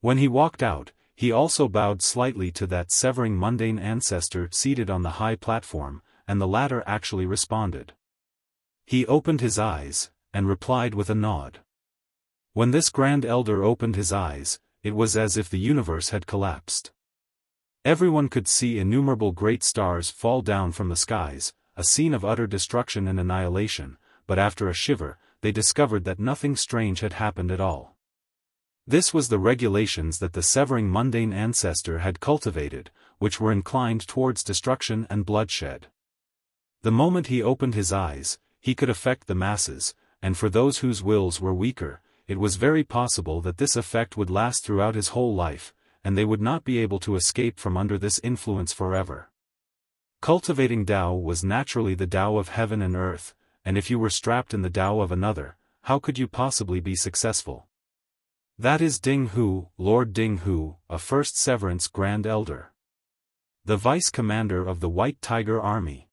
When he walked out, he also bowed slightly to that severing mundane ancestor seated on the high platform, and the latter actually responded. He opened his eyes, and replied with a nod. When this Grand Elder opened his eyes, it was as if the universe had collapsed. Everyone could see innumerable great stars fall down from the skies, a scene of utter destruction and annihilation, but after a shiver, they discovered that nothing strange had happened at all. This was the regulations that the severing mundane ancestor had cultivated, which were inclined towards destruction and bloodshed. The moment he opened his eyes, he could affect the masses, and for those whose wills were weaker, it was very possible that this effect would last throughout his whole life, and they would not be able to escape from under this influence forever. Cultivating Tao was naturally the Tao of heaven and earth, and if you were strapped in the Tao of another, how could you possibly be successful? That is Ding Hu, Lord Ding Hu, a first severance Grand Elder. The vice-commander of the White Tiger Army.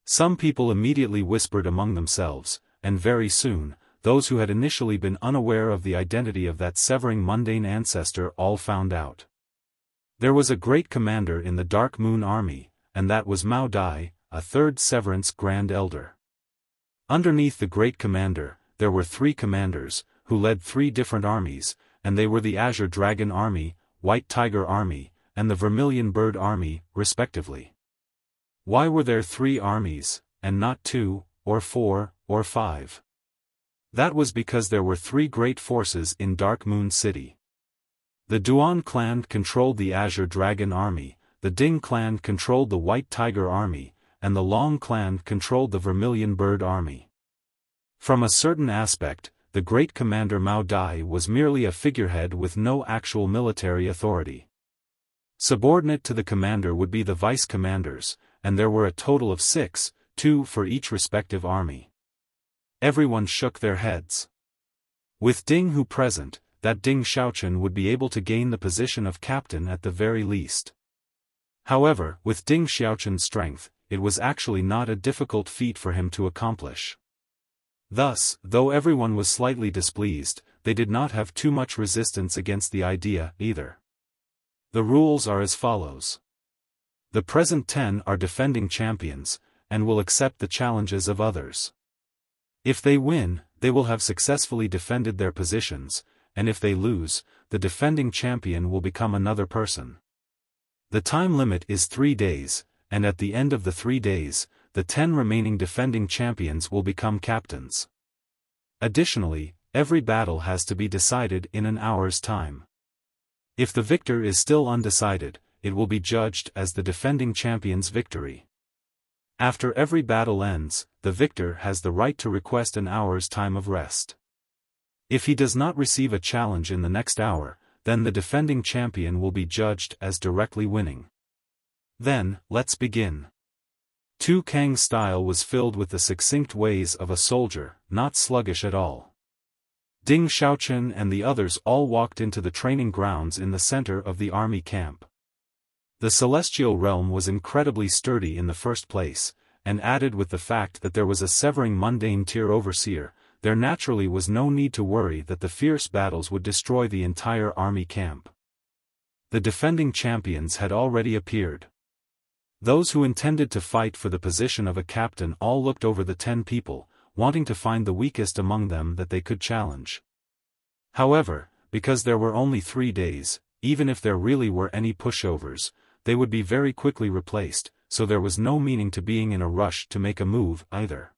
Some people immediately whispered among themselves, and very soon, those who had initially been unaware of the identity of that severing mundane ancestor all found out. There was a great commander in the Dark Moon Army, and that was Mao Dai, a third severance Grand Elder. Underneath the great commander, there were 3 commanders, who led 3 different armies, and they were the Azure Dragon Army, White Tiger Army, and the Vermilion Bird Army, respectively. Why were there 3 armies, and not 2, or 4, or 5? That was because there were 3 great forces in Dark Moon City. The Duan clan controlled the Azure Dragon Army, the Ding clan controlled the White Tiger Army, and the Long clan controlled the Vermilion Bird Army. From a certain aspect, the great commander Mao Dai was merely a figurehead with no actual military authority. Subordinate to the commander would be the vice-commanders, and there were a total of 6, 2 for each respective army. Everyone shook their heads. With Ding Hu present, that Ding Xiaochun would be able to gain the position of captain at the very least. However, with Ding Xiaochun's strength, it was actually not a difficult feat for him to accomplish. Thus, though everyone was slightly displeased, they did not have too much resistance against the idea, either. The rules are as follows. The present 10 are defending champions, and will accept the challenges of others. If they win, they will have successfully defended their positions, and if they lose, the defending champion will become another person. The time limit is 3 days, and at the end of the 3 days, the 10 remaining defending champions will become captains. Additionally, every battle has to be decided in an hour's time. If the victor is still undecided, it will be judged as the defending champion's victory. After every battle ends, the victor has the right to request an hour's time of rest. If he does not receive a challenge in the next hour, then the defending champion will be judged as directly winning. Then, let's begin. Tu Kang's style was filled with the succinct ways of a soldier, not sluggish at all. Ding Xiaochun and the others all walked into the training grounds in the center of the army camp. The celestial realm was incredibly sturdy in the first place, and added with the fact that there was a severing mundane tier overseer, there naturally was no need to worry that the fierce battles would destroy the entire army camp. The defending champions had already appeared. Those who intended to fight for the position of a captain all looked over the 10 people, wanting to find the weakest among them that they could challenge. However, because there were only 3 days, even if there really were any pushovers, they would be very quickly replaced, so there was no meaning to being in a rush to make a move either.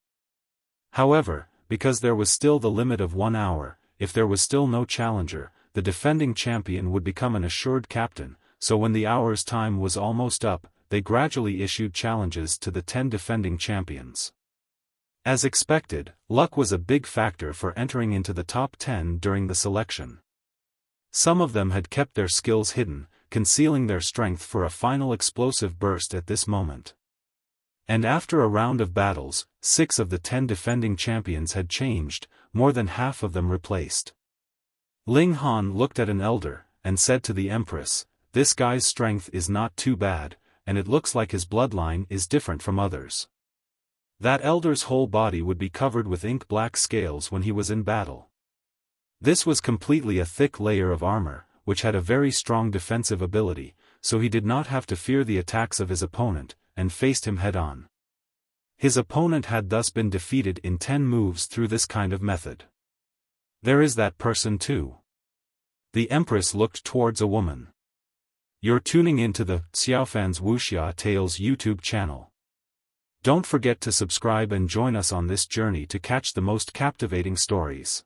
However, because there was still the limit of 1 hour, if there was still no challenger, the defending champion would become an assured captain, so when the hour's time was almost up, they gradually issued challenges to the 10 defending champions. As expected, luck was a big factor for entering into the top 10 during the selection. Some of them had kept their skills hidden, concealing their strength for a final explosive burst at this moment. And after a round of battles, 6 of the 10 defending champions had changed, more than half of them replaced. Ling Han looked at an elder, and said to the Empress, "This guy's strength is not too bad, and it looks like his bloodline is different from others. That elder's whole body would be covered with ink-black scales when he was in battle." This was completely a thick layer of armor, which had a very strong defensive ability, so he did not have to fear the attacks of his opponent, and faced him head-on. His opponent had thus been defeated in 10 moves through this kind of method. There is that person too. The Empress looked towards a woman. You're tuning into the Xiaofan's Wuxia Tales YouTube channel. Don't forget to subscribe and join us on this journey to catch the most captivating stories.